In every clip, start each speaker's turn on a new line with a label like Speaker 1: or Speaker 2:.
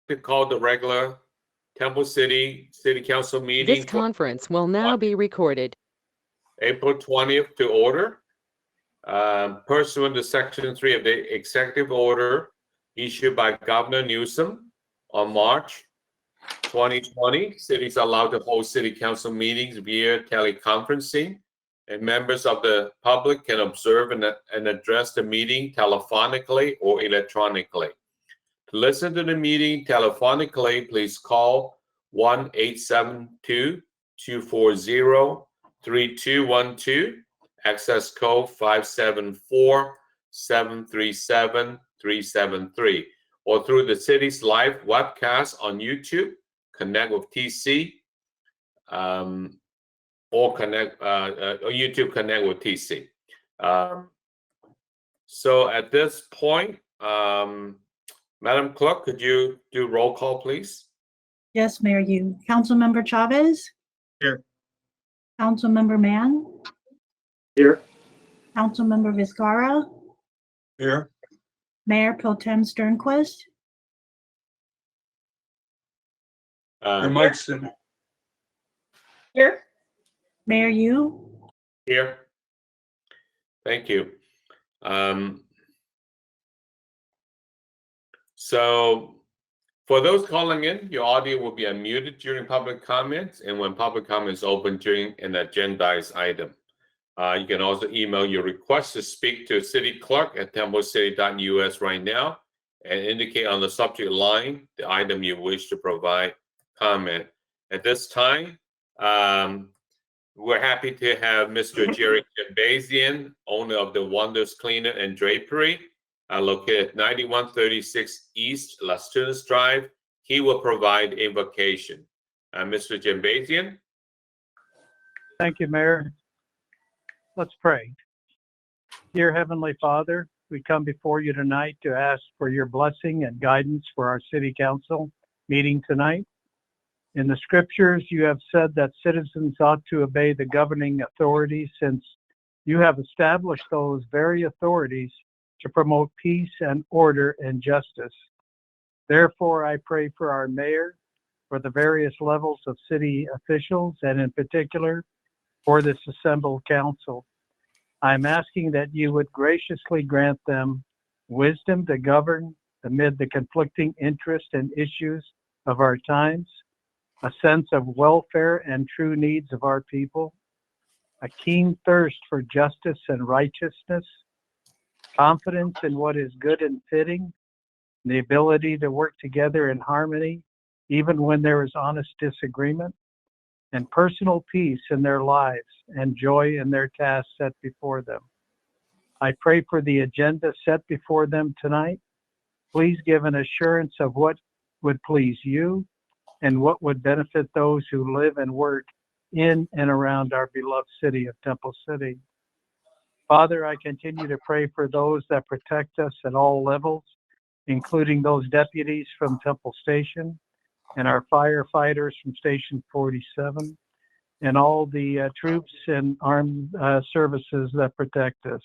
Speaker 1: to call the regular Temple City City Council meeting
Speaker 2: This
Speaker 1: for
Speaker 2: conference will now be recorded.
Speaker 1: April 20th to order. Pursuant to Section 3 of the Executive Order issued by Governor Newsom on March 2020, cities are allowed to hold City Council meetings via teleconferencing, and members of the public can observe and address the meeting telephonically or electronically. To listen to the meeting telephonically, please call 1-872-240-3212, access code 574-737-373, or through the city's live webcast on YouTube, Connect with TC, or YouTube Connect with TC. So at this point, Madam Clerk, could you do roll call, please?
Speaker 3: Yes, Mayor Yu. Councilmember Chavez?
Speaker 4: Here.
Speaker 3: Councilmember Mann?
Speaker 4: Here.
Speaker 3: Councilmember Vizcarra?
Speaker 4: Here.
Speaker 3: Mayor Pro Tem Sternquist?
Speaker 4: Your mic's in.
Speaker 3: Here. Mayor Yu?
Speaker 1: Here. Thank you. So for those calling in, your audio will be unmuted during public comments and when public comments open during an agendized item. You can also email your request to speak to City Clerk at templecity.us right now and indicate on the subject line the item you wish to provide comment. At this time, we're happy to have Mr. Jerry Jambazian, owner of the Wonders Cleaner and Drapery, located at 9136 East Las Tunas Drive. He will provide invocation. Mr. Jambazian.
Speaker 5: Thank you, Mayor. Let's pray. Dear Heavenly Father, we come before you tonight to ask for your blessing and guidance for our City Council meeting tonight. In the scriptures, you have said that citizens ought to obey the governing authorities since you have established those very authorities to promote peace and order and justice. Therefore, I pray for our mayor, for the various levels of city officials, and in particular, for this assembled council. I'm asking that you would graciously grant them wisdom to govern amid the conflicting interests and issues of our times, a sense of welfare and true needs of our people, a keen thirst for justice and righteousness, confidence in what is good and fitting, the ability to work together in harmony, even when there is honest disagreement, and personal peace in their lives and joy in their tasks set before them. I pray for the agenda set before them tonight. Please give an assurance of what would please you and what would benefit those who live and work in and around our beloved city of Temple City. Father, I continue to pray for those that protect us at all levels, including those deputies from Temple Station and our firefighters from Station 47 and all the troops and armed services that protect us.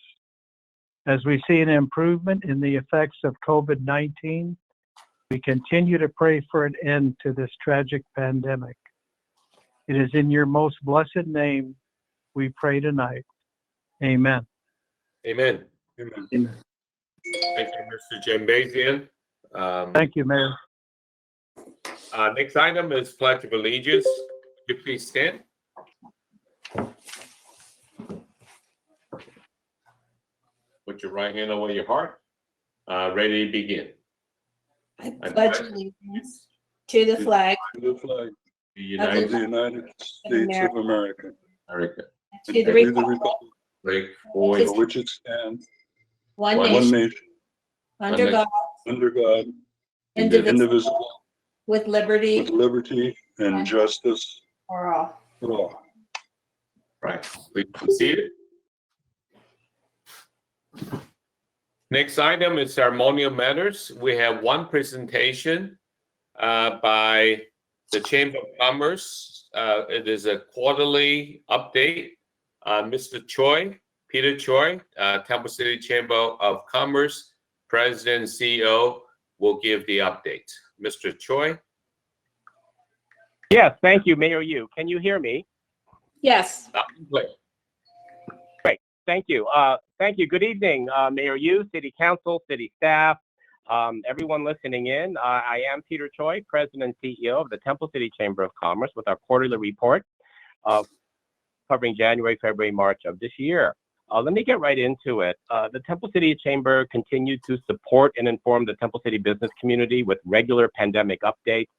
Speaker 5: As we see an improvement in the effects of COVID-19, we continue to pray for an end to this tragic pandemic. It is in your most blessed name we pray tonight. Amen.
Speaker 1: Amen.
Speaker 4: Amen.
Speaker 1: Thank you, Mr. Jambazian.
Speaker 5: Thank you, Mayor.
Speaker 1: Next item is Pledge of Allegiance. Would you please stand? Put your right hand over your heart. Ready to begin.
Speaker 6: I pledge allegiance to the flag
Speaker 4: To the flag
Speaker 1: The
Speaker 4: of
Speaker 1: United
Speaker 4: the United States of America,
Speaker 1: America.
Speaker 6: to the
Speaker 4: to the
Speaker 6: republic
Speaker 4: republic
Speaker 1: For
Speaker 4: for which it stands,
Speaker 6: one
Speaker 1: One
Speaker 4: one
Speaker 6: nation
Speaker 4: nation,
Speaker 6: under
Speaker 1: nation.
Speaker 6: God,
Speaker 4: under God,
Speaker 6: indivisible,
Speaker 4: indivisible,
Speaker 6: with liberty
Speaker 4: with liberty and justice
Speaker 6: for all.
Speaker 4: for all.
Speaker 1: Right. Please be seated. Next item is Ceremonial Matters. We have one presentation by the Chamber of Commerce. It is a quarterly update. Mr. Choi, Peter Choi, Temple City Chamber of Commerce, President and CEO, will give the update. Mr. Choi?
Speaker 7: Yes, thank you, Mayor Yu. Can you hear me?
Speaker 6: Yes.
Speaker 1: Loud and clear.
Speaker 7: Thank you. Thank you. Good evening, Mayor Yu, City Council, City staff, everyone listening in. I am Peter Choi, President and CEO of the Temple City Chamber of Commerce with our quarterly report covering January, February, March of this year. Let me get right into it. The Temple City Chamber continued to support and inform the Temple City business community with regular pandemic updates,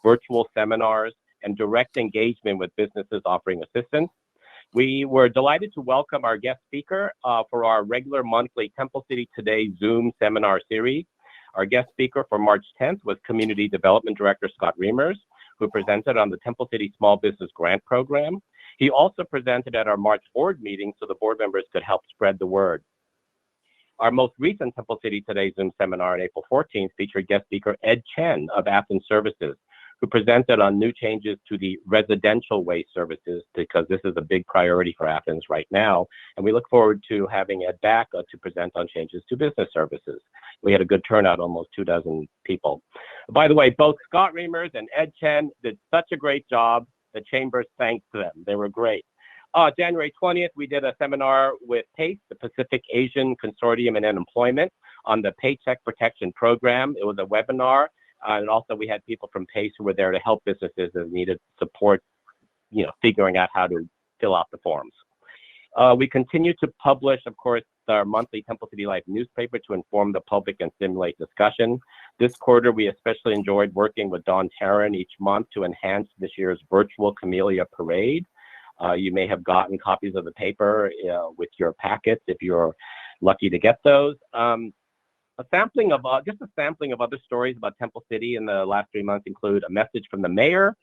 Speaker 7: virtual seminars, and direct engagement with businesses offering assistance. We were delighted to welcome our guest speaker for our regular monthly Temple City Today Zoom seminar series. Our guest speaker for March 10th was Community Development Director Scott Reimers, who presented on the Temple City Small Business Grant Program. He also presented at our March board meeting so the board members could help spread the word. Our most recent Temple City Today Zoom seminar on April 14th featured guest speaker Ed Chen of Athens Services, who presented on new changes to the residential waste services, because this is a big priority for Athens right now. And we look forward to having Ed back to present on changes to business services. We had a good turnout, almost 24 people. By the way, both Scott Reimers and Ed Chen did such a great job. The Chamber thanks them. They were great. January 20th, we did a seminar with PACE, the Pacific Asian Consortium in Unemployment, on the Paycheck Protection Program. It was a webinar. And also we had people from PACE who were there to help businesses that needed support, figuring out how to fill out the forms. We continue to publish, of course, our monthly Temple City Life newspaper to inform the public and stimulate discussion. This quarter, we especially enjoyed working with Dawn Taryn each month to enhance this year's virtual Camellia Parade. You may have gotten copies of the paper with your packets if you're lucky to get those. A sampling of other stories about Temple City in the last 3 months include a message from the mayor,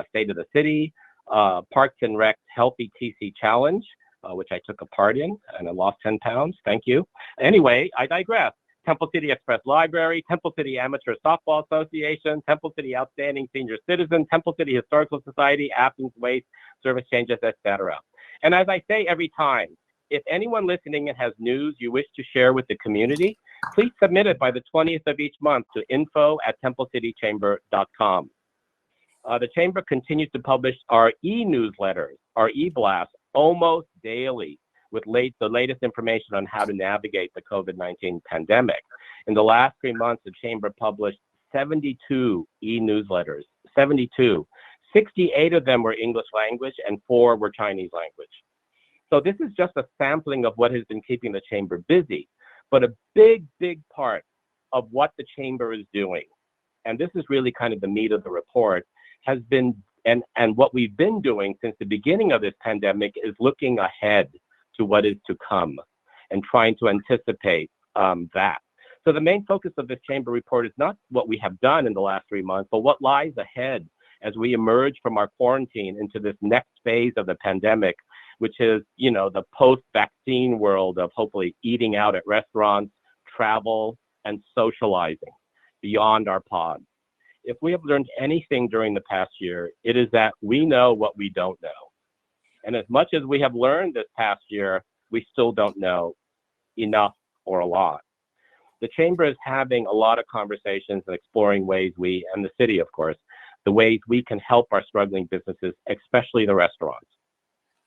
Speaker 7: State of the City, Parks and Rec Healthy TC Challenge, which I took a part in, and I lost 10 pounds. Thank you. Anyway, I digress. Temple City Express Library, Temple City Amateur Softball Association, Temple City Outstanding Senior Citizen, Temple City Historical Society, Athens Waste, Service Changes, etc. And as I say every time, if anyone listening has news you wish to share with the community, please submit it by the 20th of each month to info@templecitychamber.com. The Chamber continues to publish our e-newsletters, our e-blasts, almost daily with the latest information on how to navigate the COVID-19 pandemic. In the last 3 months, the Chamber published 72 e-newsletters, 72. 68 of them were English language and 4 were Chinese language. So this is just a sampling of what has been keeping the Chamber busy. But a big, big part of what the Chamber is doing, and this is really kind of the meat of the report, has been, and what we've been doing since the beginning of this pandemic, is looking ahead to what is to come and trying to anticipate that. So the main focus of this Chamber report is not what we have done in the last 3 months, but what lies ahead as we emerge from our quarantine into this next phase of the pandemic, which is, the post-vaccine world of hopefully eating out at restaurants, travel, and socializing beyond our pods. If we have learned anything during the past year, it is that we know what we don't know. And as much as we have learned this past year, we still don't know enough or a lot. The Chamber is having a lot of conversations and exploring ways and the city, of course, the ways we can help our struggling businesses, especially the restaurants.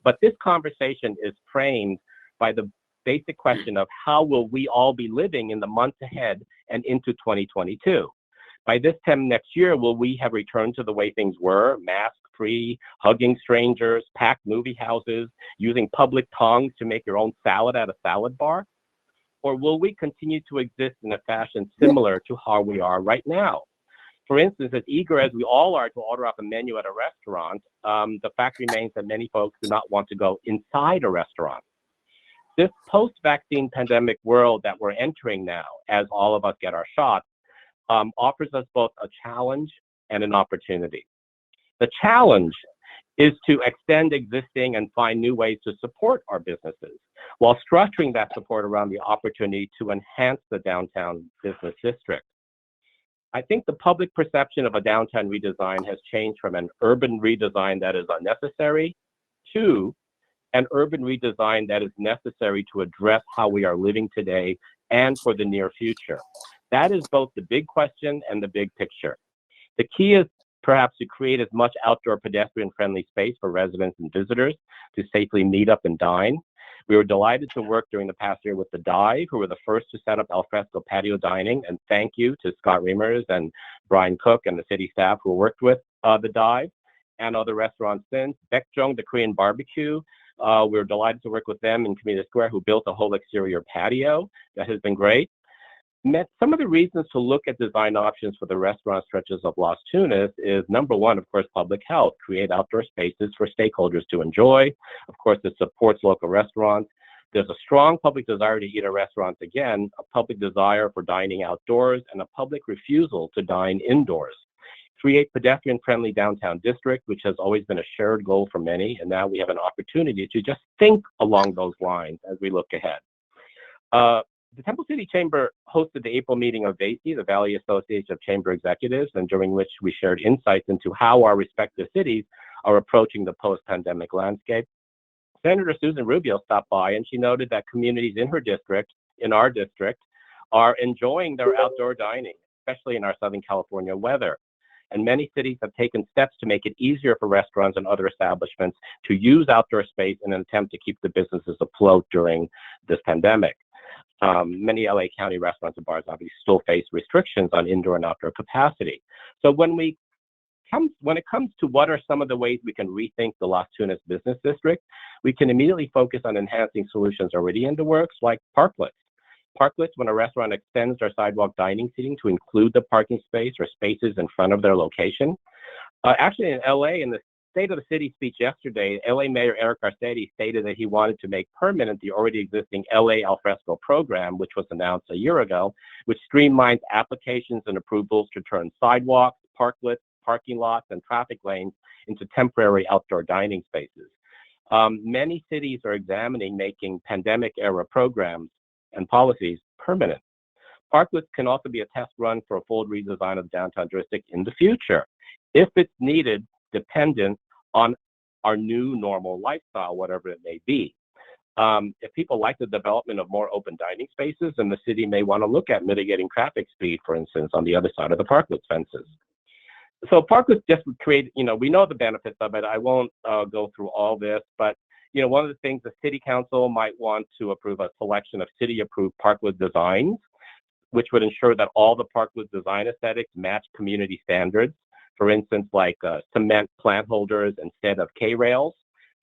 Speaker 7: But this conversation is framed by the basic question of how will we all be living in the months ahead and into 2022? By this time next year, will we have returned to the way things were, mask-free, hugging strangers, packed movie houses, using public tongs to make your own salad at a salad bar? Or will we continue to exist in a fashion similar to how we are right now? For instance, as eager as we all are to order off a menu at a restaurant, the fact remains that many folks do not want to go inside a restaurant. This post-vaccine pandemic world that we're entering now, as all of us get our shots, offers us both a challenge and an opportunity. The challenge is to extend existing and find new ways to support our businesses, while structuring that support around the opportunity to enhance the downtown business district. I think the public perception of a downtown redesign has changed from an urban redesign that is unnecessary to an urban redesign that is necessary to address how we are living today and for the near future. That is both the big question and the big picture. The key is perhaps to create as much outdoor pedestrian-friendly space for residents and visitors to safely meet up and dine. We were delighted to work during the past year with the Dive, who were the first to set up alfresco patio dining, and thank you to Scott Reimers and Brian Cook and the city staff who worked with the Dive and other restaurants since. Baekjong, the Korean barbecue, we were delighted to work with them in Community Square, who built a whole exterior patio. That has been great. Some of the reasons to look at design options for the restaurant stretches of Las Tunas is, number one, of course, public health. Create outdoor spaces for stakeholders to enjoy. Of course, it supports local restaurants. There's a strong public desire to eat at restaurants again, a public desire for dining outdoors, and a public refusal to dine indoors. Create pedestrian-friendly downtown district, which has always been a shared goal for many, and now we have an opportunity to just think along those lines as we look ahead. The Temple City Chamber hosted the April meeting of VACE, the Valley Association of Chamber Executives, and during which we shared insights into how our respective cities are approaching the post-pandemic landscape. Senator Susan Rubio stopped by, and she noted that communities in her district, in our district, are enjoying their outdoor dining, especially in our Southern California weather. And many cities have taken steps to make it easier for restaurants and other establishments to use outdoor space in an attempt to keep the businesses afloat during this pandemic. Many LA County restaurants and bars obviously still face restrictions on indoor and outdoor capacity. So when it comes to what are some of the ways we can rethink the Las Tunas business district, we can immediately focus on enhancing solutions already in the works, like parklets. Parklets, when a restaurant extends their sidewalk dining seating to include the parking space or spaces in front of their location. Actually, in LA, in the State of the City speech yesterday, LA Mayor Eric Garcetti stated that he wanted to make permanent the already existing LA Alfresco program, which was announced a year ago, which streamlines applications and approvals to turn sidewalks, parklets, parking lots, and traffic lanes into temporary outdoor dining spaces. Many cities are examining making pandemic-era programs and policies permanent. Parklets can also be a test run for a full redesign of the downtown district in the future, if it's needed, dependent on our new normal lifestyle, whatever it may be. If people like the development of more open dining spaces, then the city may want to look at mitigating traffic speed, for instance, on the other side of the parklet fences. So parklets just create, we know the benefits of it. I won't go through all this, but one of the things the city council might want to approve a selection of city-approved parklet designs, which would ensure that all the parklet design aesthetics match community standards. For instance, like cement plant holders instead of K-rails.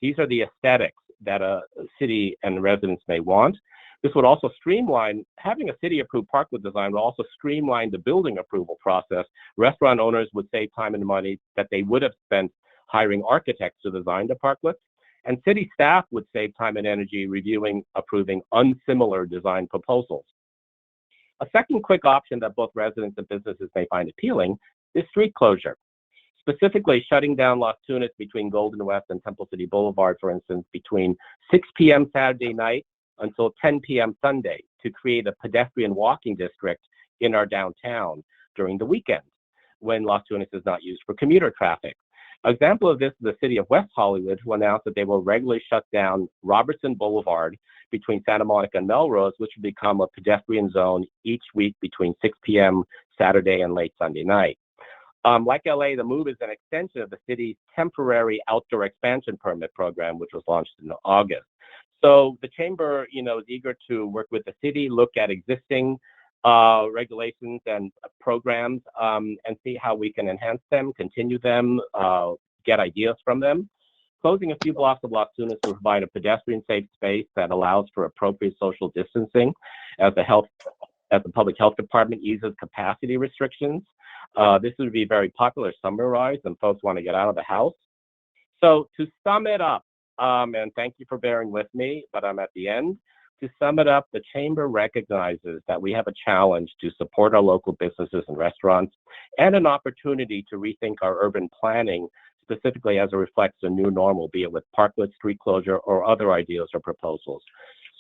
Speaker 7: These are the aesthetics that a city and residents may want. This would also streamline, having a city-approved parklet design would also streamline the building approval process. Restaurant owners would save time and money that they would have spent hiring architects to design the parklets. And city staff would save time and energy reviewing, approving unsimilar design proposals. A second quick option that both residents and businesses may find appealing is street closure, specifically shutting down Las Tunas between Golden West and Temple City Boulevard, for instance, between 6 p.m. Saturday night until 10 p.m. Sunday to create a pedestrian walking district in our downtown during the weekend when Las Tunas is not used for commuter traffic. An example of this is the city of West Hollywood, who announced that they will regularly shut down Robertson Boulevard between Santa Monica and Melrose, which will become a pedestrian zone each week between 6 p.m. Saturday and late Sunday night. Like LA, the move is an extension of the city's temporary outdoor expansion permit program, which was launched in August. So the chamber, is eager to work with the city, look at existing regulations and programs, and see how we can enhance them, continue them, get ideas from them. Closing a few blocks of Las Tunas to provide a pedestrian-safe space that allows for appropriate social distancing as the public health department eases capacity restrictions. This would be very popular summer-wise, and folks want to get out of the house. So to sum it up, and thank you for bearing with me, but I'm at the end. To sum it up, the Chamber recognizes that we have a challenge to support our local businesses and restaurants and an opportunity to rethink our urban planning, specifically as it reflects the new normal, be it with parklet, street closure, or other ideas or proposals.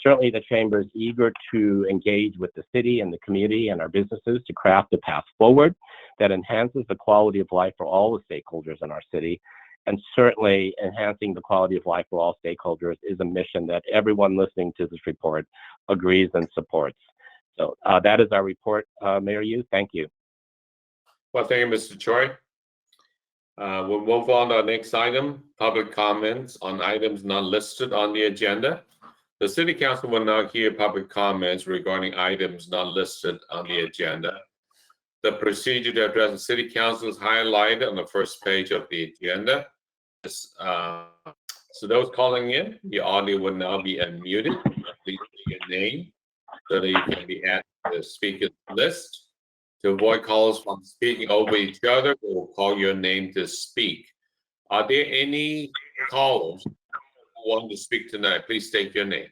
Speaker 7: Certainly, the Chamber is eager to engage with the city and the community and our businesses to craft a path forward that enhances the quality of life for all the stakeholders in our city. And certainly, enhancing the quality of life for all stakeholders is a mission that everyone listening to this report agrees and supports. So that is our report, Mayor Yu. Thank you.
Speaker 1: Well, thank you, Mr. Choi. We'll move on to our next item, public comments on items not listed on the agenda. The City Council will now hear public comments regarding items not listed on the agenda. The procedure to address the City Council is highlighted on the first page of the agenda. So those calling in, your audio will now be unmuted. Please state your name so that you can be added to the speaker list. To avoid calls from speaking over each other, we will call your name to speak. Are there any callers who want to speak tonight? Please state your name.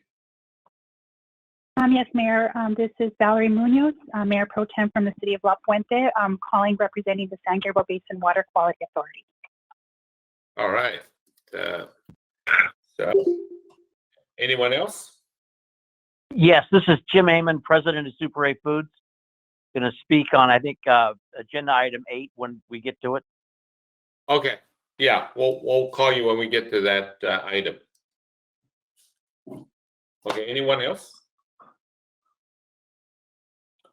Speaker 8: Yes, Mayor. This is Valerie Munoz, Mayor Pro Tem from the City of La Puente. I'm calling representing the San Gabriel Basin Water Quality Authority.
Speaker 1: All right. So, anyone else?
Speaker 9: Yes, this is Jim Amon, President of Super A Foods. Going to speak on, I think, agenda item 8 when we get to it.
Speaker 1: Okay. Yeah, we'll call you when we get to that item. Okay. Anyone else?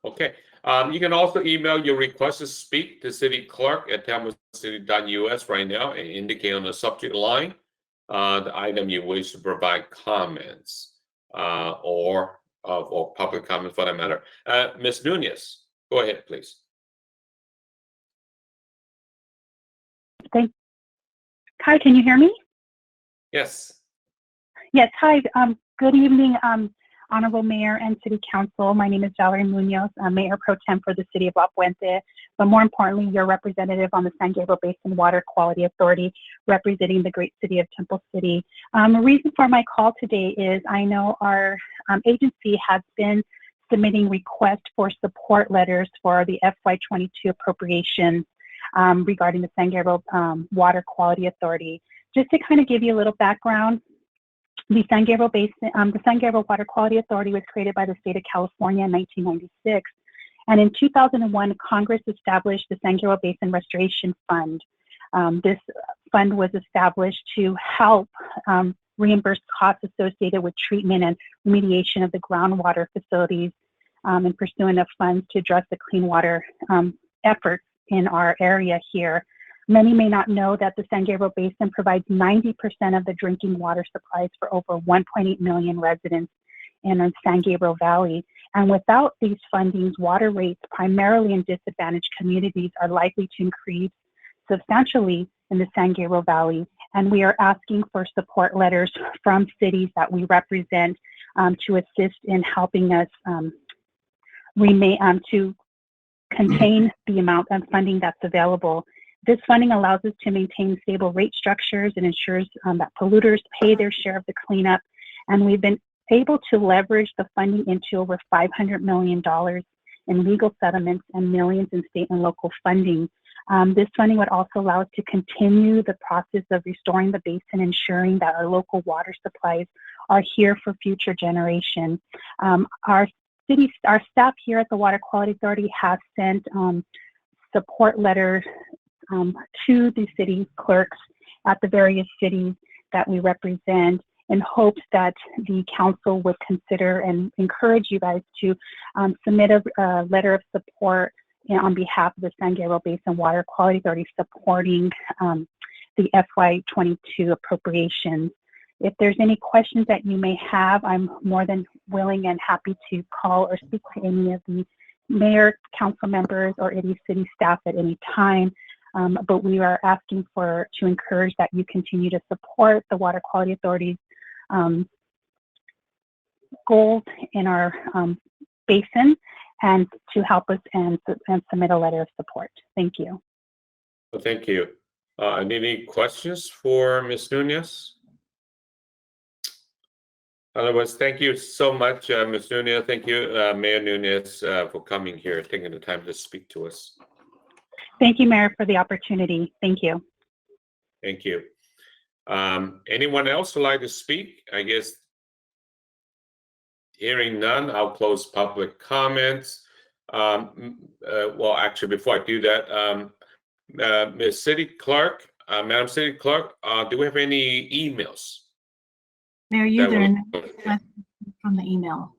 Speaker 1: Okay. You can also email your request to speak to City Clerk at tamacity.us right now and indicate on the subject line the item you wish to provide comments or public comment for that matter. Ms. Nunez, go ahead, please.
Speaker 8: Hi, can you hear me?
Speaker 1: Yes.
Speaker 8: Yes, hi. Good evening, Honorable Mayor and City Council. My name is Valerie Munoz, Mayor Pro Tem for the City of La Puente, but more importantly, your representative on the San Gabriel Basin Water Quality Authority, representing the great city of Temple City. The reason for my call today is I know our agency has been submitting requests for support letters for the FY22 appropriations regarding the San Gabriel Water Quality Authority. Just to kind of give you a little background, the San Gabriel Water Quality Authority was created by the state of California in 1996. And in 2001, Congress established the San Gabriel Basin Restoration Fund. This fund was established to help reimburse costs associated with treatment and remediation of the groundwater facilities and pursuant of funds to address the clean water efforts in our area here. Many may not know that the San Gabriel Basin provides 90% of the drinking water supplies for over 1.8 million residents in the San Gabriel Valley. And without these fundings, water rates, primarily in disadvantaged communities, are likely to increase substantially in the San Gabriel Valley. And we are asking for support letters from cities that we represent to assist in helping us to contain the amount of funding that's available. This funding allows us to maintain stable rate structures and ensures that polluters pay their share of the cleanup. And we've been able to leverage the funding into over $500 million in legal settlements and millions in state and local funding. This funding would also allow us to continue the process of restoring the basin, ensuring that our local water supplies are here for future generations. Our staff here at the Water Quality Authority has sent support letters to the city clerks at the various cities that we represent in hopes that the council would consider and encourage you guys to submit a letter of support on behalf of the San Gabriel Basin Water Quality Authority supporting the FY22 appropriations. If there's any questions that you may have, I'm more than willing and happy to call or speak to any of the mayor, council members, or any city staff at any time. But we are asking to encourage that you continue to support the Water Quality Authority's goals in our basin and to help us and submit a letter of support. Thank you.
Speaker 1: Well, thank you. Any questions for Ms. Nunez? Otherwise, thank you so much, Ms. Nunez. Thank you, Mayor Nunez, for coming here, taking the time to speak to us.
Speaker 8: Thank you, Mayor, for the opportunity. Thank you.
Speaker 1: Thank you. Anyone else would like to speak? I guess hearing none, I'll close public comments. Well, actually, before I do that, Ms. City Clerk, Madam City Clerk, do we have any emails?
Speaker 3: Mayor, you there are no questions from the email.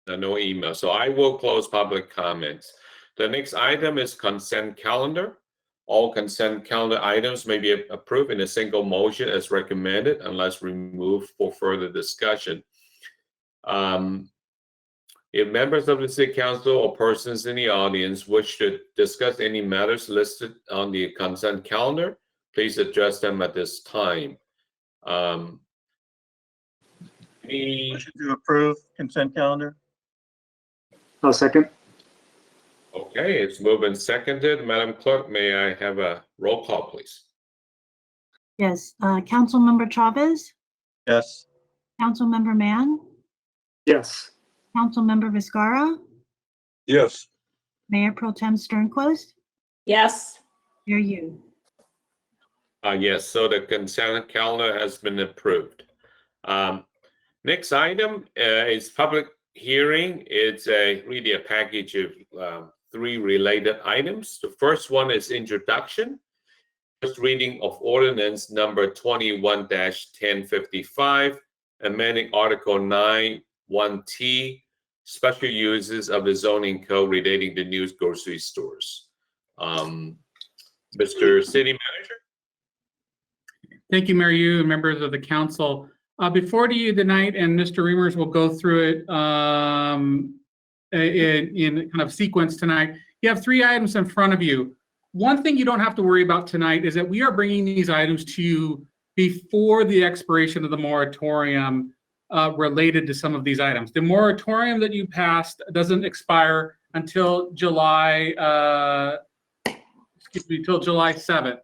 Speaker 1: No email. So I will close public comments. The next item is consent calendar. All consent calendar items may be approved in a single motion as recommended unless removed for further discussion. If members of the City Council or persons in the audience wish to discuss any matters listed on the consent calendar, please address them at this time.
Speaker 5: Motion to approve consent calendar.
Speaker 10: I'll second.
Speaker 1: Okay, it's moved and seconded. Madam Clerk, may I have a roll call, please?
Speaker 3: Yes, Councilmember Chavez,
Speaker 5: Yes.
Speaker 3: Councilmember Mann,
Speaker 10: Yes.
Speaker 3: Councilmember Viscara,
Speaker 4: Yes.
Speaker 3: Mayor Pro Tem Sternquist,
Speaker 6: Yes.
Speaker 3: Mayor Yu.
Speaker 1: Yes, so the consent calendar has been approved. Next item is public hearing. It's really a package of 3 related items. The first one is introduction. First reading of ordinance number 21-1055, amending Article 9(1)T, special uses of the zoning code relating to new grocery stores. Mr. City Manager?
Speaker 11: Thank you, Mayor Yu and members of the council. Before you tonight, and Mr. Reimers will go through it in kind of sequence tonight. You have 3 items in front of you. One thing you don't have to worry about tonight is that we are bringing these items to you before the expiration of the moratorium related to some of these items. The moratorium that you passed doesn't expire until July 7th.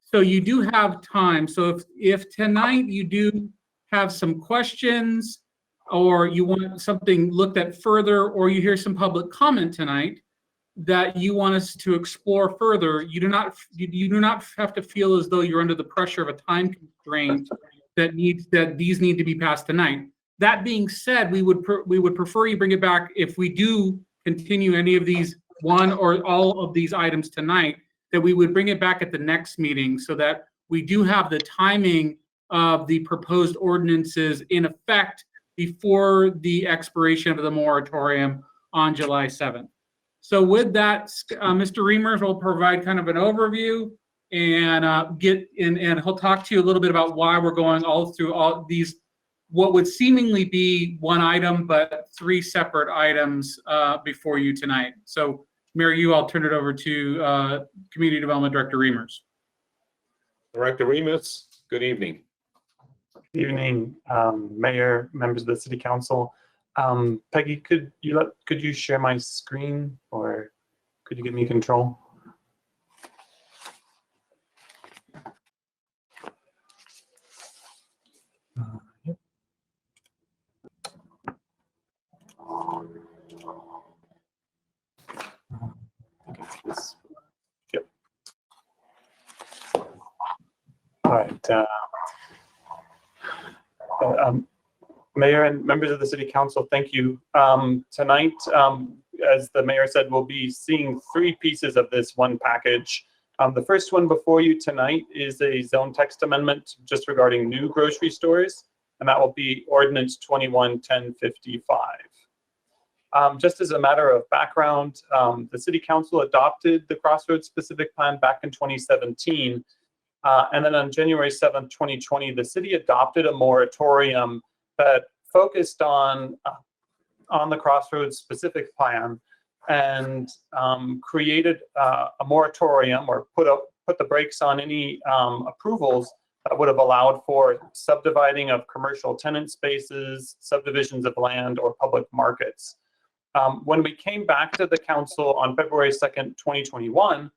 Speaker 11: So you do have time. So if tonight you do have some questions or you want something looked at further, or you hear some public comment tonight that you want us to explore further, you do not have to feel as though you're under the pressure of a time constraint that these need to be passed tonight. That being said, we would prefer you bring it back if we do continue any of these, one or all of these items tonight, that we would bring it back at the next meeting so that we do have the timing of the proposed ordinances in effect before the expiration of the moratorium on July 7th. So with that, Mr. Reimers will provide kind of an overview and and he'll talk to you a little bit about why we're going all through all these, what would seemingly be one item, but 3 separate items before you tonight. So Mayor Yu, I'll turn it over to Community Development Director Reimers.
Speaker 1: Director Reimers, good evening.
Speaker 12: Good evening, Mayor, members of the City Council. Peggy, could you share my screen, or could you give me control? Yep. Yep. All right. Mayor and members of the City Council, thank you. Tonight, as the Mayor said, we'll be seeing 3 pieces of this one package. The first one before you tonight is a zone text amendment just regarding new grocery stores, and that will be Ordinance 21-1055. Just as a matter of background, the City Council adopted the Crossroads Specific Plan back in 2017, and then on January 7th, 2020, the city adopted a moratorium that focused on the Crossroads Specific Plan and created a moratorium, or put the brakes on any approvals that would have allowed for subdividing of commercial tenant spaces, subdivisions of land, or public markets. When we came back to the council on February 2nd, 2021,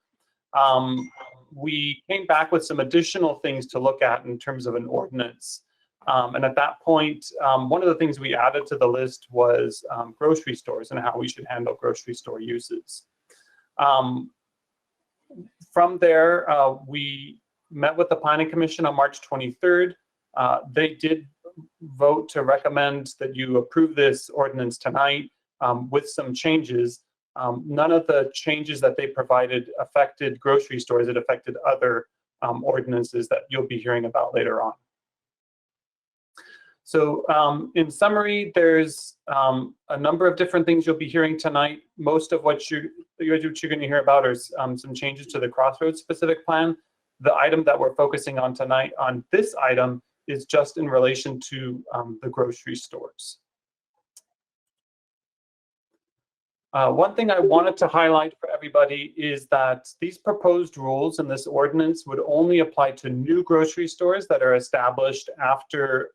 Speaker 12: we came back with some additional things to look at in terms of an ordinance. And at that point, one of the things we added to the list was grocery stores and how we should handle grocery store uses. From there, we met with the Planning Commission on March 23rd. They did vote to recommend that you approve this ordinance tonight with some changes. None of the changes that they provided affected grocery stores. It affected other ordinances that you'll be hearing about later on. So in summary, there's a number of different things you'll be hearing tonight. Most of what you're going to hear about are some changes to the Crossroads specific plan. The item that we're focusing on tonight on this item is just in relation to the grocery stores. One thing I wanted to highlight for everybody is that these proposed rules in this ordinance would only apply to new grocery stores that are established after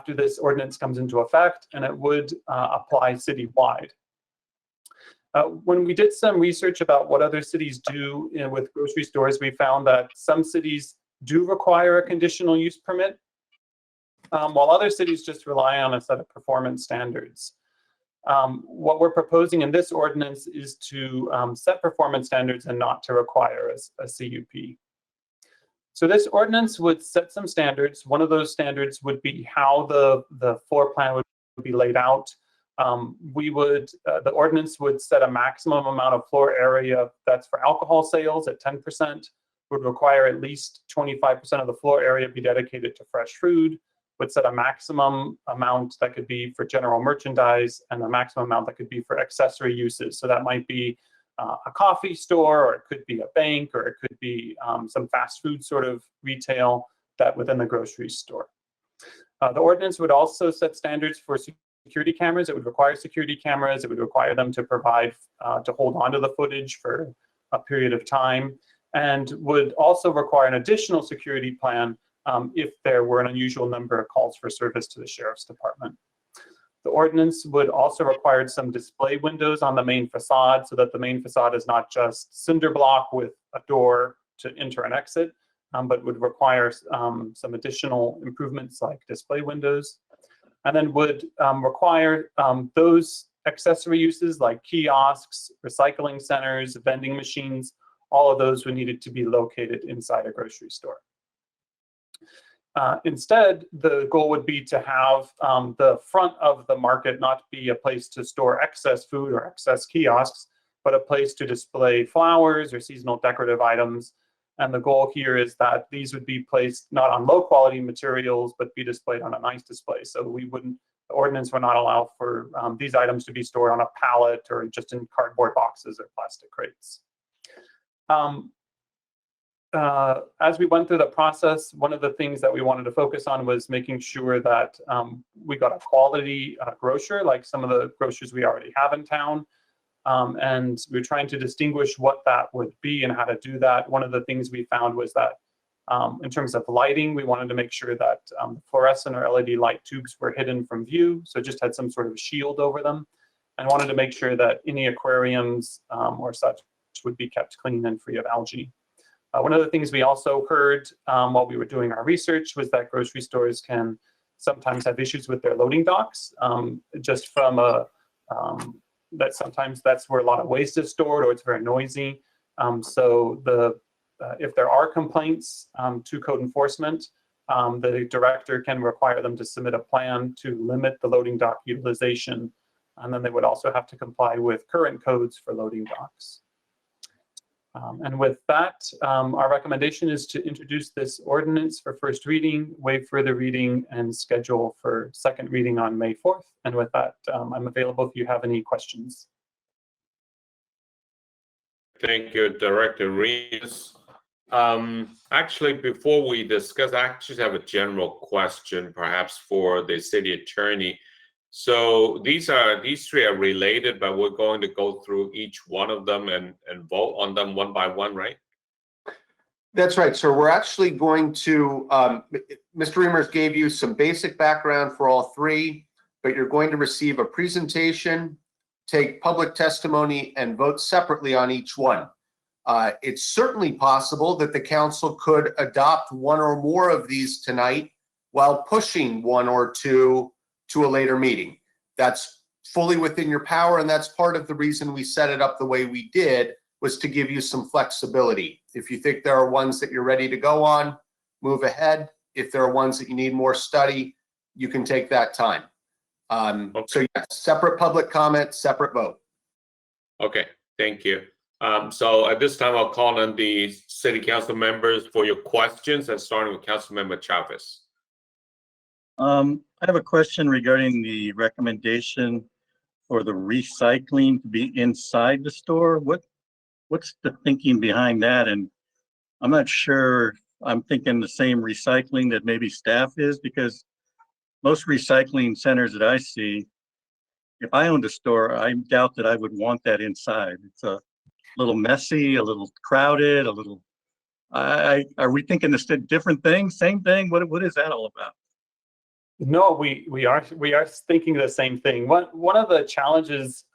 Speaker 12: this ordinance comes into effect, and it would apply citywide. When we did some research about what other cities do with grocery stores, we found that some cities do require a conditional use permit, while other cities just rely on a set of performance standards. What we're proposing in this ordinance is to set performance standards and not to require a CUP. So this ordinance would set some standards. One of those standards would be how the floor plan would be laid out. The ordinance would set a maximum amount of floor area that's for alcohol sales at 10%, would require at least 25% of the floor area be dedicated to fresh food, would set a maximum amount that could be for general merchandise and a maximum amount that could be for accessory uses. So that might be a coffee store, or it could be a bank, or it could be some fast food sort of retail that within the grocery store. The ordinance would also set standards for security cameras. It would require security cameras. It would require them to provide, to hold onto the footage for a period of time, and would also require an additional security plan if there were an unusual number of calls for service to the sheriff's department. The ordinance would also require some display windows on the main facade, so that the main facade is not just cinder block with a door to enter and exit, but would require some additional improvements like display windows. And then would require those accessory uses like kiosks, recycling centers, vending machines, all of those would need to be located inside a grocery store. Instead, the goal would be to have the front of the market not be a place to store excess food or excess kiosks, but a place to display flowers or seasonal decorative items. And the goal here is that these would be placed not on low quality materials, but be displayed on a nice display. So the ordinance would not allow for these items to be stored on a pallet or just in cardboard boxes or plastic crates. As we went through the process, one of the things that we wanted to focus on was making sure that we got a quality grocer, like some of the grocers we already have in town. And we were trying to distinguish what that would be and how to do that. One of the things we found was that in terms of lighting, we wanted to make sure that fluorescent or LED light tubes were hidden from view, so just had some sort of shield over them, and wanted to make sure that any aquariums or such would be kept clean and free of algae. One of the things we also heard while we were doing our research was that grocery stores can sometimes have issues with their loading docks, just from that sometimes that's where a lot of waste is stored, or it's very noisy. So if there are complaints to code enforcement, the director can require them to submit a plan to limit the loading dock utilization. And then they would also have to comply with current codes for loading docks. And with that, our recommendation is to introduce this ordinance for first reading, waive further reading, and schedule for second reading on May 4th. And with that, I'm available if you have any questions.
Speaker 1: Thank you, Director Reeves. Actually, before we discuss, I actually have a general question, perhaps for the city attorney. So these three are related, but we're going to go through each one of them and vote on them one by one, right?
Speaker 13: That's right, sir. We're actually going to, Mr. Reimers gave you some basic background for all three, but you're going to receive a presentation, take public testimony, and vote separately on each one. It's certainly possible that the council could adopt one or more of these tonight while pushing one or two to a later meeting. That's fully within your power, and that's part of the reason we set it up the way we did, was to give you some flexibility. If you think there are ones that you're ready to go on, move ahead. If there are ones that you need more study, you can take that time. Okay. So yes, separate public comment, separate vote.
Speaker 1: Okay, thank you. So at this time, I'll call on the city council members for your questions, and starting with Councilmember Chavez.
Speaker 5: I have a question regarding the recommendation for the recycling to be inside the store. What's the thinking behind that? And I'm not sure I'm thinking the same recycling that maybe staff is, because most recycling centers that I see, if I owned a store, I doubt that I would want that inside. It's a little messy, a little crowded, a little, are we thinking this different thing, same thing? What is that all about?
Speaker 12: No, we are thinking the same thing. One of the challenges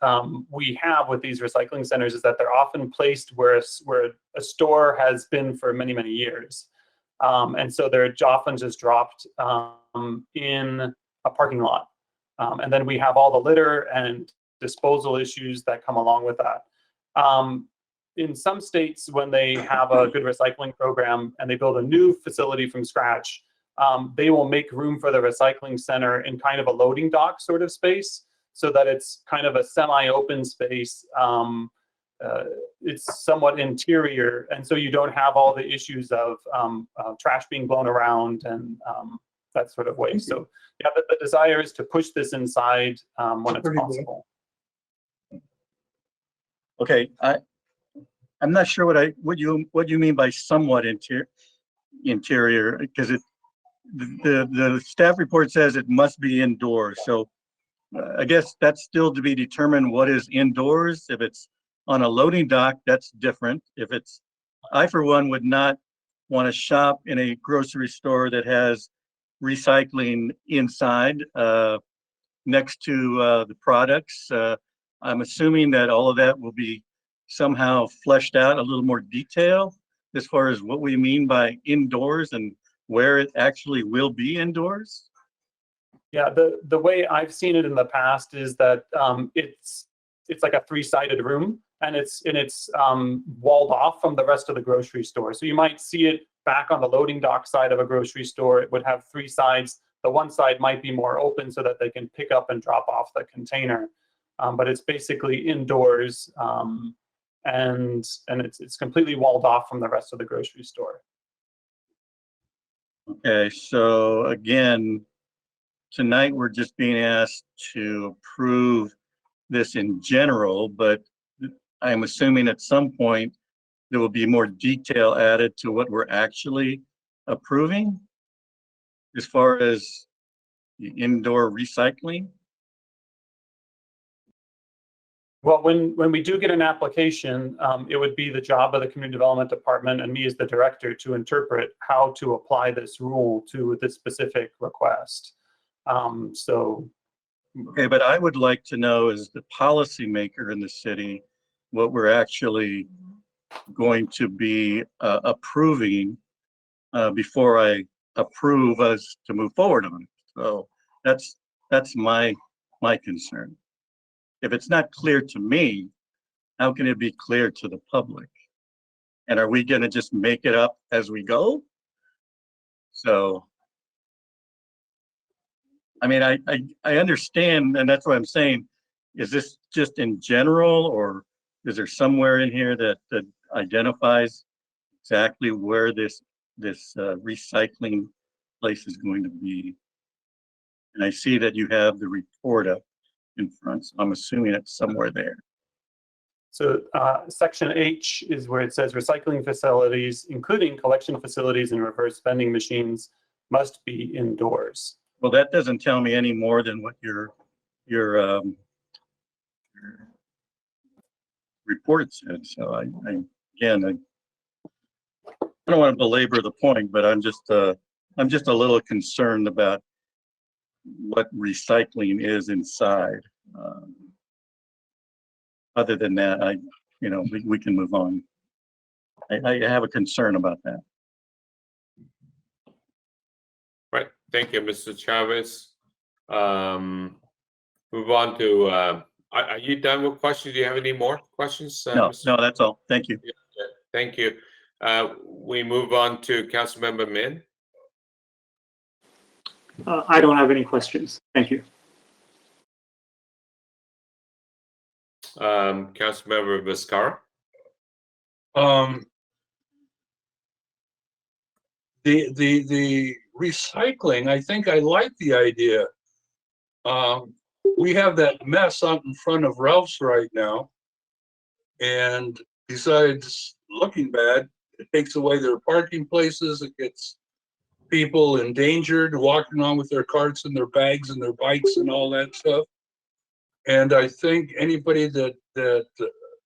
Speaker 12: we have with these recycling centers is that they're often placed where a store has been for many, many years, and so they're often just dropped in a parking lot, and then we have all the litter and disposal issues that come along with that. In some states, when they have a good recycling program and they build a new facility from scratch, they will make room for the recycling center in kind of a loading dock sort of space, so that it's kind of a semi-open space. It's somewhat interior, and so you don't have all the issues of trash being blown around and that sort of way. So yeah, the desire is to push this inside when it's possible.
Speaker 5: Okay, I'm not sure what you mean by somewhat interior, because the staff report says it must be indoors. So I guess that's still to be determined what is indoors. If it's on a loading dock, that's different. If it's, I for one would not want to shop in a grocery store that has recycling inside next to the products. I'm assuming that all of that will be somehow fleshed out a little more detail as far as what we mean by indoors and where it actually will be indoors.
Speaker 12: Yeah, the way I've seen it in the past is that it's like a three-sided room, and it's walled off from the rest of the grocery store. So you might see it back on the loading dock side of a grocery store. It would have three sides. The one side might be more open so that they can pick up and drop off the container, but it's basically indoors, and it's completely walled off from the rest of the grocery store.
Speaker 5: Okay, so again, tonight we're just being asked to approve this in general, but I'm assuming at some point there will be more detail added to what we're actually approving as far as the indoor recycling.
Speaker 12: Well, when we do get an application, it would be the job of the Community Development Department and me as the director to interpret how to apply this rule to this specific request.
Speaker 5: Okay, but I would like to know, as the policymaker in the city, what we're actually going to be approving before I approve us to move forward on it. So that's my concern. If it's not clear to me, how can it be clear to the public? And are we going to just make it up as we go? So, I mean, I understand, and that's what I'm saying. Is this just in general, or is there somewhere in here that identifies exactly where this recycling place is going to be? And I see that you have the report up in front, so I'm assuming it's somewhere there.
Speaker 12: So section H is where it says recycling facilities, including collection facilities and reverse vending machines, must be indoors.
Speaker 5: Well, that doesn't tell me any more than what your report said. So I don't want to belabor the point, but I'm just a little concerned about what recycling is inside. Other than that, we can move on. I have a concern about that.
Speaker 1: Right. Thank you, Mr. Chavez. Move on to, are you done with questions? Do you have any more questions?
Speaker 5: No, that's all. Thank you.
Speaker 1: Yeah, thank you. We move on to Councilmember Min.
Speaker 10: I don't have any questions. Thank you.
Speaker 1: Councilmember Viscara.
Speaker 4: The recycling, I think I like the idea. We have that mess out in front of Ralph's right now. And besides looking bad, it takes away their parking places. It gets people endangered walking on with their carts and their bags and their bikes and all that stuff. And I think anybody that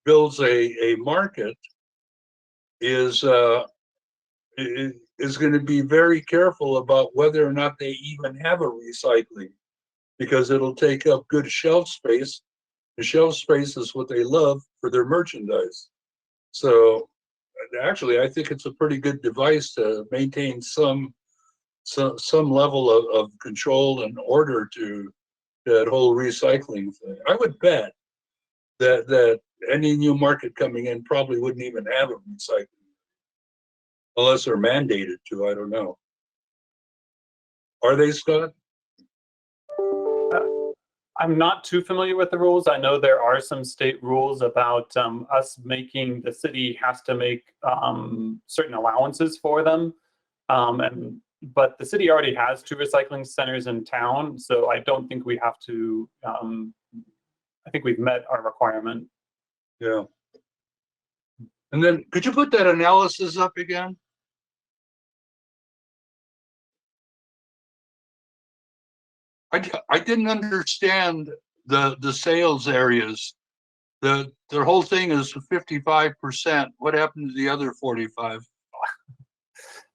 Speaker 4: builds a market is going to be very careful about whether or not they even have a recycling, because it'll take up good shelf space. The shelf space is what they love for their merchandise. So actually, I think it's a pretty good device to maintain some level of control and order to that whole recycling thing. I would bet that any new market coming in probably wouldn't even have a recycling, unless they're mandated to. I don't know. Are they, Scott?
Speaker 12: I'm not too familiar with the rules. I know there are some state rules about us making, the city has to make certain allowances for them. But the city already has 2 recycling centers in town, so I don't think we have to, I think we've met our requirement.
Speaker 4: Yeah. And then could you put that analysis up again? I didn't understand the sales areas. Their whole thing is 55%. What happened to the other 45?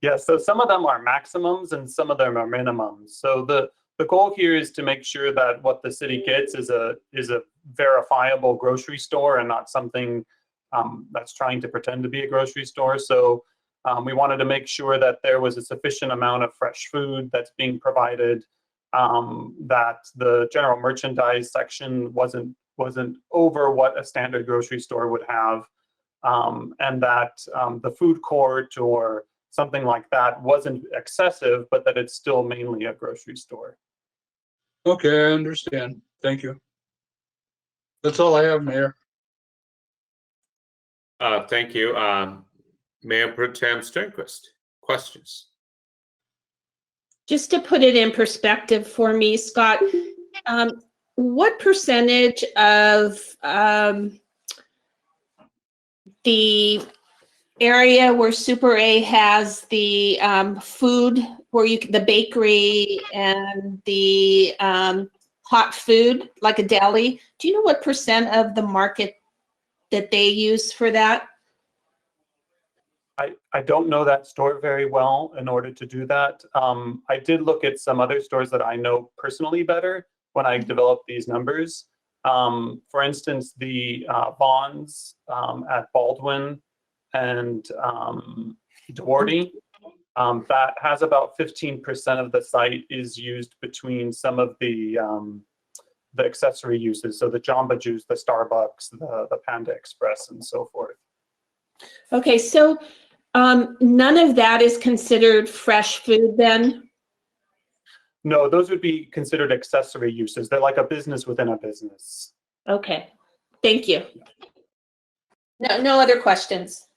Speaker 12: Yeah, so some of them are maximums and some of them are minimums. So the goal here is to make sure that what the city gets is a verifiable grocery store and not something that's trying to pretend to be a grocery store. So we wanted to make sure that there was a sufficient amount of fresh food that's being provided, that the general merchandise section wasn't over what a standard grocery store would have, and that the food court or something like that wasn't excessive, but that it's still mainly a grocery store.
Speaker 4: Okay, I understand. Thank you. That's all I have, Mayor.
Speaker 1: Thank you. Mayor Pro Tem Sternquist, questions?
Speaker 6: Just to put it in perspective for me, Scott, what percentage of the area where Super A has the food, where the bakery and the hot food, like a deli, do you know what percent of the market that they use for that?
Speaker 12: I don't know that store very well in order to do that. I did look at some other stores that I know personally better when I developed these numbers. For instance, the Vons at Baldwin and Duarte, that has about 15% of the site is used between some of the accessory uses. So the Jamba Juice, the Starbucks, the Panda Express, and so forth.
Speaker 6: Okay, so none of that is considered fresh food then?
Speaker 12: No, those would be considered accessory uses. They're like a business within a business.
Speaker 6: Okay, thank you. No other questions.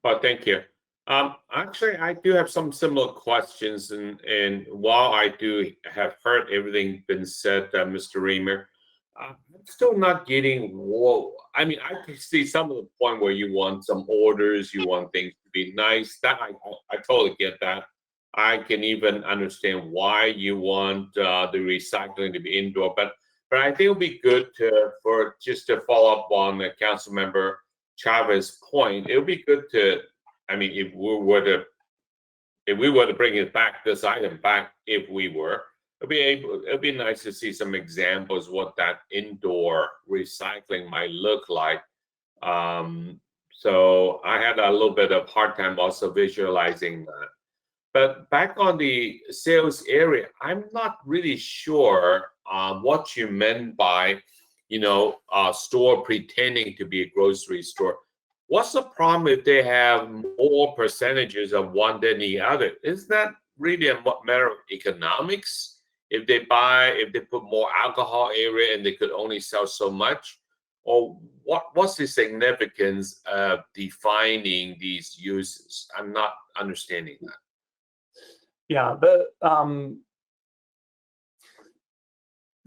Speaker 1: Well, thank you. Actually, I do have some similar questions, and while I do have heard everything been said, Mr. Reamer, I'm still not getting. Whoa! I mean, I can see some of the point where you want some orders, you want things to be nice. That I totally get that. I can even understand why you want the recycling to be indoor, but I think it would be good for just to follow up on the council member Chavez's point. It would be good to, I mean, if we were to bring this item back, it'd be nice to see some examples what that indoor recycling might look like. So I had a little bit of hard time also visualizing that. But back on the sales area, I'm not really sure what you meant by, a store pretending to be a grocery store. What's the problem if they have more percentages of one than the other? Isn't that really a matter of economics? If they put more alcohol area and they could only sell so much? Or what's the significance of defining these uses? I'm not understanding that.
Speaker 12: Yeah,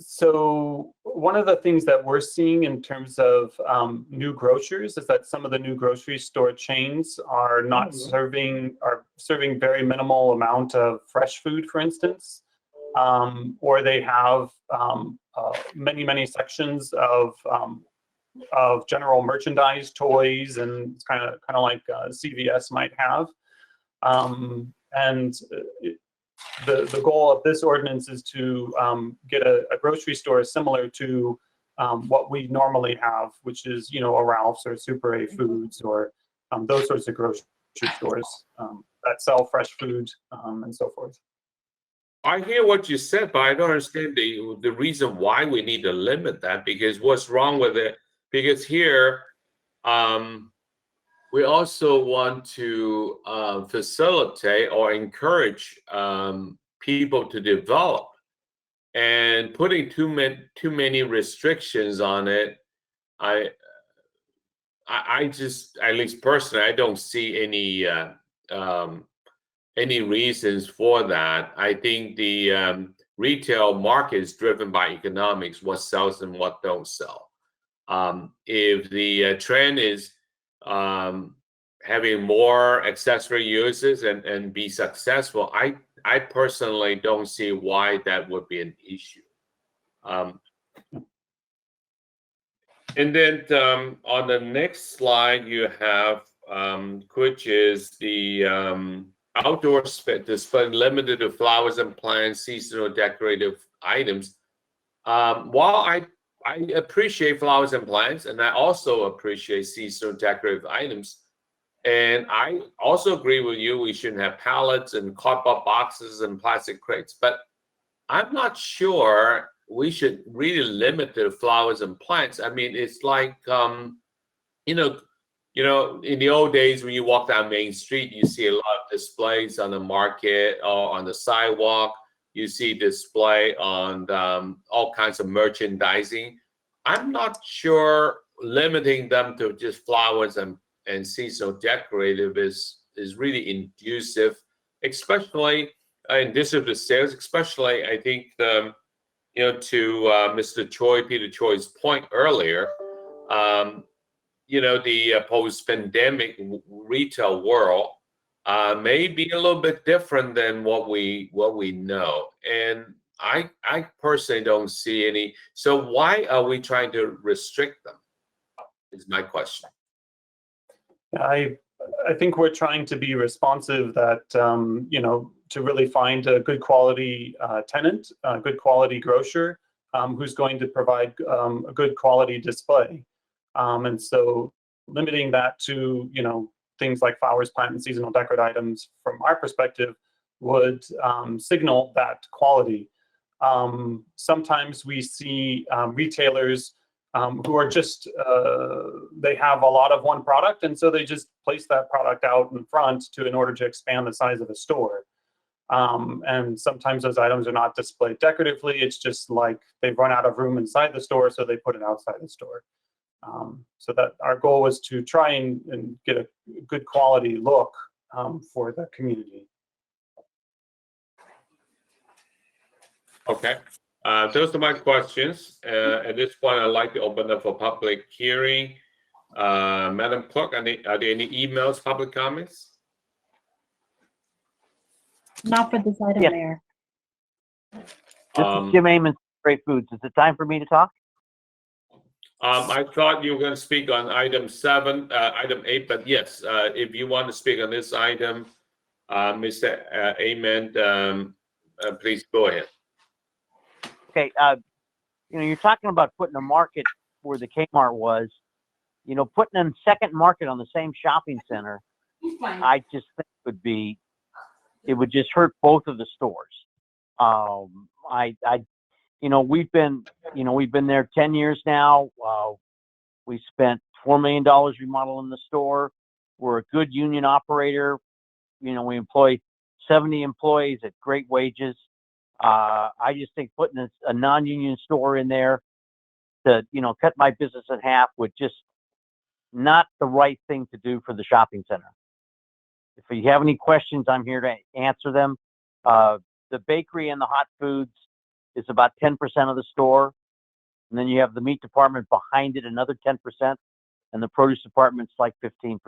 Speaker 12: so one of the things that we're seeing in terms of new grocers is that some of the new grocery store chains are not serving very minimal amount of fresh food, for instance, or they have many sections of general merchandise, toys, and it's kind of like CVS might have. The goal of this ordinance is to get a grocery store similar to what we normally have, which is, you know, a Ralph's or Super A Foods or those sorts of grocery stores that sell fresh food and so forth.
Speaker 1: I hear what you said, but I don't understand the reason why we need to limit that, because what's wrong with it? Because here, we also want to facilitate or encourage people to develop, and putting too many restrictions on it. I just, at least personally, I don't see any reasons for that. I think the retail market is driven by economics, what sells and what don't sell. If the trend is having more accessory uses and be successful, I personally don't see why that would be an issue. And then on the next slide you have, which is the outdoor display limited to flowers and plants, seasonal decorative items. While I appreciate flowers and plants, and I also appreciate seasonal decorative items, and I also agree with you, we shouldn't have pallets and cardboard boxes and plastic crates, but I'm not sure we should really limit the flowers and plants. I mean, it's like, you know, in the old days when you walk down Main Street, you see a lot of displays on the market or on the sidewalk. You see display on all kinds of merchandising. I'm not sure limiting them to just flowers and seasonal decorative is really inducive, especially in addition to sales, especially I think to Mr. Peter Choi's point earlier, the post-pandemic retail world may be a little bit different than what we know, and I personally don't see any. So why are we trying to restrict them? Is my question.
Speaker 12: I think we're trying to be responsive that, to really find a good quality tenant, a good quality grocer who's going to provide a good quality display. And so limiting that to, things like flowers, plant, and seasonal decorative items from our perspective would signal that quality. Sometimes we see retailers who are just, they have a lot of one product, and so they just place that product out in front in order to expand the size of a store. And sometimes those items are not displayed decoratively. It's just like they've run out of room inside the store, so they put it outside the store. So that our goal was to try and get a good quality look for the community.
Speaker 1: Okay, those are my questions. At this point, I'd like to open up for public hearing. Madam Clerk, are there any emails, public comments?
Speaker 3: Not for this item,
Speaker 9: Yes.
Speaker 3: Mayor.
Speaker 9: This is Jim Amon, Great Foods. Is it time for me to talk?
Speaker 1: I thought you were going to speak on item 8, but yes, if you want to speak on this item, Mr. Amon, please go ahead.
Speaker 9: Okay, you're talking about putting a market where the Kmart was, putting a second market on the same shopping center, I just think it would just hurt both of the stores. We've been there 10 years now. We spent $4 million remodeling the store. We're a good union operator. We employ 70 employees at great wages. I just think putting a non-union store in there to, cut my business in half would just not the right thing to do for the shopping center. If you have any questions, I'm here to answer them. The bakery and the hot foods is about 10% of the store. And then you have the meat department behind it, another 10%. And the produce department's like 15%.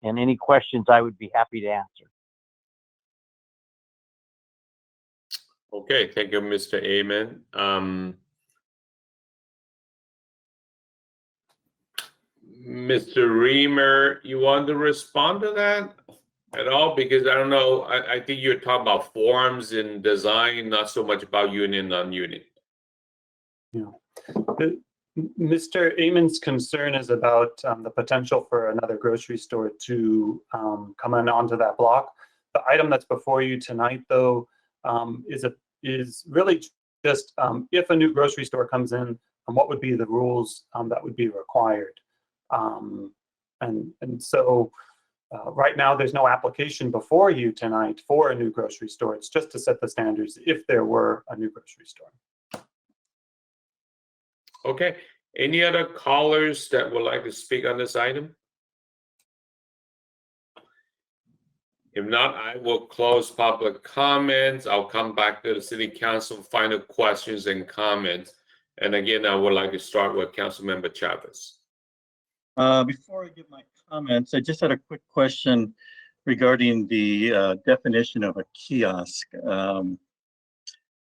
Speaker 9: And any questions I would be happy to answer.
Speaker 1: Okay, thank you, Mr. Amen. Mr. Reamer, you want to respond to that at all? Because I don't know, I think you're talking about forms and design, not so much about union, non-union.
Speaker 12: Yeah. Mr. Amen's concern is about the potential for another grocery store to come in onto that block. The item that's before you tonight, though, is really just if a new grocery store comes in, what would be the rules that would be required. And so right now there's no application before you tonight for a new grocery store. It's just to set the standards if there were a new grocery store.
Speaker 1: Okay, any other callers that would like to speak on this item? If not, I will close public comments. I'll come back to the city council, final questions and comments. And again, I would like to start with Councilmember Chavez.
Speaker 14: Before I give my comments, I just had a quick question regarding the definition of a kiosk.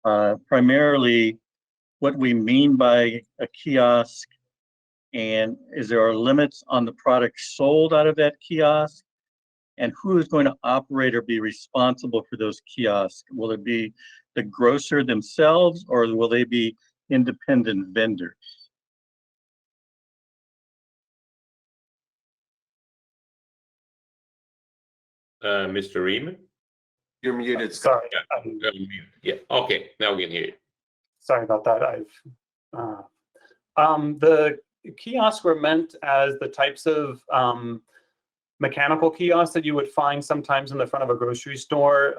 Speaker 14: Primarily, what we mean by a kiosk, and is there are limits on the products sold out of that kiosk, and who is going to operate or be responsible for those kiosks? Will it be the grocer themselves, or will they be independent vendors?
Speaker 1: Mr. Reamer?
Speaker 13: You're muted.
Speaker 12: Sorry.
Speaker 1: Yeah, okay, now we can hear you.
Speaker 12: Sorry about that. The kiosks were meant as the types of mechanical kiosks that you would find sometimes in the front of a grocery store.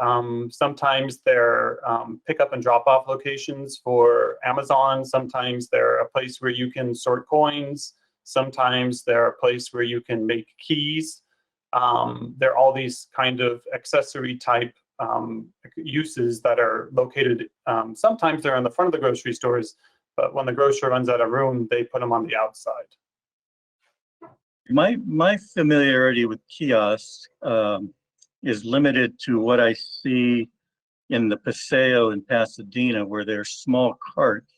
Speaker 12: Sometimes they're pickup and drop off locations for Amazon. Sometimes they're a place where you can sort coins. Sometimes they're a place where you can make keys. They're all these kind of accessory type uses that are located. Sometimes they're in the front of the grocery stores, but when the grocer runs out of room, they put them on the outside.
Speaker 14: My familiarity with kiosks is limited to what I see in the Paseo in Pasadena, where there's small carts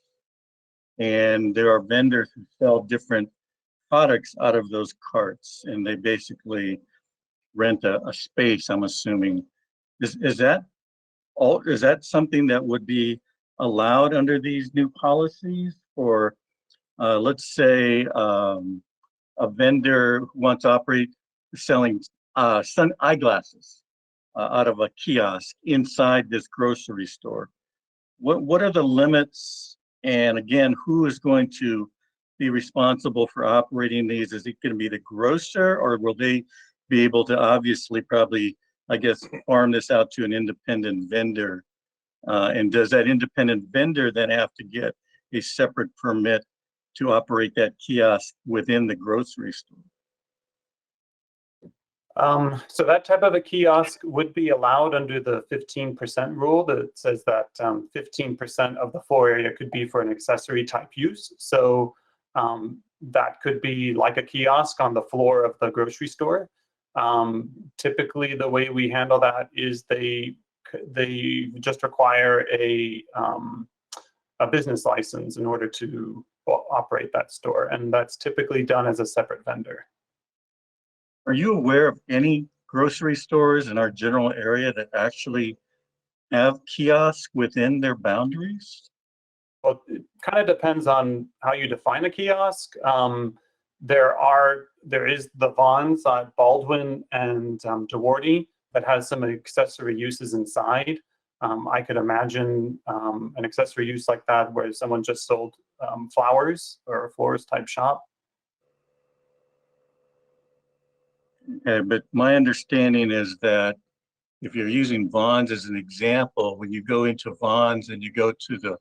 Speaker 14: and there are vendors who sell different products out of those carts, and they basically rent a space, I'm assuming. Is that something that would be allowed under these new policies? Or let's say a vendor who wants to operate selling sun eyeglasses out of a kiosk inside this grocery store. What are the limits? And again, who is going to be responsible for operating these? Is it going to be the grocer, or will they be able to obviously probably, I guess, farm this out to an independent vendor? And does that independent vendor then have to get a separate permit to operate that kiosk within the grocery store?
Speaker 12: So that type of a kiosk would be allowed under the 15% rule that says that 15% of the floor area could be for an accessory type use. So that could be like a kiosk on the floor of the grocery store. Typically, the way we handle that is they just require a business license in order to operate that store, and that's typically done as a separate vendor.
Speaker 14: Are you aware of any grocery stores in our general area that actually have kiosks within their boundaries?
Speaker 12: Well, it kind of depends on how you define a kiosk. There is the Vons at Baldwin and DeWarty that has some accessory uses inside. I could imagine an accessory use like that where someone just sold flowers or a florist type shop.
Speaker 14: But my understanding is that if you're using Vons as an example, when you go into Vons and you go to the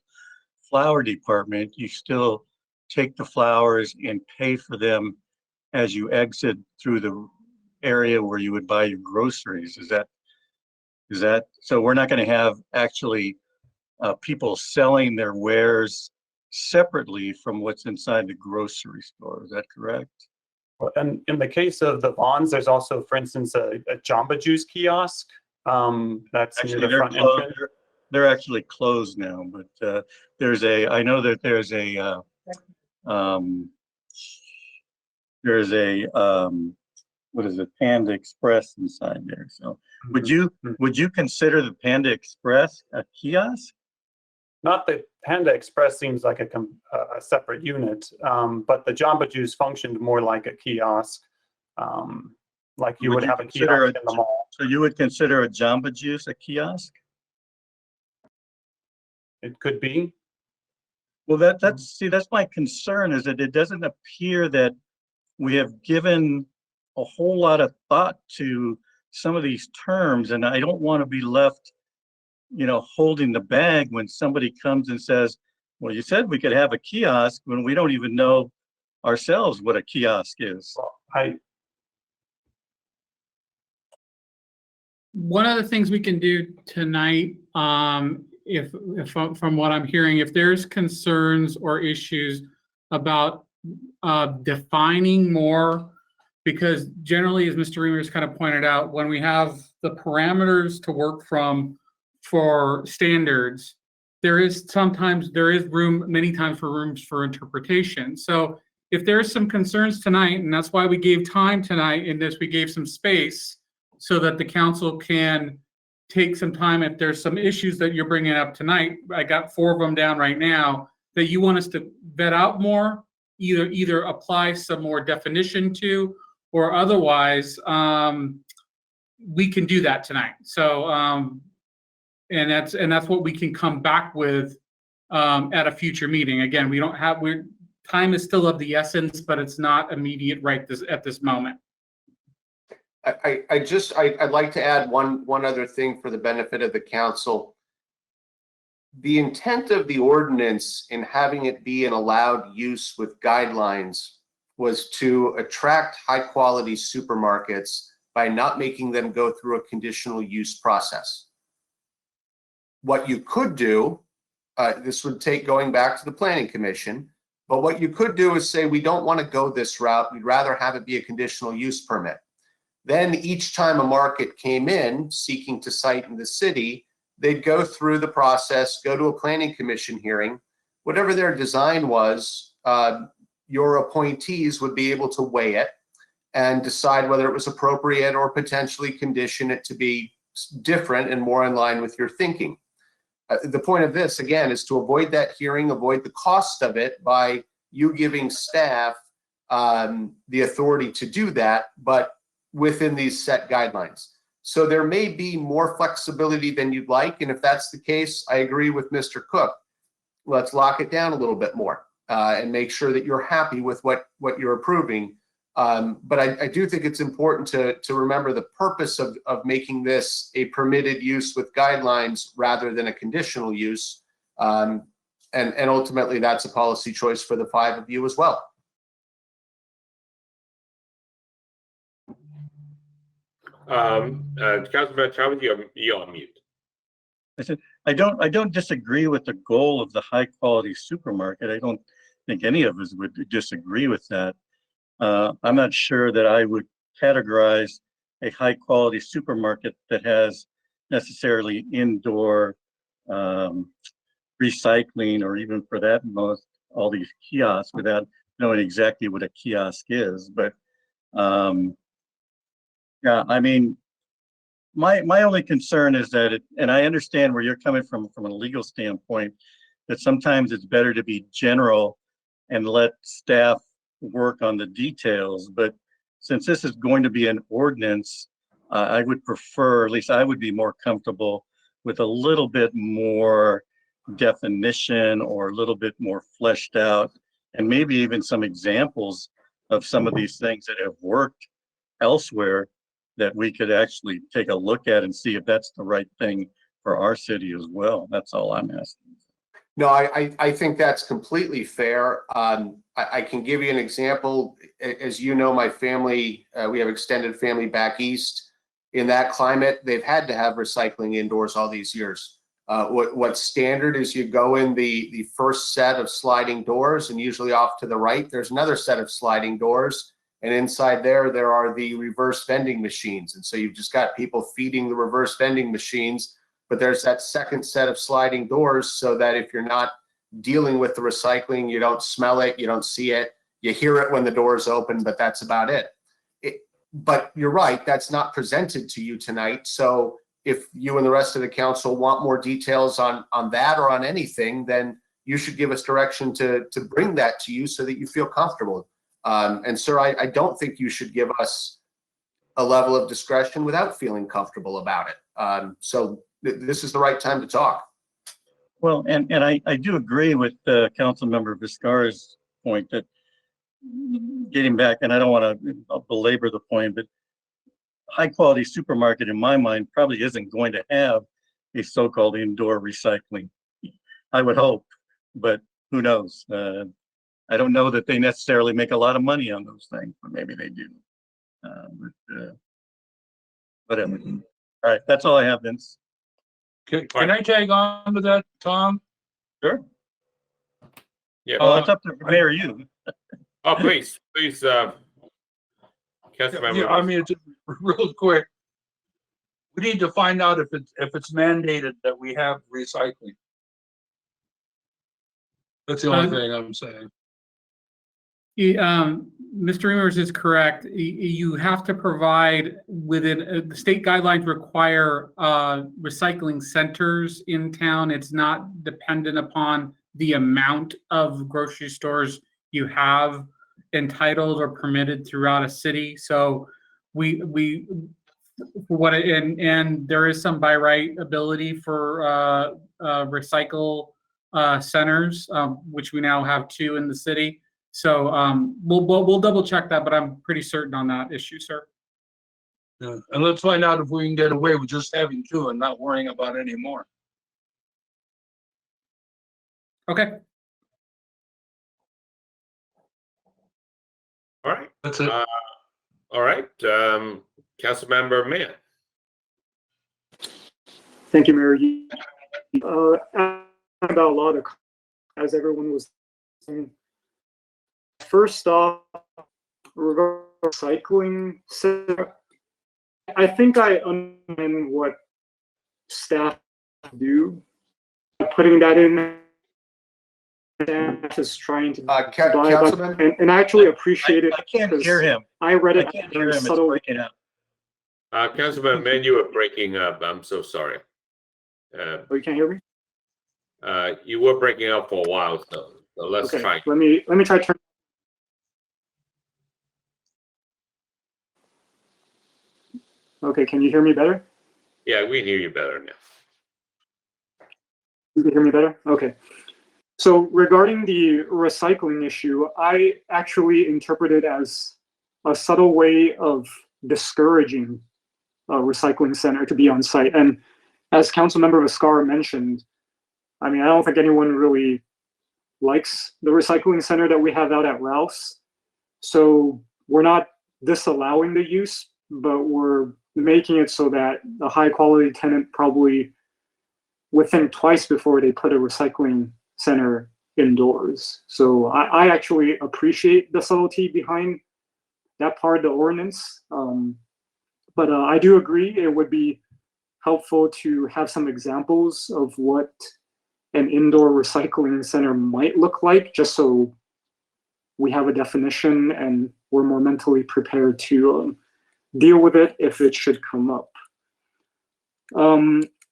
Speaker 14: flower department, you still take the flowers and pay for them as you exit through the area where you would buy your groceries. Is that Is that, so we're not going to have actually people selling their wares separately from what's inside the grocery store. Is that correct?
Speaker 12: And in the case of the bonds, there's also, for instance, a Jamba Juice kiosk that's
Speaker 14: Actually,
Speaker 12: near the
Speaker 14: they're
Speaker 12: front
Speaker 14: closed.
Speaker 12: entrance.
Speaker 14: They're actually closed now, but I know that there's a what is it, Panda Express inside there. So would you consider the Panda Express a kiosk?
Speaker 12: Not that Panda Express seems like a separate unit, but the Jamba Juice functioned more like a kiosk, like you would have a kiosk in the mall.
Speaker 14: So you would consider a Jamba Juice a kiosk?
Speaker 12: It could be.
Speaker 14: Well, that's my concern, is that it doesn't appear that we have given a whole lot of thought to some of these terms, and I don't want to be left, holding the bag when somebody comes and says, well, you said we could have a kiosk, when we don't even know ourselves what a kiosk is.
Speaker 11: One of the things we can do tonight, if from what I'm hearing, if there's concerns or issues about defining more, because generally, as Mr. Reimers kind of pointed out, when we have the parameters to work from for standards, there is room many times for rooms for interpretation. So if there's some concerns tonight, and that's why we gave time tonight in this, we gave some space so that the council can take some time. If there's some issues that you're bringing up tonight, I got 4 of them down right now that you want us to vet out more, either apply some more definition to, or otherwise, we can do that tonight. So, and that's what we can come back with at a future meeting. Again, time is still of the essence, but it's not immediate at this moment.
Speaker 13: I'd like to add one other thing for the benefit of the council. The intent of the ordinance in having it be an allowed use with guidelines was to attract high quality supermarkets by not making them go through a conditional use process. What you could do, this would take going back to the planning commission, but what you could do is say, we don't want to go this route. We'd rather have it be a conditional use permit. Then each time a market came in seeking to site in the city, they'd go through the process, go to a planning commission hearing. Whatever their design was, your appointees would be able to weigh it and decide whether it was appropriate or potentially condition it to be different and more in line with your thinking. The point of this, again, is to avoid that hearing, avoid the cost of it by you giving staff the authority to do that, but within these set guidelines. So there may be more flexibility than you'd like. And if that's the case, I agree with Mr. Cook. Let's lock it down a little bit more and make sure that you're happy with what you're approving. But I do think it's important to remember the purpose of making this a permitted use with guidelines rather than a conditional use. And ultimately, that's a policy choice for the 5 of you as well.
Speaker 1: Councilman Chavez, you're on mute.
Speaker 14: I said, I don't disagree with the goal of the high quality supermarket. I don't think any of us would disagree with that. I'm not sure that I would categorize a high quality supermarket that has necessarily indoor recycling, or even for that most all these kiosks, without knowing exactly what a kiosk is. But yeah, I mean, my only concern is that and I understand where you're coming from a legal standpoint, that sometimes it's better to be general and let staff work on the details. But since this is going to be an ordinance, I would prefer, at least I would be more comfortable with a little bit more definition, or a little bit more fleshed out, and maybe even some examples of some of these things that have worked elsewhere that we could actually take a look at and see if that's the right thing for our city as well. That's all I'm asking.
Speaker 13: No, I think that's completely fair. I can give you an example. As you know, my family, we have extended family back east. in that climate, they've had to have recycling indoors all these years. What's standard is you go in the first set of sliding doors, and usually off to the right, there's another set of sliding doors. And inside there are the reverse vending machines. And so you've just got people feeding the reverse vending machines, but there's that second set of sliding doors so that if you're not dealing with the recycling, you don't smell it, you don't see it, you hear it when the doors open, but that's about it. But you're right, that's not presented to you tonight. So if you and the rest of the council want more details on that or on anything, then you should give us direction to bring that to you so that you feel comfortable. And sir, I don't think you should give us a level of discretion without feeling comfortable about it. So this is the right time to talk.
Speaker 14: Well, and I do agree with Councilmember Vizcarra's point that getting back, and I don't want to belabor the point, but high quality supermarket in my mind probably isn't going to have a so-called indoor recycling. I would hope, but who knows? I don't know that they necessarily make a lot of money on those things, but maybe they do. Whatever. All right, that's all I have, Vince.
Speaker 4: Can I tag on to that, Tom?
Speaker 14: Sure.
Speaker 1: Yeah.
Speaker 14: Well, it's up to Mayor you.
Speaker 1: Oh, please, Councilmember.
Speaker 4: Yeah, I mean, just real quick. We need to find out if it's mandated that we have recycling. That's the only thing I'm saying.
Speaker 11: Mr. Reimers is correct. You have to provide within the state guidelines require recycling centers in town. It's not dependent upon the amount of grocery stores you have entitled or permitted throughout a city. So and there is some by right ability for recycle centers, which we now have 2 in the city. So we'll double check that, but I'm pretty certain on that issue, sir.
Speaker 4: Yeah. And let's find out if we can get away with just having 2 and not worrying about any more.
Speaker 11: Okay.
Speaker 1: All right.
Speaker 4: That's it.
Speaker 1: All right. Councilmember Mann.
Speaker 10: Thank you, Mayor. About a lot of, as everyone was saying. First off, regarding recycling, I think I understand what staff do. Putting that in, just trying to
Speaker 13: Councilman?
Speaker 10: and I actually appreciate it.
Speaker 14: I can't hear him.
Speaker 10: I read it.
Speaker 14: I can't hear him. It's
Speaker 10: subtle.
Speaker 14: breaking up.
Speaker 1: Councilman Mann, you were breaking up. I'm so sorry.
Speaker 10: Oh, you can't hear me?
Speaker 1: You were breaking up for a while, so let's
Speaker 10: Okay.
Speaker 1: try.
Speaker 10: Let me try turn. Okay, can you hear me better?
Speaker 1: Yeah, we hear you better now.
Speaker 10: You can hear me better? Okay. So regarding the recycling issue, I actually interpret it as a subtle way of discouraging a recycling center to be on site. And as Councilmember Vizcarra mentioned, I mean, I don't think anyone really likes the recycling center that we have out at Ralph's. So we're not disallowing the use, but we're making it so that a high quality tenant probably would think twice before they put a recycling center indoors. So I actually appreciate the subtlety behind that part of the ordinance. But I do agree it would be helpful to have some examples of what an indoor recycling center might look like, just so we have a definition and we're more mentally prepared to deal with it if it should come up.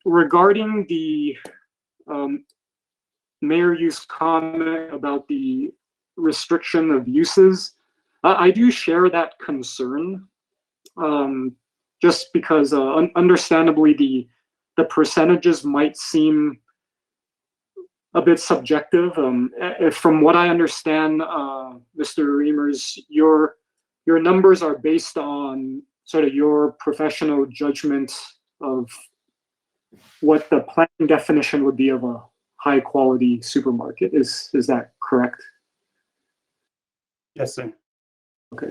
Speaker 10: Regarding the Mayor Yu's comment about the restriction of uses, I do share that concern, just because understandably the percentages might seem a bit subjective. From what I understand, Mr. Reimers, your numbers are based on sort of your professional judgment of what the planning definition would be of a high quality supermarket. Is that correct?
Speaker 12: Yes, sir.
Speaker 10: Okay.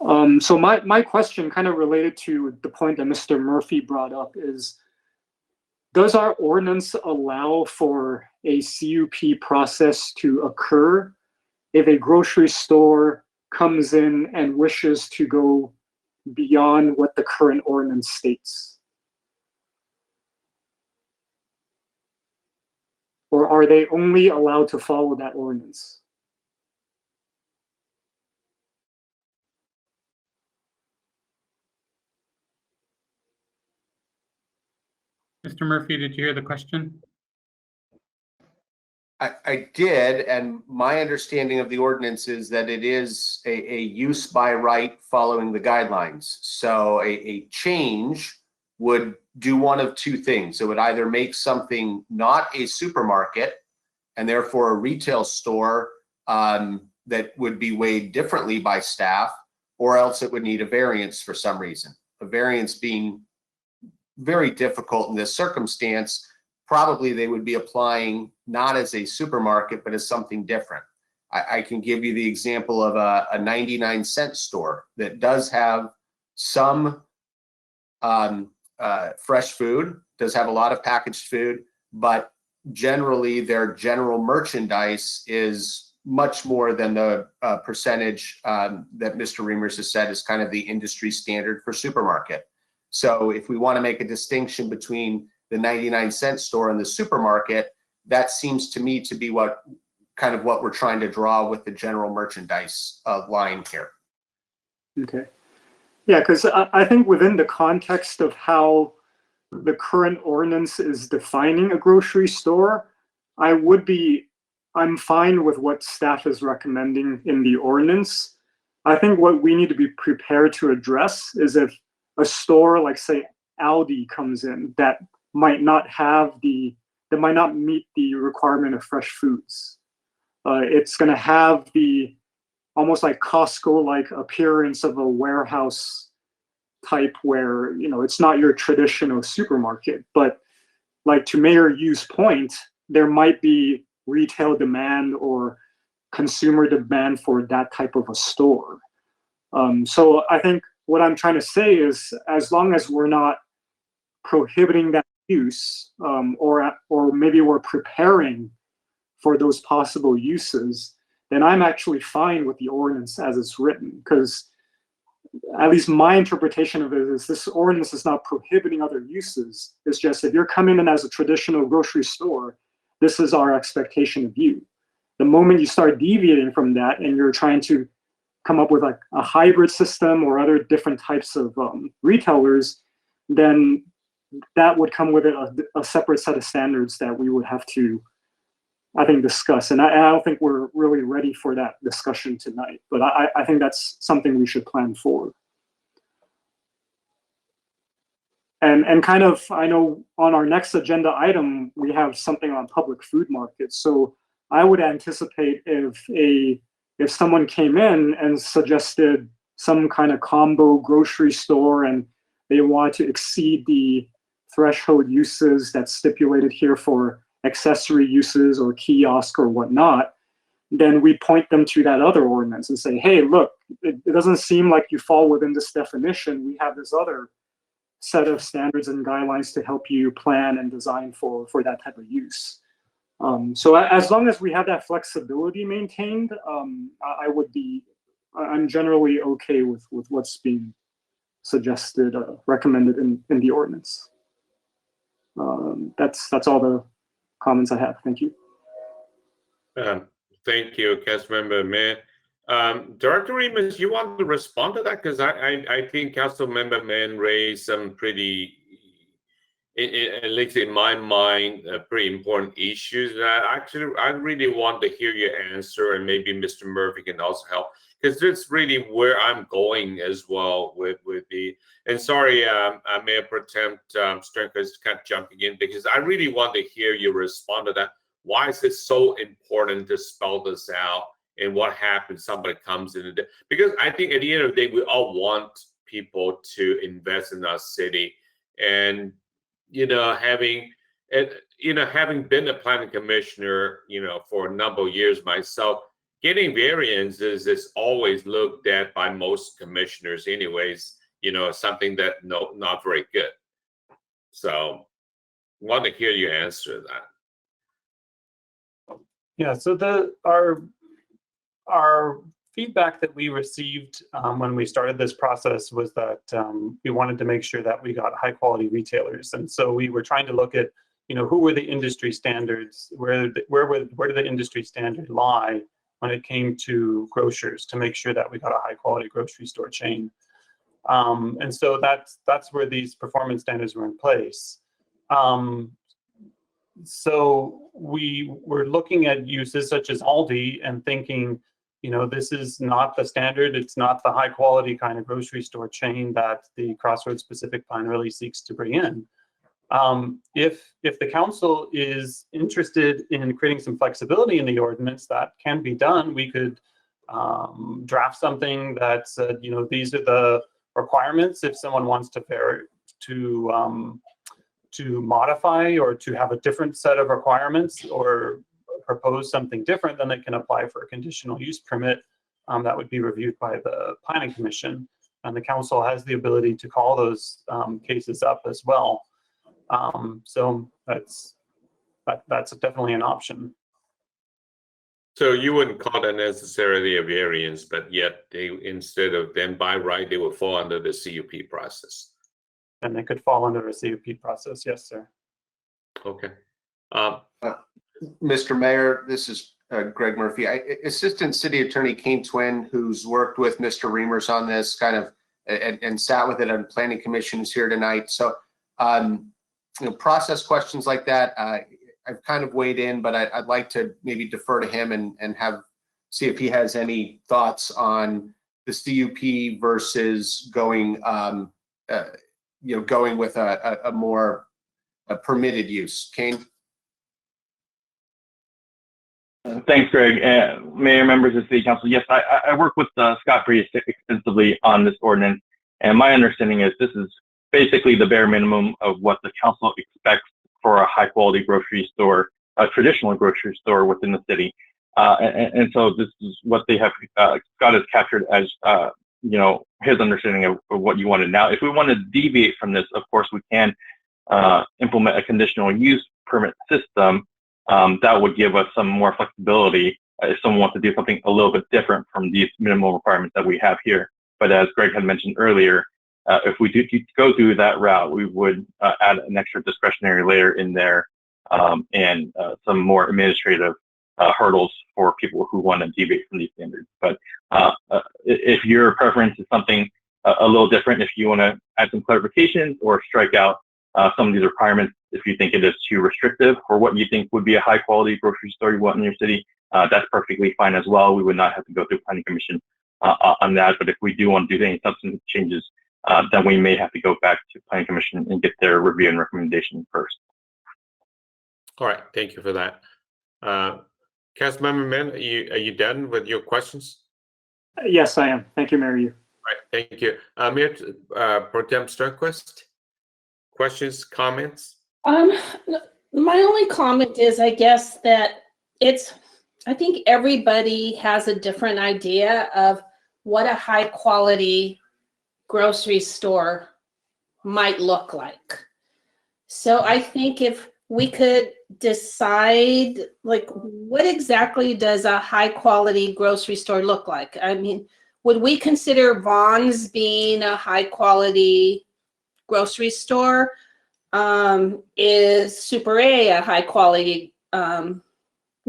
Speaker 10: So my question kind of related to the point that Mr. Murphy brought up is, does our ordinance allow for a CUP process to occur if a grocery store comes in and wishes to go beyond what the current ordinance states? Or are they only allowed to follow that ordinance?
Speaker 11: Mr. Murphy, did you hear the question?
Speaker 13: I did, and my understanding of the ordinance is that it is a use by right following the guidelines. So a change would do one of two things. It would either make something not a supermarket and therefore a retail store that would be weighed differently by staff, or else it would need a variance for some reason. A variance being very difficult in this circumstance. Probably they would be applying not as a supermarket, but as something different. I can give you the example of a 99-cent store that does have some fresh food, does have a lot of packaged food, but generally their general merchandise is much more than the percentage that Mr. Reimers has said is kind of the industry standard for supermarket. So if we want to make a distinction between the 99-cent store and the supermarket, that seems to me to be what we're trying to draw with the general merchandise line here.
Speaker 10: Okay. Yeah, because I think within the context of how the current ordinance is defining a grocery store, I'm fine with what staff is recommending in the ordinance. I think what we need to be prepared to address is if a store like, say, Aldi comes in that might not meet the requirement of fresh foods. It's going to have the almost like Costco-like appearance of a warehouse type where, it's not your traditional supermarket. But like to Mayor Yu's point, there might be retail demand or consumer demand for that type of a store. So I think what I'm trying to say is, as long as we're not prohibiting that use, or maybe we're preparing for those possible uses, then I'm actually fine with the ordinance as it's written, because at least my interpretation of it is this ordinance is not prohibiting other uses. It's just if you're coming in as a traditional grocery store, this is our expectation of you. The moment you start deviating from that and you're trying to come up with like a hybrid system or other different types of retailers, then that would come with a separate set of standards that we would have to, I think, discuss. And I don't think we're really ready for that discussion tonight, but I think that's something we should plan for. And kind of, I know on our next agenda item, we have something on public food markets. So I would anticipate if someone came in and suggested some kind of combo grocery store and they want to exceed the threshold uses that's stipulated here for accessory uses or kiosk or whatnot, then we point them to that other ordinance and say, hey, look, it doesn't seem like you fall within this definition. We have this other set of standards and guidelines to help you plan and design for that type of use. So as long as we have that flexibility maintained, I'm generally okay with what's being suggested, recommended in the ordinance. That's all the comments I have. Thank you.
Speaker 1: Thank you, Councilmember Mann. Director Reimers, you want to respond to that? Because I think Councilmember Mann raised some pretty, at least in my mind, pretty important issues. I really want to hear your answer, and maybe Mr. Murphy can also help, because that's really where I'm going as well with the. And sorry, Mayor Pro Tem Sternquist is kind of jumping in, because I really want to hear you respond to that. Why is it so important to spell this out? And what happens? Somebody comes in, because I think at the end of the day, we all want people to invest in our city, and having been a planning commissioner, for a number of years myself, getting variances is always looked at by most commissioners anyways, something that not very good. So want to hear your answer to that.
Speaker 12: Yeah, so our feedback that we received when we started this process was that we wanted to make sure that we got high quality retailers. And so we were trying to look at, who were the industry standards, where did the industry standard lie when it came to grocers, to make sure that we got a high quality grocery store chain. And so that's where these performance standards were in place. So we were looking at uses such as Aldi and thinking, this is not the standard. It's not the high quality kind of grocery store chain that the Crossroads specific plan really seeks to bring in. If the council is interested in creating some flexibility in the ordinance, that can be done. We could draft something that said, these are the requirements. If someone wants to modify or to have a different set of requirements or propose something different, then they can apply for a conditional use permit that would be reviewed by the Planning Commission. And the council has the ability to call those cases up as well. So that's definitely an option.
Speaker 1: So you wouldn't call that necessarily a variance, but yet instead of them by right, they would fall under the CUP process.
Speaker 12: And they could fall under a CUP process, yes, sir.
Speaker 1: Okay.
Speaker 13: Mr. Mayor, this is Greg Murphy. Assistant City Attorney Kane Twin, who's worked with Mr. Reimers on this and sat with it on Planning Commission, is here tonight. So, process questions like that, I've kind of weighed in, but I'd like to maybe defer to him and see if he has any thoughts on the CUP versus going with a more permitted use. Kane?
Speaker 15: Thanks, Greg. Mayor, members of the City Council. Yes, I work with Scott pretty extensively on this ordinance, and my understanding is this is basically the bare minimum of what the council expects for a high-quality grocery store, a traditional grocery store within the city. And so this is what they have. Scott has captured as his understanding of what you wanted. Now, if we want to deviate from this, of course, we can implement a conditional use permit system. That would give us some more flexibility if someone wants to do something a little bit different from these minimal requirements that we have here. But as Greg had mentioned earlier, if we do go through that route, we would add an extra discretionary layer in there and some more administrative hurdles for people who want to deviate from these standards. But if your preference is something a little different, if you want to add some clarifications or strike out some of these requirements, if you think it is too restrictive for what you think would be a high quality grocery store you want in your city, that's perfectly fine as well. We would not have to go through Planning Commission on that. But if we do want to do any substantive changes, then we may have to go back to Planning Commission and get their review and recommendation first.
Speaker 1: All right, thank you for that. Councilmember Mann, are you done with your questions?
Speaker 10: Yes, I am. Thank you, Mayor.
Speaker 1: All right, thank you. Mayor Pro Tem Sternquist, questions, comments?
Speaker 6: My only comment is, I guess, that I think everybody has a different idea of what a high quality grocery store might look like. So I think if we could decide, like, what exactly does a high quality grocery store look like? I mean, would we consider Vaughn's being a high quality grocery store? Is Super A high quality,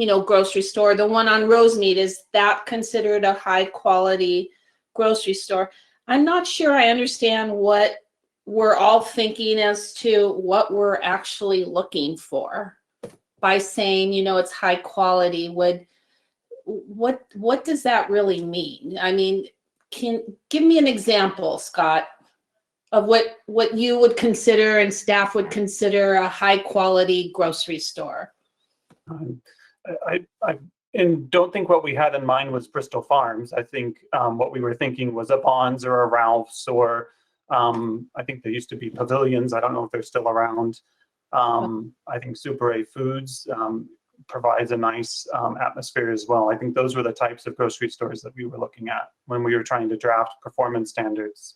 Speaker 6: grocery store? The one on Rosemead, is that considered a high quality grocery store? I'm not sure I understand what we're all thinking as to what we're actually looking for by saying, it's high quality. What does that really mean? I mean, give me an example, Scott, of what you would consider and staff would consider a high quality grocery store.
Speaker 12: I don't think what we had in mind was Bristol Farms. I think what we were thinking was a Bonds or a Ralph's, or I think there used to be Pavilions. I don't know if they're still around. I think Super A Foods. provides a nice atmosphere as well. I think those were the types of grocery stores that we were looking at when we were trying to draft performance standards.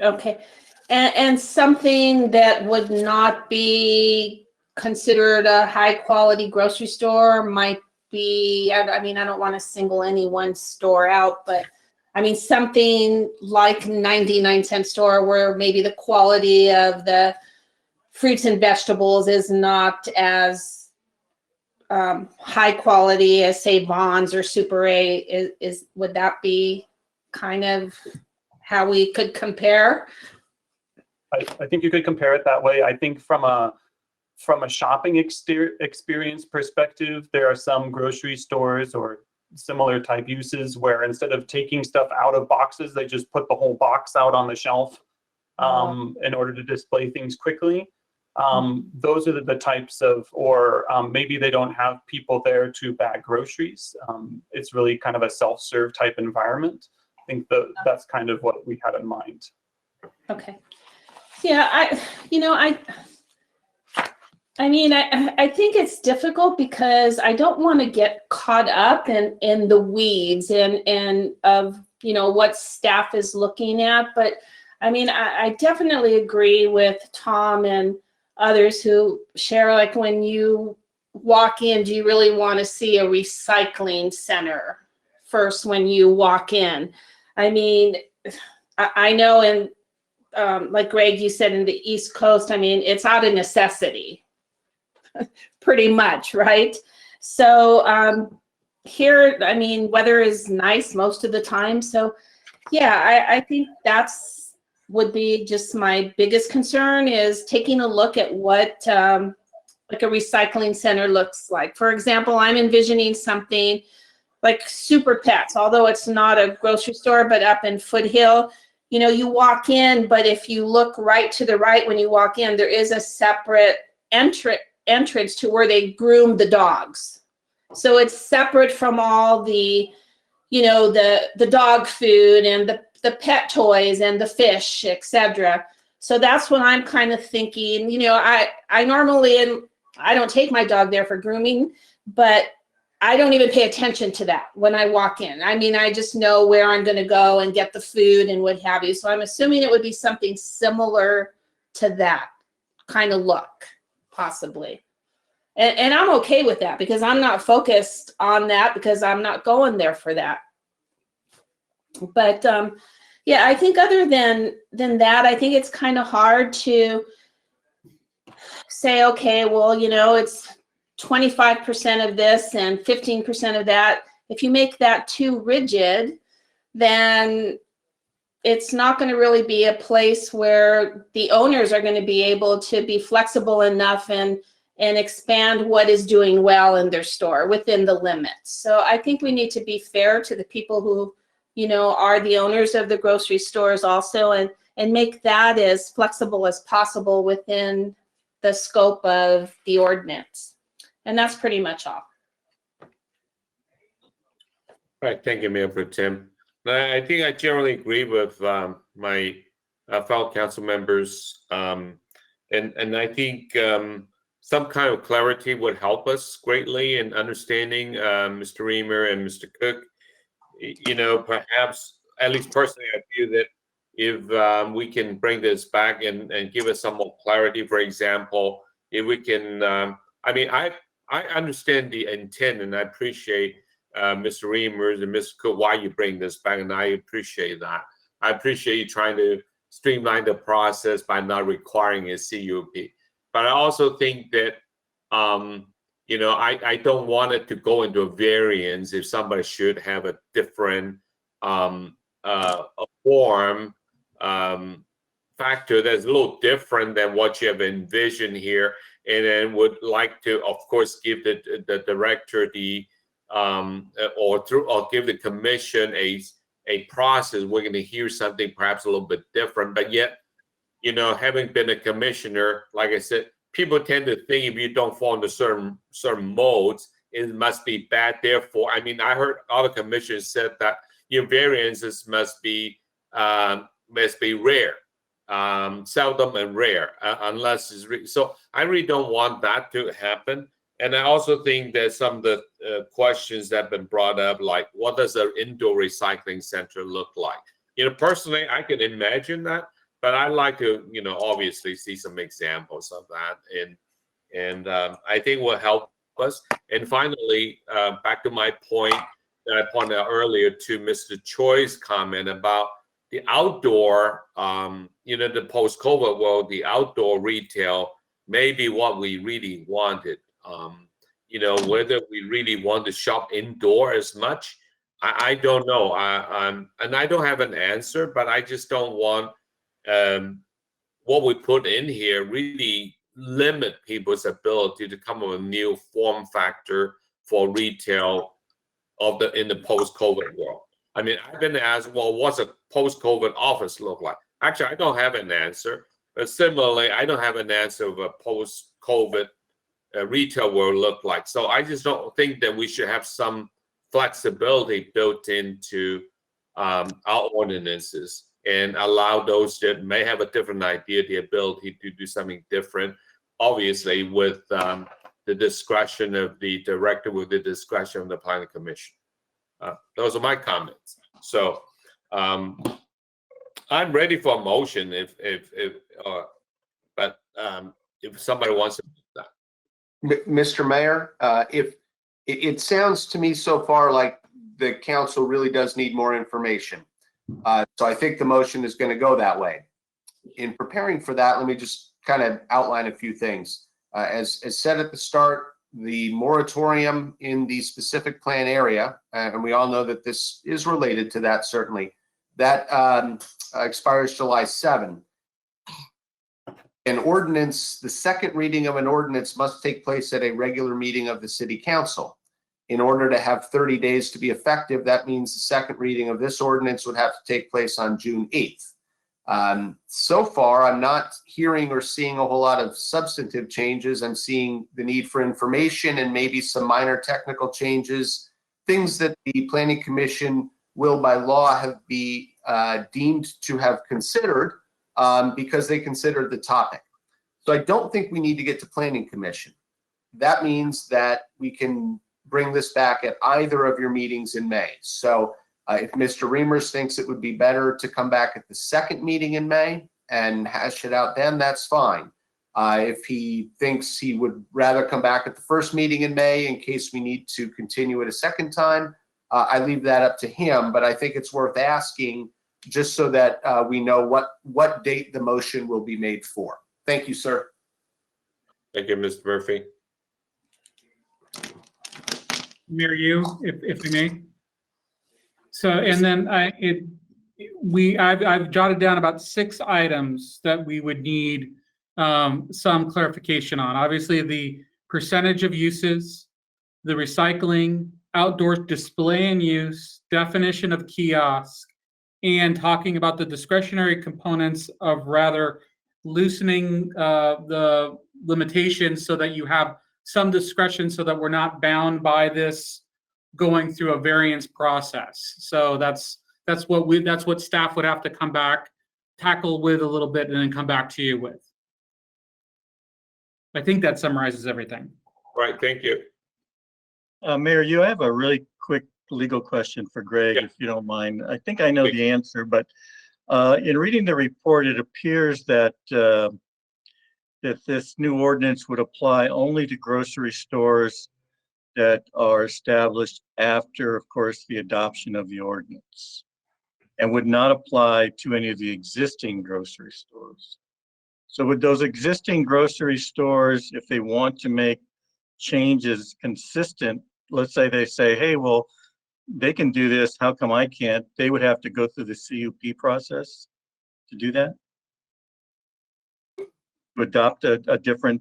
Speaker 6: Okay. And something that would not be considered a high quality grocery store might be, I mean, I don't want to single any one store out, but I mean, something like 99-cent store where maybe the quality of the fruits and vegetables is not as high quality as, say, Vons or Super A. Would that be kind of how we could compare?
Speaker 12: I think you could compare it that way. I think from a shopping experience perspective, there are some grocery stores or similar type uses where instead of taking stuff out of boxes, they just put the whole box out on the shelf in order to display things quickly. Those are the types of, or maybe they don't have people there to bag groceries. It's really kind of a self-serve type environment. I think that's kind of what we had in mind.
Speaker 6: Okay. Yeah, I mean, I think it's difficult because I don't want to get caught up in the weeds and of, you know, what staff is looking at. But I mean, I definitely agree with Tom and others who share, like, when you walk in, do you really want to see a recycling center first when you walk in? I mean, I know in, like Greg, you said in the East Coast, I mean, it's out of necessity. Pretty much, right? So here, I mean, weather is nice most of the time. So yeah, I think that's would be just my biggest concern, is taking a look at what like a recycling center looks like. For example, I'm envisioning something like Super Pets, although it's not a grocery store, but up in Foothill, you know, you walk in, but if you look right to the right when you walk in, there is a separate entrance to where they groom the dogs. So it's separate from all the, you know, the dog food and the pet toys and the fish, etc. So that's what I'm kind of thinking. You know, I normally, and I don't take my dog there for grooming, but I don't even pay attention to that when I walk in. I mean, I just know where I'm going to go and get the food and what have you. So I'm assuming it would be something similar to that kind of look, possibly. And I'm okay with that because I'm not focused on that because I'm not going there for that. But yeah, I think other than that, I think it's kind of hard to say, okay, well, you know, it's 25% of this and 15% of that. If you make that too rigid, then it's not going to really be a place where the owners are going to be able to be flexible enough and expand what is doing well in their store within the limits. So I think we need to be fair to the people who, you know, are the owners of the grocery stores also, and make that as flexible as possible within the scope of the ordinance. And that's pretty much all.
Speaker 1: All right, thank you, Mayor Pro Tem. I think I generally agree with my fellow council members, and I think some kind of clarity would help us greatly in understanding Mr. Reamer and Mr. Cook. You know, perhaps, at least personally, I feel that if we can bring this back and give us some more clarity, for example, if we can, I mean, I understand the intent and I appreciate Mr. Reamers and Mr. Cook, why you bring this back, and I appreciate that. I appreciate you trying to streamline the process by not requiring a CUP. But I also think that, you know, I don't want it to go into a variance if somebody should have a different a form factor that's a little different than what you have envisioned here, and then would like to, of course, give the director the or give the commission a process. We're going to hear something perhaps a little bit different, but yet, you know, having been a commissioner, like I said, people tend to think if you don't fall into certain modes, it must be bad. Therefore, I mean, I heard other commissioners said that your variances must be rare, seldom and rare, unless it's so. I really don't want that to happen. And I also think that some of the questions that have been brought up, like what does an indoor recycling center look like? Personally, I can imagine that, but I'd like to, obviously see some examples of that. And I think will help us. And finally, back to my point that I pointed out earlier to Mr. Choi's comment about the outdoor, the post-COVID world, the outdoor retail may be what we really wanted. Whether we really want to shop indoor as much, I don't know. And I don't have an answer, but I just don't want what we put in here really limit people's ability to come up with a new form factor for retail in the post-COVID world. I mean, I've been asked, well, what's a post-COVID office look like? Actually, I don't have an answer. But similarly, I don't have an answer of a post-COVID retail world look like. So I just don't think that we should have some flexibility built into our ordinances and allow those that may have a different idea the ability to do something different, obviously with the discretion of the director, with the discretion of the planning commission. Those are my comments. So I'm ready for a motion if somebody wants to do that.
Speaker 13: Mr. Mayor, if it sounds to me so far like the council really does need more information. So I think the motion is going to go that way. In preparing for that, let me just kind of outline a few things. As said at the start, the moratorium in the specific plan area, and we all know that this is related to that certainly, that expires July 7. An ordinance, the second reading of an ordinance must take place at a regular meeting of the city council. In order to have 30 days to be effective, that means the second reading of this ordinance would have to take place on June 8th. So far, I'm not hearing or seeing a whole lot of substantive changes. I'm seeing the need for information and maybe some minor technical changes, things that the Planning Commission will by law have be deemed to have considered because they considered the topic. So I don't think we need to get to Planning Commission. That means that we can bring this back at either of your meetings in May. So if Mr. Reimers thinks it would be better to come back at the second meeting in May and hash it out then, that's fine. If he thinks he would rather come back at the first meeting in May in case we need to continue it a second time, I leave that up to him. But I think it's worth asking just so that we know what date the motion will be made for. Thank you, sir.
Speaker 1: Thank you, Mr. Murphy.
Speaker 11: Mayor, if we may. So, and then I've jotted down about 6 items that we would need some clarification on. Obviously, the percentage of uses, the recycling, outdoor display and use, definition of kiosk, and talking about the discretionary components of rather loosening the limitations so that you have some discretion so that we're not bound by this going through a variance process. So that's what staff would have to come back, tackle with a little bit, and then come back to you with. I think that summarizes everything.
Speaker 1: Right, thank you.
Speaker 14: Mayor, you have a really quick legal question for Greg, if you don't mind. I think I know the answer, but in reading the report, it appears that that this new ordinance would apply only to grocery stores that are established after, of course, the adoption of the ordinance, and would not apply to any of the existing grocery stores. So would those existing grocery stores, if they want to make changes consistent, let's say they say, hey, well, they can do this, how come I can't? They would have to go through the CUP process to do that? To adopt a different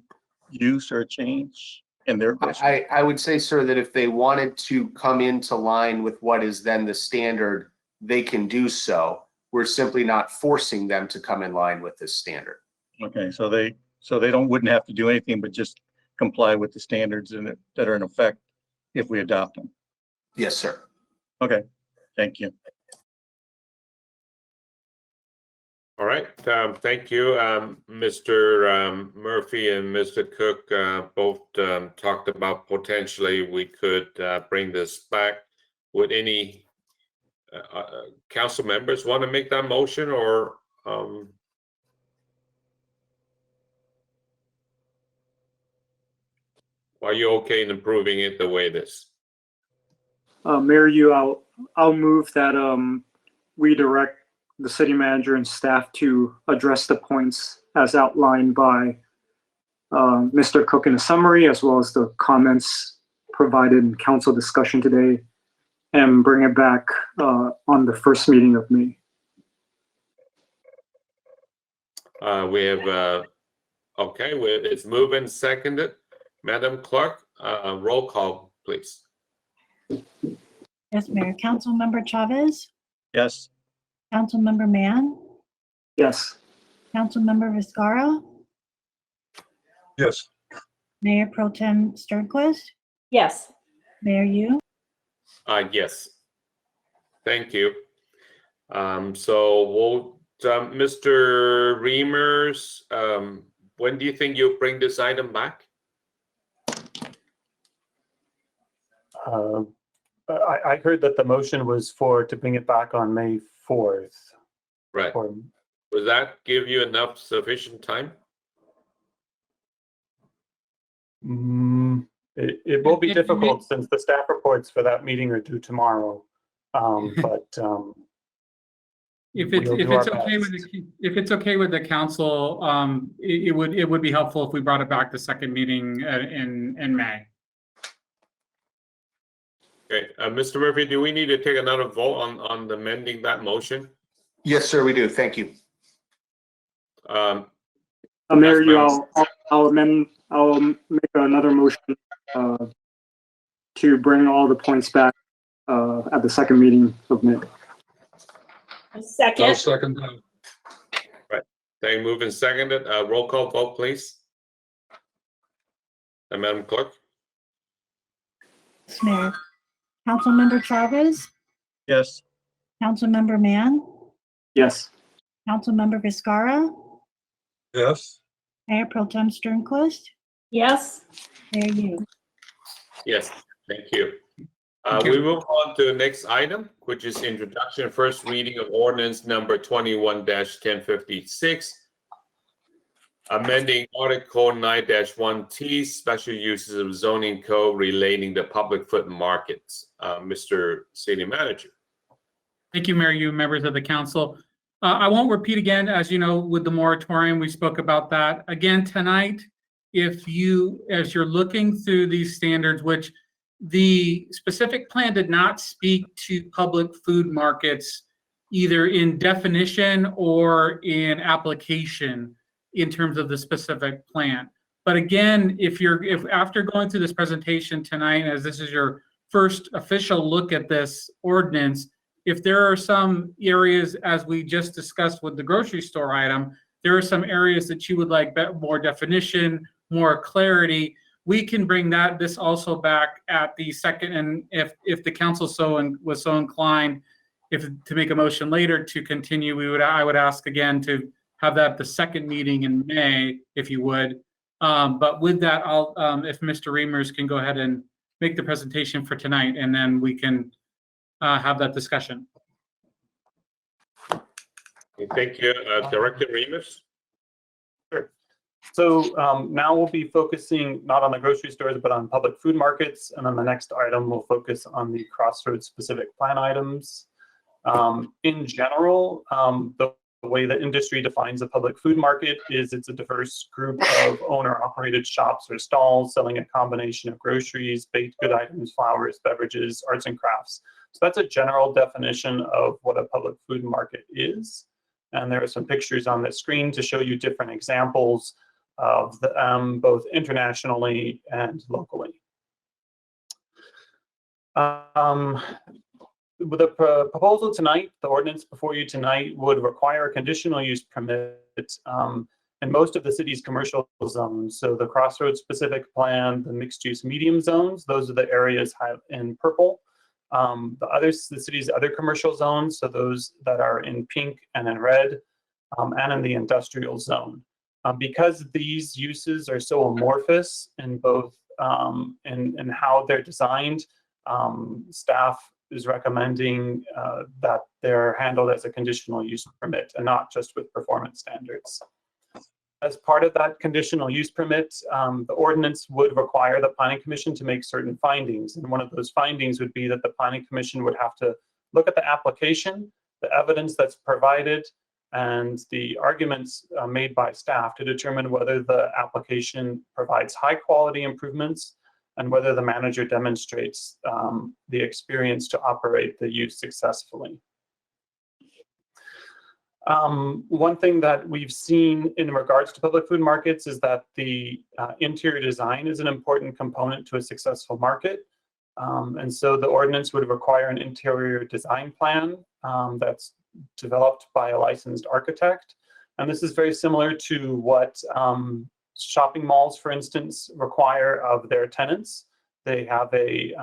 Speaker 14: use or change in their grocery?
Speaker 13: I would say, sir, that if they wanted to come into line with what is then the standard, they can do so. We're simply not forcing them to come in line with this standard.
Speaker 14: Okay, so they wouldn't have to do anything but just comply with the standards that are in effect if we adopt them.
Speaker 13: Yes, sir.
Speaker 14: Okay, thank you.
Speaker 1: All right, thank you. Mr. Murphy and Mr. Cook both talked about potentially we could bring this back. Would any council members want to make that motion, or are you okay in approving it the way it is?
Speaker 10: Mayor, I'll move that we direct the city manager and staff to address the points as outlined by Mr. Cook in a summary, as well as the comments provided in council discussion today, and bring it back on the first meeting of May.
Speaker 1: We have, okay, it's moved and seconded. Madam Clerk, roll call, please.
Speaker 3: Yes, Mayor. Councilmember Chavez,
Speaker 14: Yes.
Speaker 3: Councilmember Mann,
Speaker 10: Yes.
Speaker 3: Councilmember Viscara,
Speaker 4: Yes.
Speaker 3: Mayor Pro Tem Sternquist,
Speaker 6: Yes.
Speaker 3: Mayor Yu.
Speaker 1: Yes. Thank you. So we'll, Mr. Reimers, when do you think you'll bring this item back?
Speaker 12: I heard that the motion was to bring it back on May 4th.
Speaker 1: Right. Does that give you enough sufficient time?
Speaker 12: It will be difficult since the staff reports for that meeting are due tomorrow. But
Speaker 11: if it's okay with the council, it would be helpful if we brought it back the second meeting in May.
Speaker 1: Okay, Mr. Murphy, do we need to take another vote on amending that motion?
Speaker 13: Yes, sir, we do. Thank you.
Speaker 10: Mayor, I'll make another motion to bring all the points back at the second meeting of May.
Speaker 6: Second.
Speaker 4: I'll second that.
Speaker 1: Right. They move and seconded. Roll call vote, please. Madam Clerk.
Speaker 3: Yes, Mayor. Councilmember Chavez,
Speaker 14: Yes.
Speaker 3: Councilmember Mann,
Speaker 10: Yes.
Speaker 3: Councilmember Viscara,
Speaker 4: Yes.
Speaker 3: Mayor Pro Tem Sternquist,
Speaker 6: Yes.
Speaker 3: Mayor Yu.
Speaker 1: Yes, thank you. We move on to the next item, which is introduction and first reading of ordinance number 21-1056, amending Article 9-1T, special uses of zoning code relating to public food markets. Mr. City Manager.
Speaker 11: Thank you, Mayor Yu, members of the council. I won't repeat again, as you know, with the moratorium, we spoke about that. Again, tonight, as you're looking through these standards, which the specific plan did not speak to public food markets, either in definition or in application in terms of the specific plan. But again, if after going through this presentation tonight, as this is your first official look at this ordinance, if there are some areas, as we just discussed with the grocery store item, there are some areas that you would like more definition, more clarity, we can bring this also back at the second, and if the council was so inclined, to make a motion later to continue, I would ask again to have that the second meeting in May, if you would. But with that, if Mr. Reimers can go ahead and make the presentation for tonight, and then we can have that discussion.
Speaker 1: Thank you, Director Reimers.
Speaker 12: Sure. So now we'll be focusing not on the grocery stores, but on public food markets. And then the next item will focus on the crossroads specific plan items. In general, the way the industry defines a public food market is it's a diverse group of owner-operated shops or stalls selling a combination of groceries, baked good items, flowers, beverages, arts and crafts. So that's a general definition of what a public food market is. And there are some pictures on the screen to show you different examples of them, both internationally and locally. With the proposal tonight, the ordinance before you tonight would require a conditional use permit in most of the city's commercial zones. So the crossroads specific plan, the mixed use medium zones, those are the areas in purple. The city's other commercial zones, so those that are in pink and in red, and in the industrial zone. Because these uses are so amorphous in both in how they're designed, staff is recommending that they're handled as a conditional use permit and not just with performance standards. As part of that conditional use permit, the ordinance would require the Planning Commission to make certain findings. And one of those findings would be that the Planning Commission would have to look at the application, the evidence that's provided, and the arguments made by staff to determine whether the application provides high quality improvements and whether the manager demonstrates the experience to operate the use successfully. One thing that we've seen in regards to public food markets is that the interior design is an important component to a successful market. And so the ordinance would require an interior design plan that's developed by a licensed architect. And this is very similar to what shopping malls, for instance, require of their tenants. They have a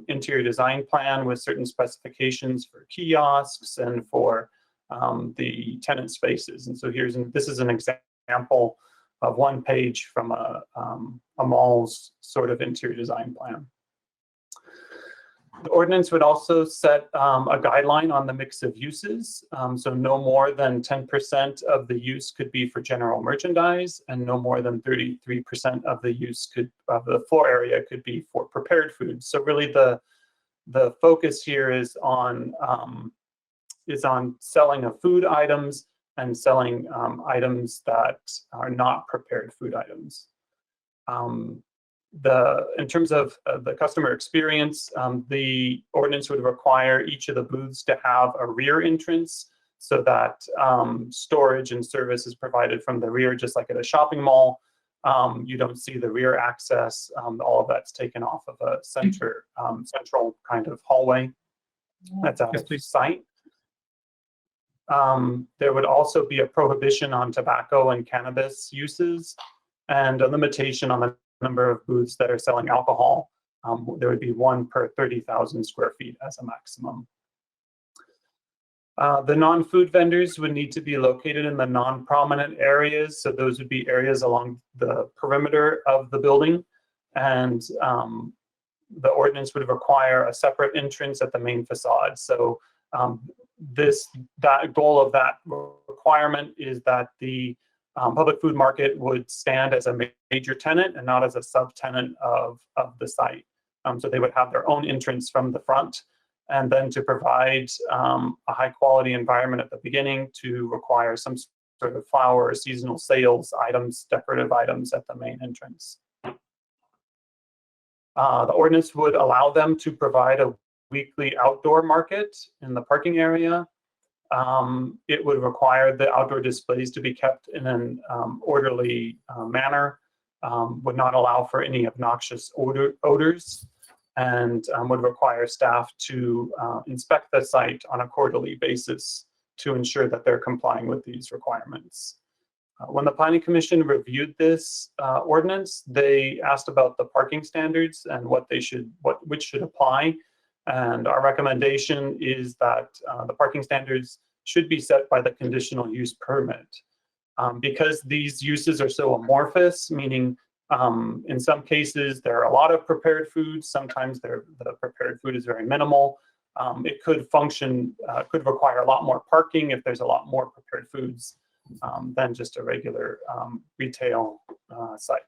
Speaker 12: interior design plan with certain specifications for kiosks and for the tenant spaces. And so this is an example of one page from a mall's sort of interior design plan. The ordinance would also set a guideline on the mix of uses. So no more than 10% of the use could be for general merchandise, and no more than 33% of the use of the floor area could be for prepared foods. So really the focus here is on selling of food items and selling items that are not prepared food items. In terms of the customer experience, the ordinance would require each of the booths to have a rear entrance so that storage and service is provided from the rear, just like at a shopping mall. You don't see the rear access. All of that's taken off of a central kind of hallway that's out of sight. There would also be a prohibition on tobacco and cannabis uses and a limitation on the number of booths that are selling alcohol. There would be one per 30,000 square feet as a maximum. The non-food vendors would need to be located in the non-prominent areas. So those would be areas along the perimeter of the building. And the ordinance would require a separate entrance at the main facade. So that goal of that requirement is that the public food market would stand as a major tenant and not as a subtenant of the site. So they would have their own entrance from the front, and then to provide a high quality environment at the beginning, to require some sort of flower or seasonal sales items, decorative items at the main entrance. The ordinance would allow them to provide a weekly outdoor market in the parking area. It would require the outdoor displays to be kept in an orderly manner, would not allow for any obnoxious odors, and would require staff to inspect the site on a quarterly basis to ensure that they're complying with these requirements. When the Planning Commission reviewed this ordinance, they asked about the parking standards and which should apply. And our recommendation is that the parking standards should be set by the conditional use permit. Because these uses are so amorphous, meaning in some cases there are a lot of prepared foods, sometimes the prepared food is very minimal. It could require a lot more parking if there's a lot more prepared foods than just a regular retail site.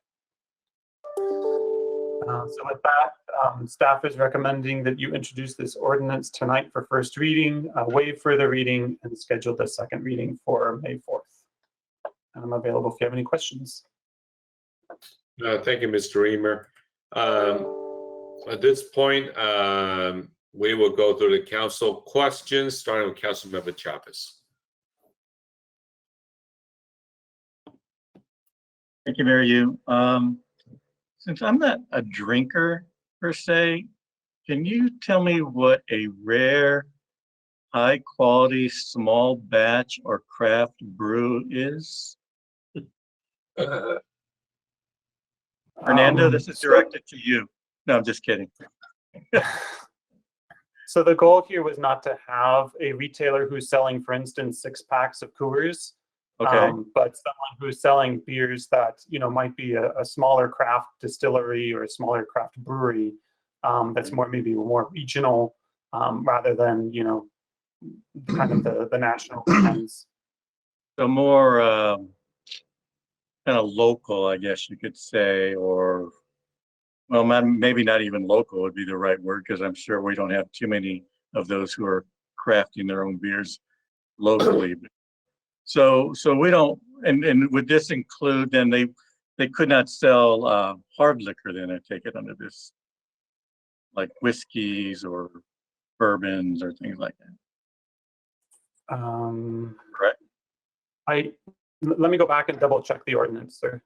Speaker 12: So with that, staff is recommending that you introduce this ordinance tonight for first reading, waive further reading, and schedule the second reading for May 4th. And I'm available if you have any questions.
Speaker 1: Thank you, Mr. Reamer. At this point, we will go through the council questions, starting with Councilmember Chavez.
Speaker 14: Thank you, Mayor Yu. Since I'm not a drinker per se, can you tell me what a rare, high quality, small batch or craft brew is? Fernando, this is directed to you. No, I'm just kidding.
Speaker 12: So the goal here was not to have a retailer who's selling, for instance, 6 packs of Coors
Speaker 9: Okay.
Speaker 12: But someone who's selling beers that, might be a smaller craft distillery or a smaller craft brewery, that's maybe more regional, rather than, kind of the national trends.
Speaker 14: So more kind of local, I guess you could say, or well, maybe not even local would be the right word, because I'm sure we don't have too many of those who are crafting their own beers locally. So we don't, and would this include then they could not sell hard liquor then, I take it, under this, like whiskeys or bourbons or things like that? Correct.
Speaker 12: Let me go back and double check the ordinance, sir.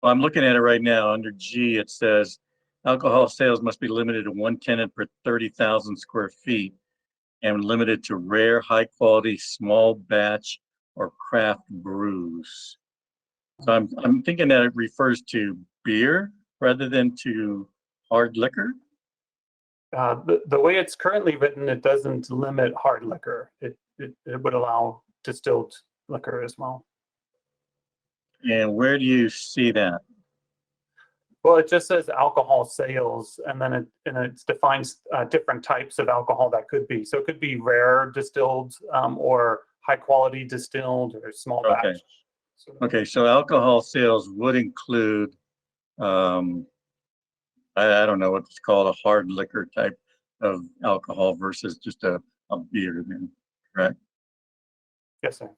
Speaker 14: Well, I'm looking at it right now. Under G, it says alcohol sales must be limited to one tenant per 30,000 square feet and limited to rare, high quality, small batch or craft brews. So I'm thinking that it refers to beer rather than to hard liquor.
Speaker 12: The way it's currently written, it doesn't limit hard liquor. It would allow distilled liquor as well.
Speaker 14: And where do you see that?
Speaker 12: Well, it just says alcohol sales, and then it defines different types of alcohol that could be. So it could be rare distilled, or high quality distilled, or small batch.
Speaker 14: Okay, so alcohol sales would include, I don't know what it's called, a hard liquor type of alcohol versus just a beer then, correct?
Speaker 12: Yes, sir.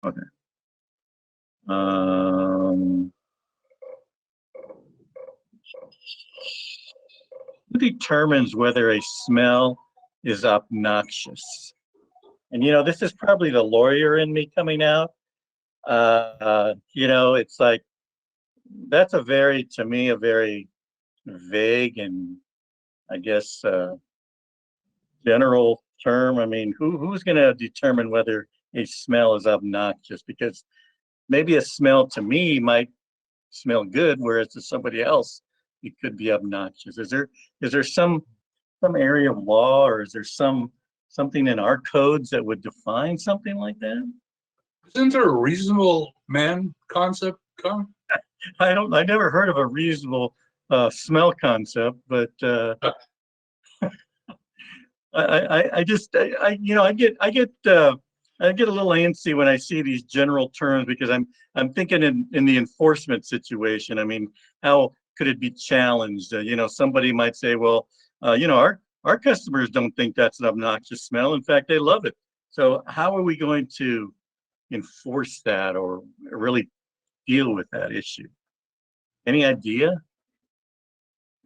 Speaker 14: Okay. Who determines whether a smell is obnoxious? And this is probably the lawyer in me coming out. It's like, that's to me, a very vague and I guess general term. I mean, who's going to determine whether a smell is obnoxious? Because maybe a smell to me might smell good, whereas to somebody else it could be obnoxious. Is there some area of law, or is there something in our codes that would define something like that?
Speaker 4: Isn't there a reasonable man concept, Con?
Speaker 14: I never heard of a reasonable smell concept, but I get a little antsy when I see these general terms, because I'm thinking in the enforcement situation. I mean, how could it be challenged? Somebody might say, well, our customers don't think that's an obnoxious smell. In fact, they love it. So how are we going to enforce that or really deal with that issue? Any idea?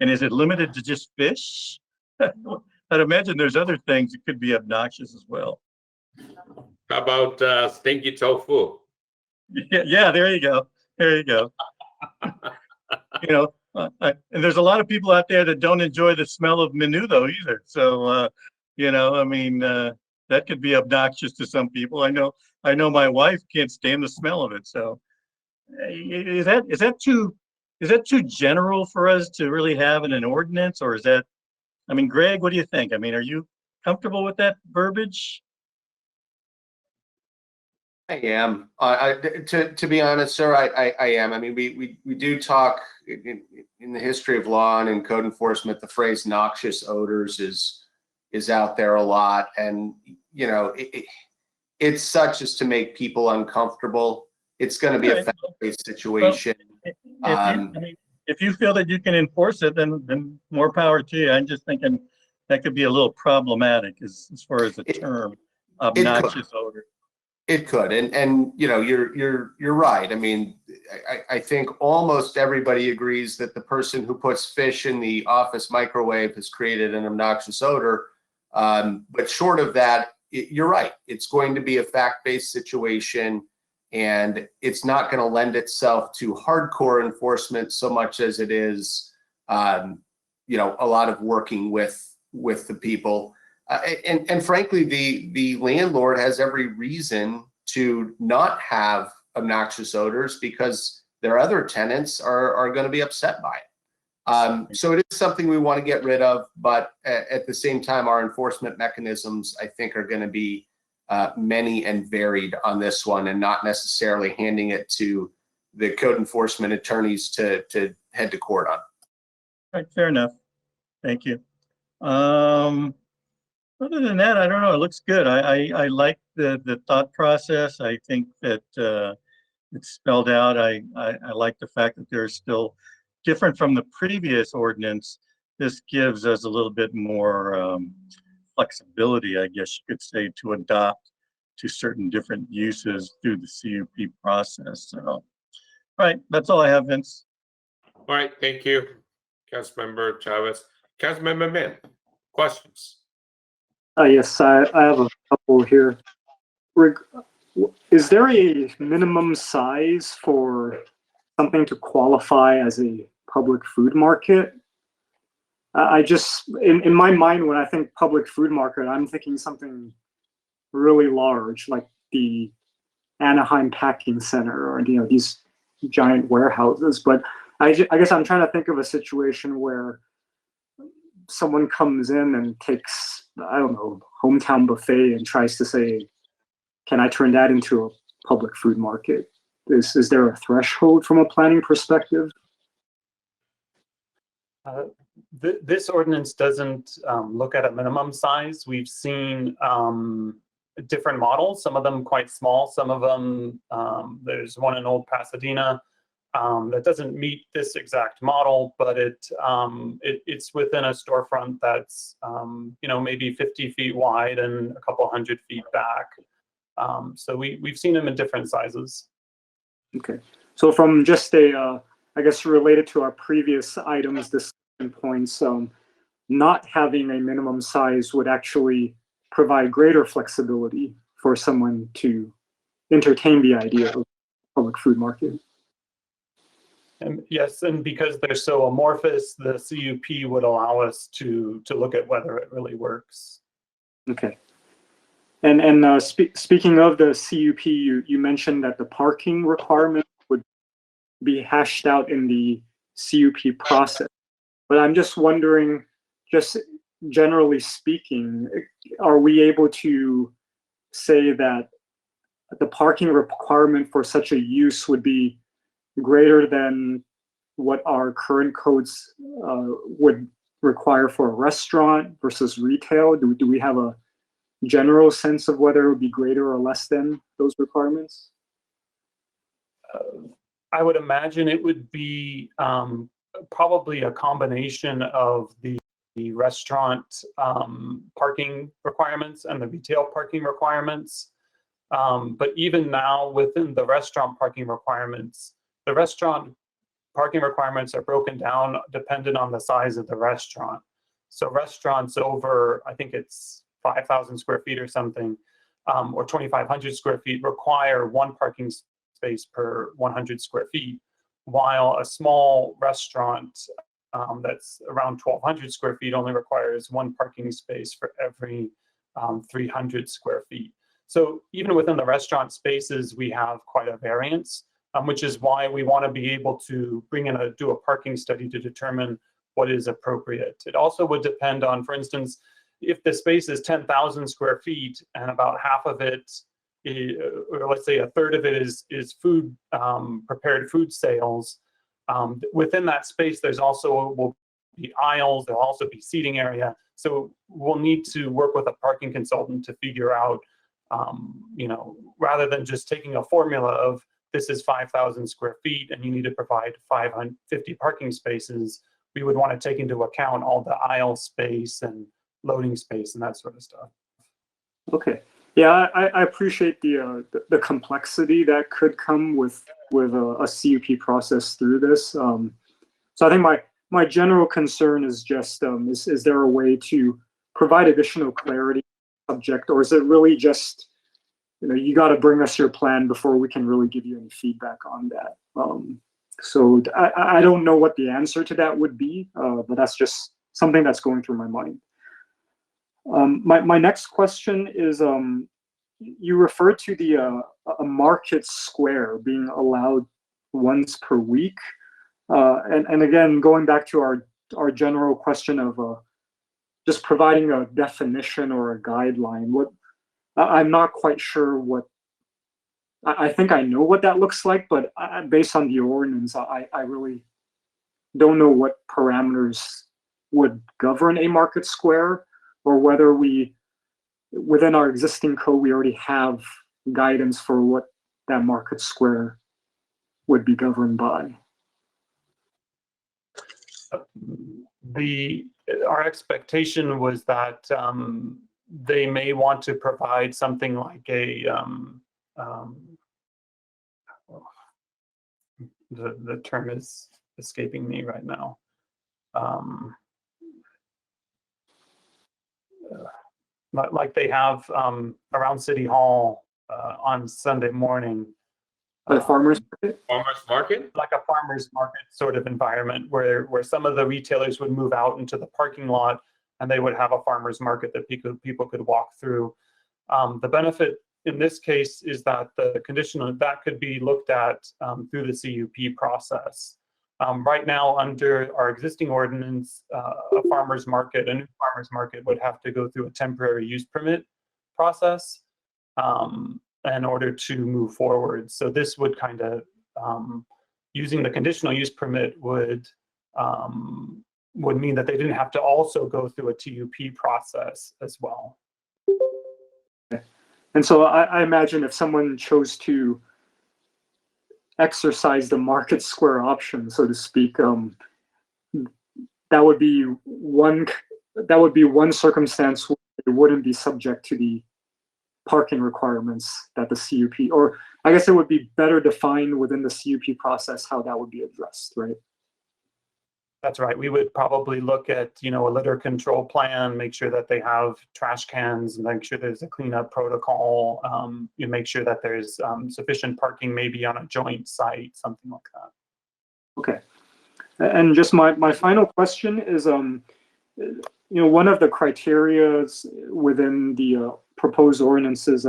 Speaker 14: And is it limited to just fish? I'd imagine there's other things that could be obnoxious as well.
Speaker 1: How about stinky tofu?
Speaker 14: Yeah, there you go. There you go. And there's a lot of people out there that don't enjoy the smell of menudo either. So, that could be obnoxious to some people. I know my wife can't stand the smell of it. So, is that too general for us to really have in an ordinance, or is that? I mean, Greg, what do you think? I mean, are you comfortable with that verbiage?
Speaker 13: I am. To be honest, sir, I am. I mean, we do talk in the history of law and in code enforcement. The phrase "noxious odors" is out there a lot, and it's such as to make people uncomfortable. It's going to be a fact-based situation.
Speaker 14: If you feel that you can enforce it, then more power to you. I'm just thinking that could be a little problematic as far as the term obnoxious odor.
Speaker 13: It could, and you're right. I mean, I think almost everybody agrees that the person who puts fish in the office microwave has created an obnoxious odor. But short of that, you're right. It's going to be a fact-based situation, and it's not going to lend itself to hardcore enforcement so much as it is, a lot of working with the people. And frankly, the landlord has every reason to not have obnoxious odors because their other tenants are going to be upset by it. So it is something we want to get rid of, but at the same time, our enforcement mechanisms, I think, are going to be many and varied on this one, and not necessarily handing it to the code enforcement attorneys to head to court on.
Speaker 14: Right, fair enough. Thank you. Other than that, I don't know. It looks good. I like the thought process. I think that it's spelled out. I like the fact that there's still different from the previous ordinance. This gives us a little bit more flexibility, I guess you could say, to adopt to certain different uses through the CUP process. So, all right, that's all I have, Vince.
Speaker 1: All right, thank you, Councilmember Chavez. Councilmember Mann, questions?
Speaker 10: Yes, I have a couple here. Is there a minimum size for something to qualify as a public food market? I just, in my mind, when I think public food market, I'm thinking something really large, like the Anaheim Packing Center, or these giant warehouses. But I guess I'm trying to think of a situation where someone comes in and takes, I don't know, Hometown Buffet and tries to say, can I turn that into a public food market? Is there a threshold from a planning perspective?
Speaker 12: This ordinance doesn't look at a minimum size. We've seen different models, some of them quite small, some of them, there's one in Old Pasadena that doesn't meet this exact model, but it's within a storefront that's maybe 50 feet wide and a couple 100 feet back. So we've seen them in different sizes.
Speaker 10: Okay, so from just a, I guess related to our previous items, discussion points, not having a minimum size would actually provide greater flexibility for someone to entertain the idea of public food market.
Speaker 12: And yes, and because they're so amorphous, the CUP would allow us to look at whether it really works.
Speaker 10: Okay. And speaking of the CUP, you mentioned that the parking requirement would be hashed out in the CUP process. But I'm just wondering, just generally speaking, are we able to say that the parking requirement for such a use would be greater than what our current codes would require for a restaurant versus retail? Do we have a general sense of whether it would be greater or less than those requirements?
Speaker 12: I would imagine it would be probably a combination of the restaurant parking requirements and the retail parking requirements. But even now, within the restaurant parking requirements, the restaurant parking requirements are broken down dependent on the size of the restaurant. So restaurants over, I think it's 5,000 square feet or something, or 2,500 square feet require one parking space per 100 square feet, while a small restaurant that's around 1,200 square feet only requires one parking space for every 300 square feet. So even within the restaurant spaces, we have quite a variance, which is why we want to be able to do a parking study to determine what is appropriate. It also would depend on, for instance, if the space is 10,000 square feet and about half of it, or let's say a third of it is food, prepared food sales, within that space, there's also will be aisles, there'll also be seating area. So we'll need to work with a parking consultant to figure out, rather than just taking a formula of this is 5,000 square feet and you need to provide 550 parking spaces, we would want to take into account all the aisle space and loading space and that sort of stuff.
Speaker 10: Okay. Yeah, I appreciate the complexity that could come with a CUP process through this. So I think my general concern is just is there a way to provide additional clarity subject, or is it really just you got to bring us your plan before we can really give you any feedback on that? So I don't know what the answer to that would be, but that's just something that's going through my mind. My next question is, you referred to a market square being allowed once per week. And again, going back to our general question of just providing a definition or a guideline, I'm not quite sure what, I think I know what that looks like, but based on the ordinance, I really don't know what parameters would govern a market square, or whether we, within our existing code, we already have guidance for what that market square would be governed by.
Speaker 12: Our expectation was that they may want to provide something like a the term is escaping me right now. Like they have around City Hall on Sunday morning.
Speaker 10: The farmers market?
Speaker 1: Farmers market?
Speaker 12: Like a farmers market sort of environment where some of the retailers would move out into the parking lot and they would have a farmers market that people could walk through. The benefit in this case is that the conditional, that could be looked at through the CUP process. Right now, under our existing ordinance, a new farmers market would have to go through a temporary use permit process in order to move forward. So this would kind of, using the conditional use permit would mean that they didn't have to also go through a TUP process as well.
Speaker 10: And so I imagine if someone chose to exercise the market square option, so to speak, that would be one circumstance where it wouldn't be subject to the parking requirements that the CUP, or I guess it would be better defined within the CUP process how that would be addressed, right?
Speaker 12: That's right. We would probably look at, a litter control plan, make sure that they have trash cans, make sure there's a cleanup protocol, you make sure that there's sufficient parking maybe on a joint site, something like that.
Speaker 10: Okay. And just my final question is, one of the criteria within the proposed ordinances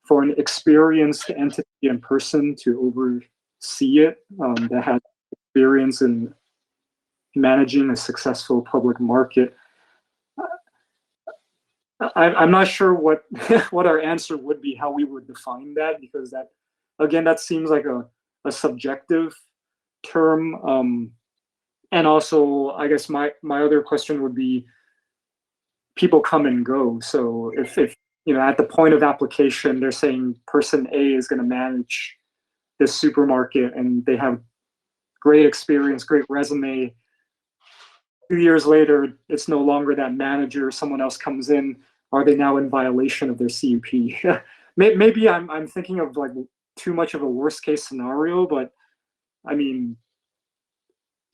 Speaker 10: for an experienced entity and person to oversee it that has experience in managing a successful public market. I'm not sure what what our answer would be, how we would define that, because that, again, that seems like a subjective term. And also, I guess my other question would be, people come and go. So if at the point of application, they're saying person A is going to manage this supermarket and they have great experience, great resume. 2 years later, it's no longer that manager. Someone else comes in. Are they now in violation of their CUP? Maybe I'm thinking of like too much of a worst case scenario, but I mean,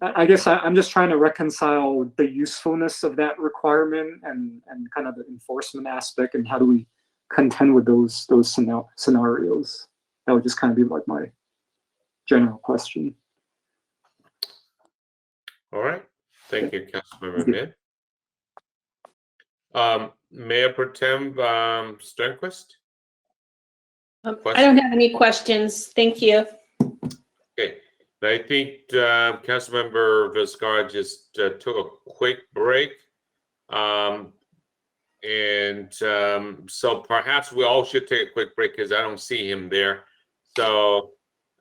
Speaker 10: I guess I'm just trying to reconcile the usefulness of that requirement and kind of the enforcement aspect, and how do we contend with those scenarios? That would just kind of be like my general question.
Speaker 1: All right. Thank you, Councilmember Mann. Mayor Pro Tem Sternquist?
Speaker 6: I don't have any questions. Thank you.
Speaker 1: Okay. I think Councilmember Vizcarra just took a quick break. So perhaps we all should take a quick break because I don't see him there. So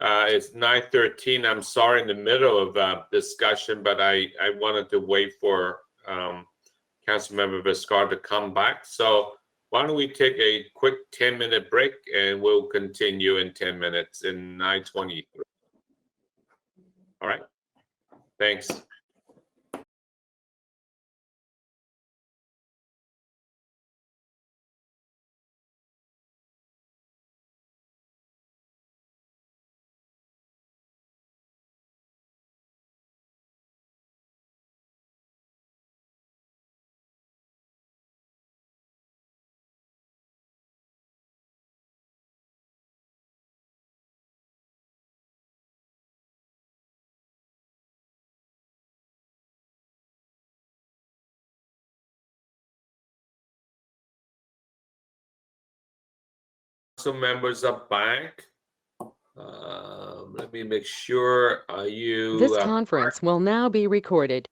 Speaker 1: it's 9:13. I'm sorry in the middle of discussion, but I wanted to wait for Councilmember Vizcarra to come back. So why don't we take a quick 10-minute break and we'll continue in 10 minutes in 9:23. All right. Thanks. Some members are back. Let me make sure. Are you?
Speaker 2: This conference will now be recorded.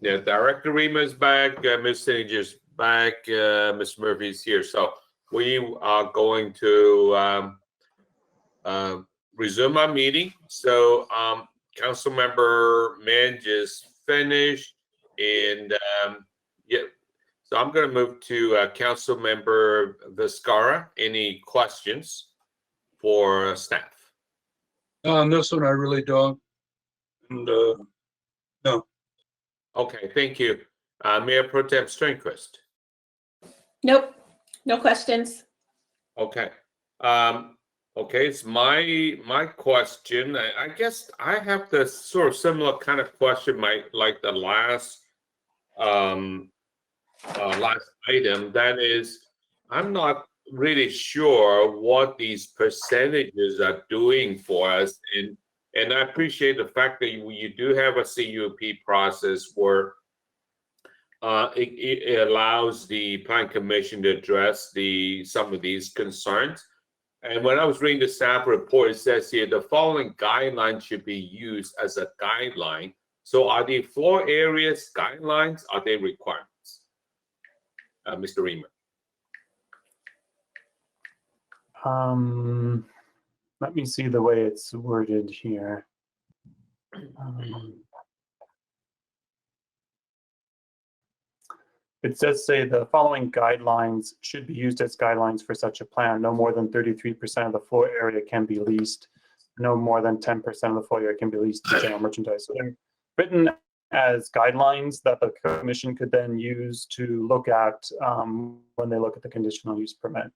Speaker 1: Yeah, Director Rima is back. Ms. Singer's back. Ms. Murphy's here. So we are going to resume our meeting. So Councilmember Mann just finished, and yeah. So I'm going to move to Councilmember Viscara. Any questions for staff?
Speaker 4: On this one, I really don't. And no.
Speaker 1: Okay, thank you. Mayor Pro Tem Stringquist.
Speaker 6: Nope, no questions.
Speaker 1: Okay. Okay, it's my question. I guess I have the sort of similar kind of question, like the last last item. That is, I'm not really sure what these percentages are doing for us, and I appreciate the fact that you do have a CUP process where it allows the Plan Commission to address some of these concerns. And when I was reading the staff report, it says here the following guidelines should be used as a guideline. So are the floor areas guidelines? Are they requirements? Mr. Reamer.
Speaker 12: Let me see the way it's worded here. It does say the following guidelines should be used as guidelines for such a plan. No more than 33% of the floor area can be leased. No more than 10% of the floor area can be leased to general merchandise. So they're written as guidelines that the commission could then use to look at when they look at the conditional use permit.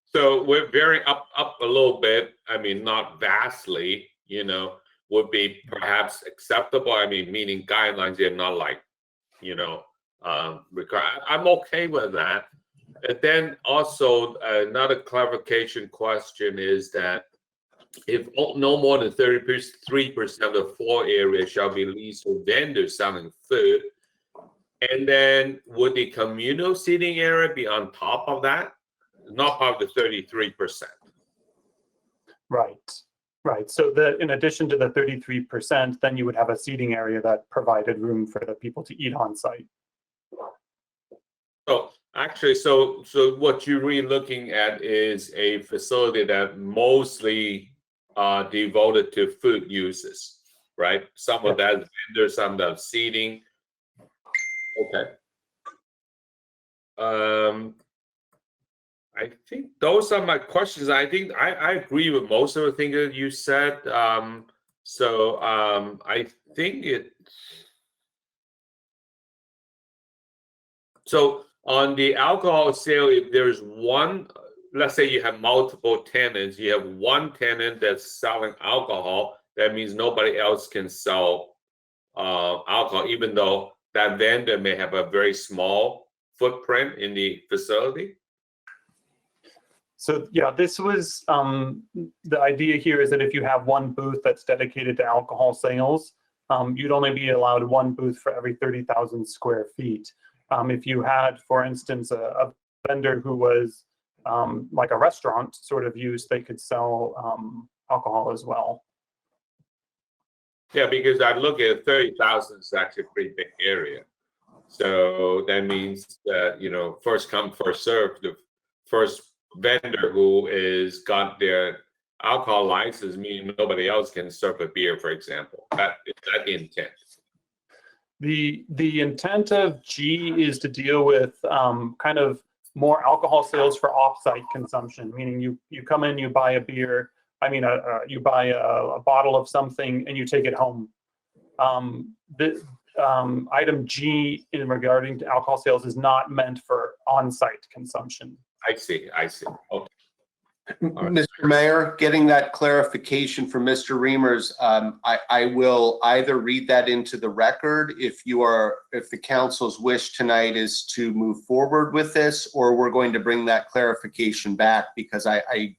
Speaker 1: So we're very up a little bit. I mean, not vastly, would be perhaps acceptable. I mean, meaning guidelines, they're not like, I'm okay with that. And then also another clarification question is that if no more than 33% of the floor area shall be leased to vendors selling food, and then would the communal seating area be on top of that? Not part of the 33%.
Speaker 12: Right. So in addition to the 33%, then you would have a seating area that provided room for the people to eat on site.
Speaker 1: So actually, so what you're really looking at is a facility that mostly devoted to food uses, right? Some of that vendors, some of that seating. Okay. I think those are my questions. I think I agree with most of the things that you said. I think it. So on the alcohol sale, if there's one, let's say you have multiple tenants, you have one tenant that's selling alcohol, that means nobody else can sell alcohol, even though that vendor may have a very small footprint in the facility.
Speaker 12: So yeah, this was the idea here is that if you have one booth that's dedicated to alcohol sales, you'd only be allowed one booth for every 30,000 square feet. If you had, for instance, a vendor who was like a restaurant sort of use, they could sell alcohol as well.
Speaker 1: Yeah, because I look at 30,000 is actually a pretty big area. So that means that, first come, first serve, the first vendor who is got their alcohol license, meaning nobody else can serve a beer, for example. Is that the intent?
Speaker 12: The intent of G is to deal with kind of more alcohol sales for off-site consumption, meaning you come in, you buy a beer, you buy a bottle of something and you take it home. Item G in regarding to alcohol sales is not meant for on-site consumption.
Speaker 1: I see. Okay.
Speaker 13: Mr. Mayor, getting that clarification from Mr. Reimers, I will either read that into the record if the council's wish tonight is to move forward with this, or we're going to bring that clarification back, because I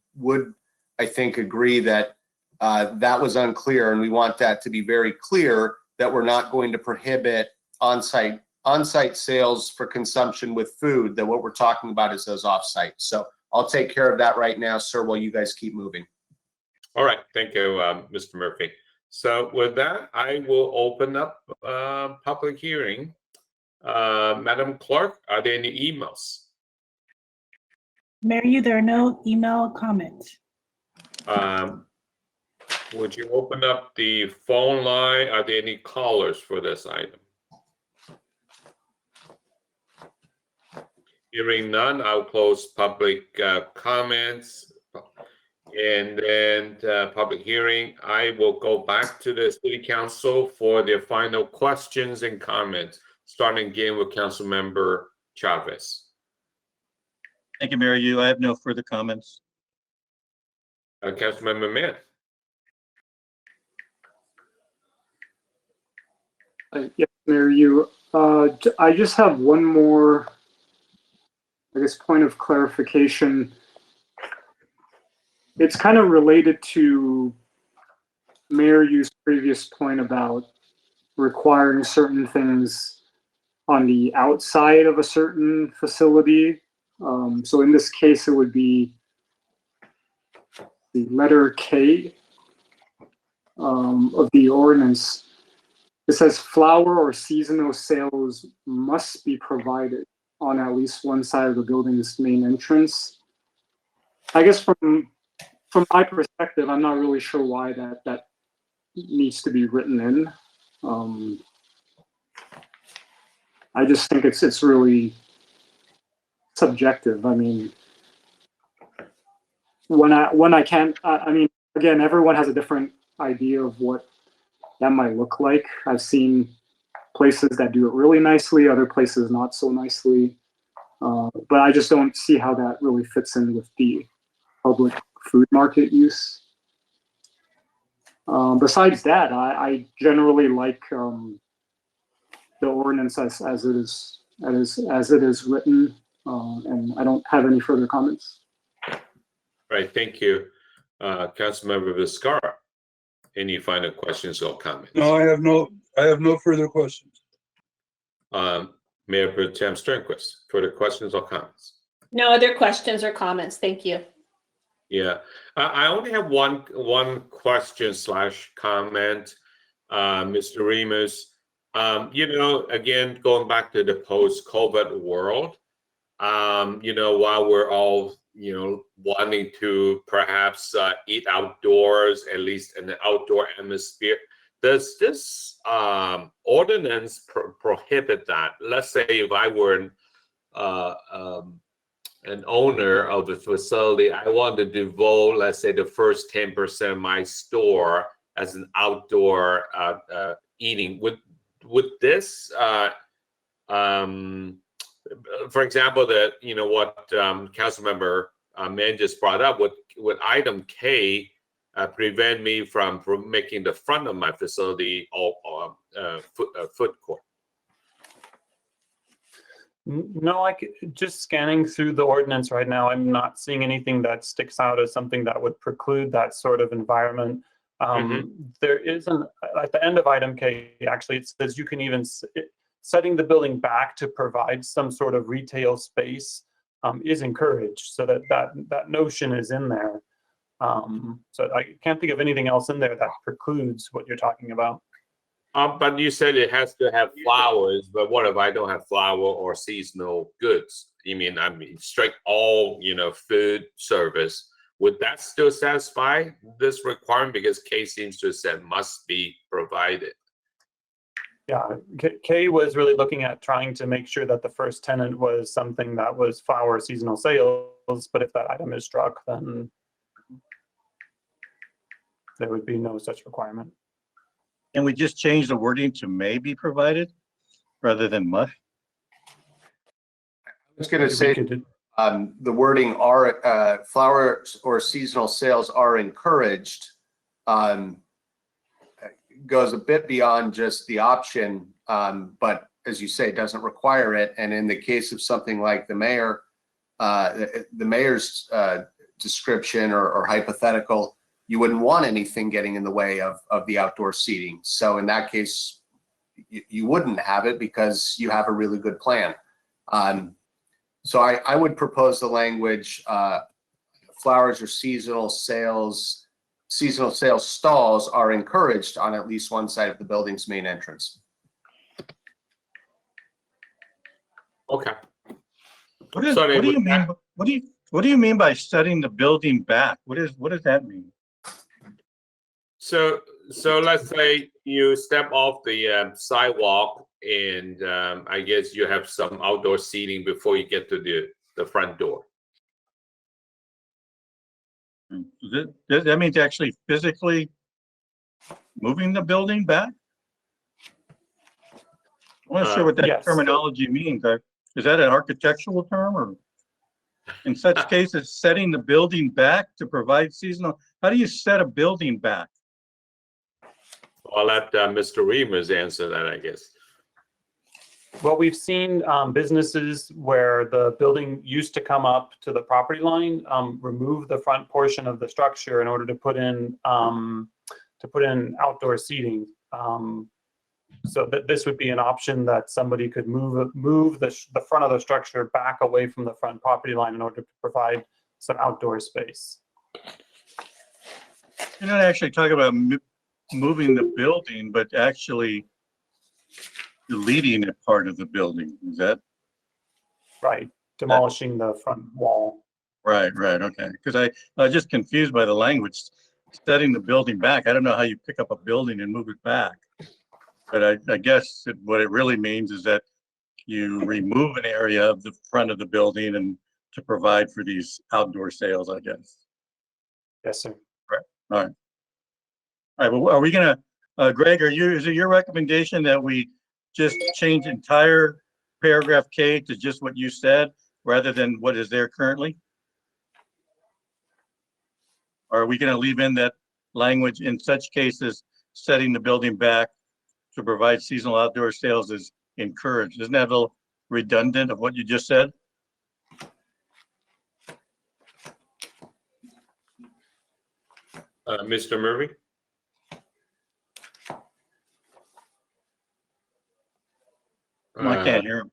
Speaker 13: think agree that that was unclear, and we want that to be very clear that we're not going to prohibit on-site sales for consumption with food, that what we're talking about is those off-site. So I'll take care of that right now, sir, while you guys keep moving.
Speaker 1: All right. Thank you, Mr. Murphy. So with that, I will open up public hearing. Madam Clerk, are there any emails?
Speaker 3: Mayor Yu, there are no email comments.
Speaker 1: Would you open up the phone line? Are there any callers for this item? Hearing none, I'll close public comments. And then public hearing, I will go back to the city council for their final questions and comments, starting again with Council Member Chavez.
Speaker 14: Thank you, Mayor Yu. I have no further comments.
Speaker 1: Council Member Mann.
Speaker 10: Yes, Mayor Yu. I just have one more, I guess, point of clarification. It's kind of related to Mayor Yu's previous point about requiring certain things on the outside of a certain facility. So in this case, it would be the letter K of the ordinance. It says flower or seasonal sales must be provided on at least one side of the building's main entrance. I guess from my perspective, I'm not really sure why that needs to be written in. I just think it's really subjective. I mean, when I can't, I mean, again, everyone has a different idea of what that might look like. I've seen places that do it really nicely, other places not so nicely. But I just don't see how that really fits in with the public food market use. Besides that, I generally like the ordinance as it is written, and I don't have any further comments.
Speaker 1: Right, thank you. Councilmember Vizcarra, any final questions or comments?
Speaker 4: No, I have no further questions.
Speaker 1: Mayor Pro Tem Sternquist, further questions or comments?
Speaker 6: No other questions or comments. Thank you.
Speaker 1: Yeah, I only have one question / comment, Mr. Remus. You know, again, going back to the post-COVID world, you know, while we're all, you know, wanting to perhaps eat outdoors, at least in the outdoor atmosphere, does this ordinance prohibit that? Let's say if I were an owner of the facility, I want to devote, let's say, the first 10% of my store as an outdoor eating. Would this, for example, that, you know, what Councilmember Mann just brought up, would item K prevent me from making the front of my facility all food court?
Speaker 12: No, just scanning through the ordinance right now, I'm not seeing anything that sticks out as something that would preclude that sort of environment. There isn't, at the end of item K, actually, it says you can even, setting the building back to provide some sort of retail space is encouraged, so that notion is in there. So I can't think of anything else in there that precludes what you're talking about.
Speaker 1: But you said it has to have flowers, but what if I don't have flower or seasonal goods? You mean, I mean, straight all, you know, food service. Would that still satisfy this requirement? Because K seems to have said must be provided.
Speaker 12: Yeah, K was really looking at trying to make sure that the first tenant was something that was flower seasonal sales, but if that item is struck, then there would be no such requirement.
Speaker 14: And we just changed the wording to may be provided rather than must.
Speaker 13: I was going to say the wording are flowers or seasonal sales are encouraged goes a bit beyond just the option, but as you say, doesn't require it. And in the case of something like the mayor's description or hypothetical, you wouldn't want anything getting in the way of the outdoor seating. So in that case, you wouldn't have it because you have a really good plan. So I would propose the language, flowers or seasonal sales stalls are encouraged on at least one side of the building's main entrance.
Speaker 1: Okay.
Speaker 14: What do you What do you mean by setting the building back? What does that mean?
Speaker 1: So let's say you step off the sidewalk and I guess you have some outdoor seating before you get to the front door.
Speaker 14: That means actually physically moving the building back? I'm not sure what that
Speaker 12: Yes.
Speaker 14: terminology means. Is that an architectural term, or in such cases, setting the building back to provide seasonal? How do you set a building back?
Speaker 1: I'll let Mr. Reimers answer that, I guess.
Speaker 12: Well, we've seen businesses where the building used to come up to the property line, remove the front portion of the structure in order to put in outdoor seating. So that this would be an option that somebody could move the front of the structure back away from the front property line in order to provide some outdoor space.
Speaker 14: You're not actually talking about moving the building, but actually deleting a part of the building. Is that
Speaker 12: right? Demolishing the front wall.
Speaker 14: Right. Okay. Because I was just confused by the language. Setting the building back. I don't know how you pick up a building and move it back. But I guess what it really means is that you remove an area of the front of the building and to provide for these outdoor sales, I guess.
Speaker 12: Yes, sir.
Speaker 14: Right. All right. Well, are we gonna, Greg, is it your recommendation that we just change entire paragraph K to just what you said rather than what is there currently? Or are we gonna leave in that language, in such cases, setting the building back to provide seasonal outdoor sales is encouraged? Isn't that a little redundant of what you just said?
Speaker 1: Mr. Murphy?
Speaker 14: I can't hear him.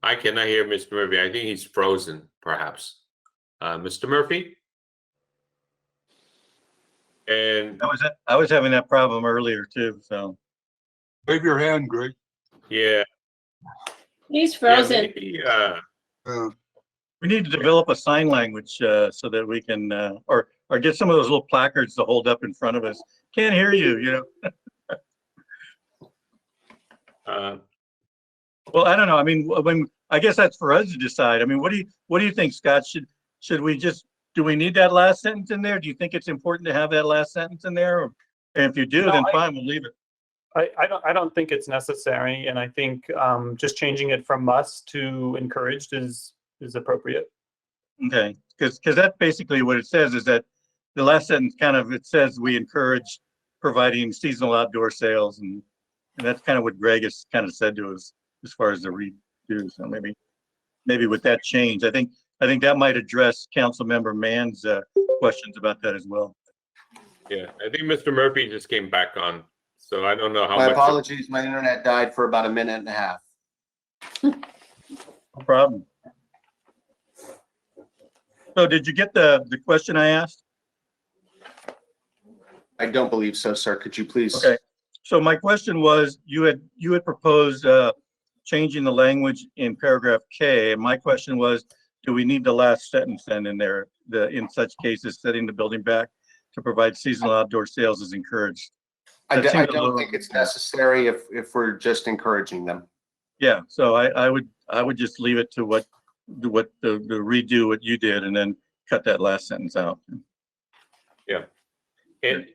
Speaker 1: I cannot hear Mr. Murphy. I think he's frozen, perhaps. Mr. Murphy? And
Speaker 14: I was having that problem earlier too, so.
Speaker 4: Wave your hand, Greg.
Speaker 1: yeah.
Speaker 6: He's frozen.
Speaker 1: Maybe,
Speaker 14: We need to develop a sign language so that we can, or get some of those little placards to hold up in front of us. Can't hear you, you know. Well, I don't know. I mean, I guess that's for us to decide. I mean, what do you think, Scott? Should we just, do we need that last sentence in there? Do you think it's important to have that last sentence in there? And if you do, then fine, we'll leave it.
Speaker 12: I don't think it's necessary, and I think just changing it from must to encouraged is appropriate.
Speaker 14: Okay, because that's basically what it says, is that the last sentence kind of, it says we encourage providing seasonal outdoor sales, and that's kind of what Greg has kind of said to us as far as the redo. So maybe with that change, I think that might address Councilmember Mann's questions about that as well.
Speaker 1: yeah, I think Mr. Murphy just came back on, so I don't know how
Speaker 13: My
Speaker 1: much.
Speaker 13: apologies, my internet died for about a minute and a half.
Speaker 14: No problem. So did you get the question I asked?
Speaker 13: I don't believe so, sir. Could you please?
Speaker 14: Okay. So my question was, you had proposed changing the language in paragraph K, and my question was, do we need the last sentence then in there? In such cases, setting the building back to provide seasonal outdoor sales is encouraged.
Speaker 13: I don't think it's necessary if we're just encouraging them.
Speaker 14: Yeah. So I would just leave it to what the redo what you did, and then cut that last sentence out.
Speaker 1: Yeah. And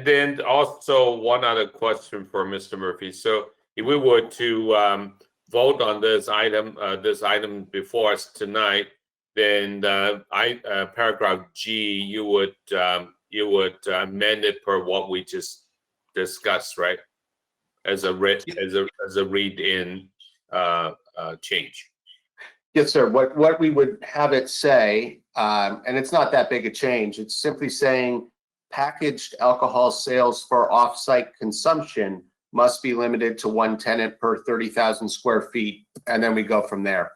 Speaker 1: then also one other question for Mr. Murphy. So if we were to vote on this item before us tonight, then paragraph G, you would amend it per what we just discussed, right? As a read in change.
Speaker 13: Yes, sir. What we would have it say, and it's not that big a change. It's simply saying packaged alcohol sales for off-site consumption must be limited to one tenant per 30,000 square feet, and then we go from there.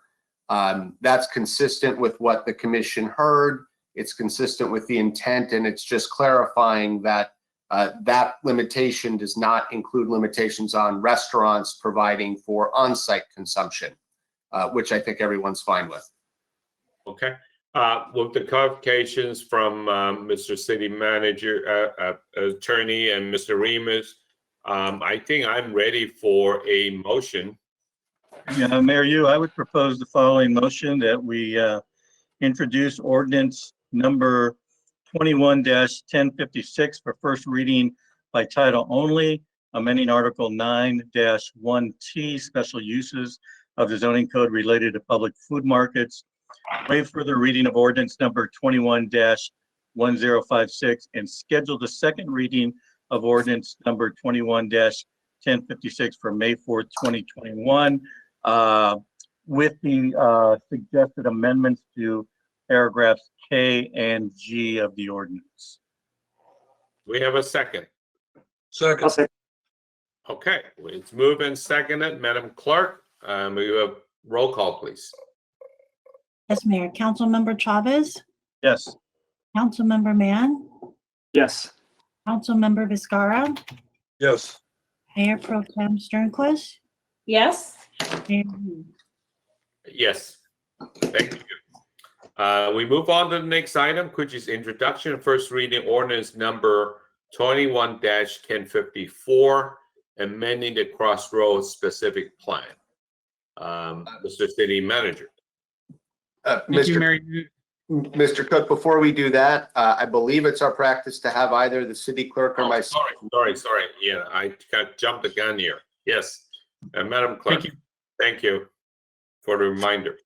Speaker 13: That's consistent with what the commission heard. It's consistent with the intent, and it's just clarifying that that limitation does not include limitations on restaurants providing for on-site consumption, which I think everyone's fine with.
Speaker 1: Okay. With the clarifications from Mr. City Manager, Attorney, and Mr. Remus, I think I'm ready for a motion.
Speaker 14: Yeah, Mayor, I would propose the following motion that we introduce ordinance number 21-1056 for first reading by title only, amending Article 9-1T, special uses of the zoning code related to public food markets. Waive further reading of ordinance number 21-1056 and schedule the second reading of ordinance number 21-1056 for May 4th, 2021, with the suggested amendments to paragraphs K and G of the ordinance.
Speaker 1: We have a second.
Speaker 4: Second.
Speaker 1: Okay, it's moved and seconded. Madam Clerk, we have roll call, please.
Speaker 3: Yes, Mayor. Councilmember Chavez,
Speaker 14: Yes.
Speaker 3: Councilmember Mann,
Speaker 10: Yes.
Speaker 3: Councilmember Viscara,
Speaker 4: Yes.
Speaker 3: Mayor Pro Tem Sternquist,
Speaker 6: Yes.
Speaker 3: Mayor Wu.
Speaker 1: Yes, thank you. We move on to the next item, which is introduction and first reading ordinance number 21-1054, amending the Crossroads specific plan. Mr. City Manager.
Speaker 11: Thank you, Mary.
Speaker 13: Mr. Cook, before we do that, I believe it's our practice to have either the city clerk or myself.
Speaker 1: Sorry. Yeah, I jumped the gun here. Yes, Madam Clerk. Thank you for the reminder.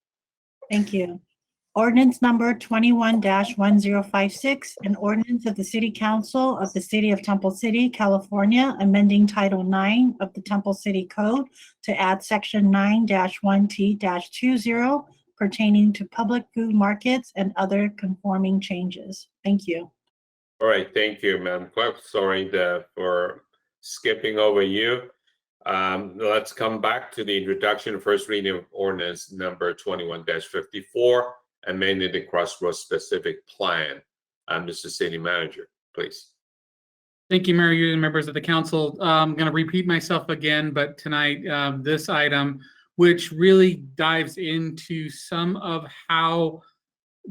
Speaker 3: Thank you. Ordinance number 21-1056, an ordinance of the City Council of the City of Temple City, California, amending Title 9 of the Temple City Code to add Section 9-1T-20 pertaining to public food markets and other conforming changes. Thank you.
Speaker 1: All right, thank you, Madam Clerk. Sorry for skipping over you. Let's come back to the introduction and first reading of ordinance number 21-54, amending the Crossroads specific plan. Mr. City Manager, please.
Speaker 11: Thank you, Mayor, you and members of the council. I'm going to repeat myself again, but tonight, this item, which really dives into some of how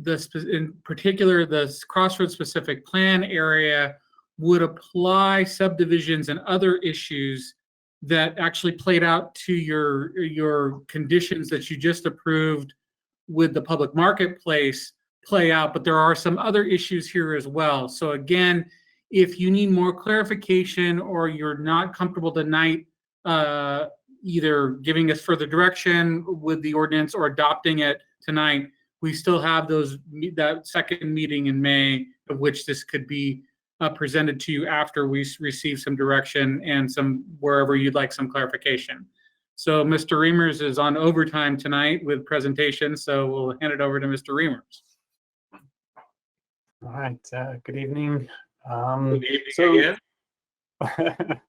Speaker 11: in particular, the Crossroads specific plan area would apply subdivisions and other issues that actually played out to your conditions that you just approved with the public marketplace play out, but there are some other issues here as well. So again, if you need more clarification or you're not comfortable tonight, either giving us further direction with the ordinance or adopting it tonight, we still have that second meeting in May of which this could be presented to you after we receive some direction and wherever you'd like some clarification. So Mr. Reimers is on overtime tonight with presentation, so we'll hand it over to Mr. Reimers.
Speaker 12: All right, good evening.
Speaker 1: Good evening again.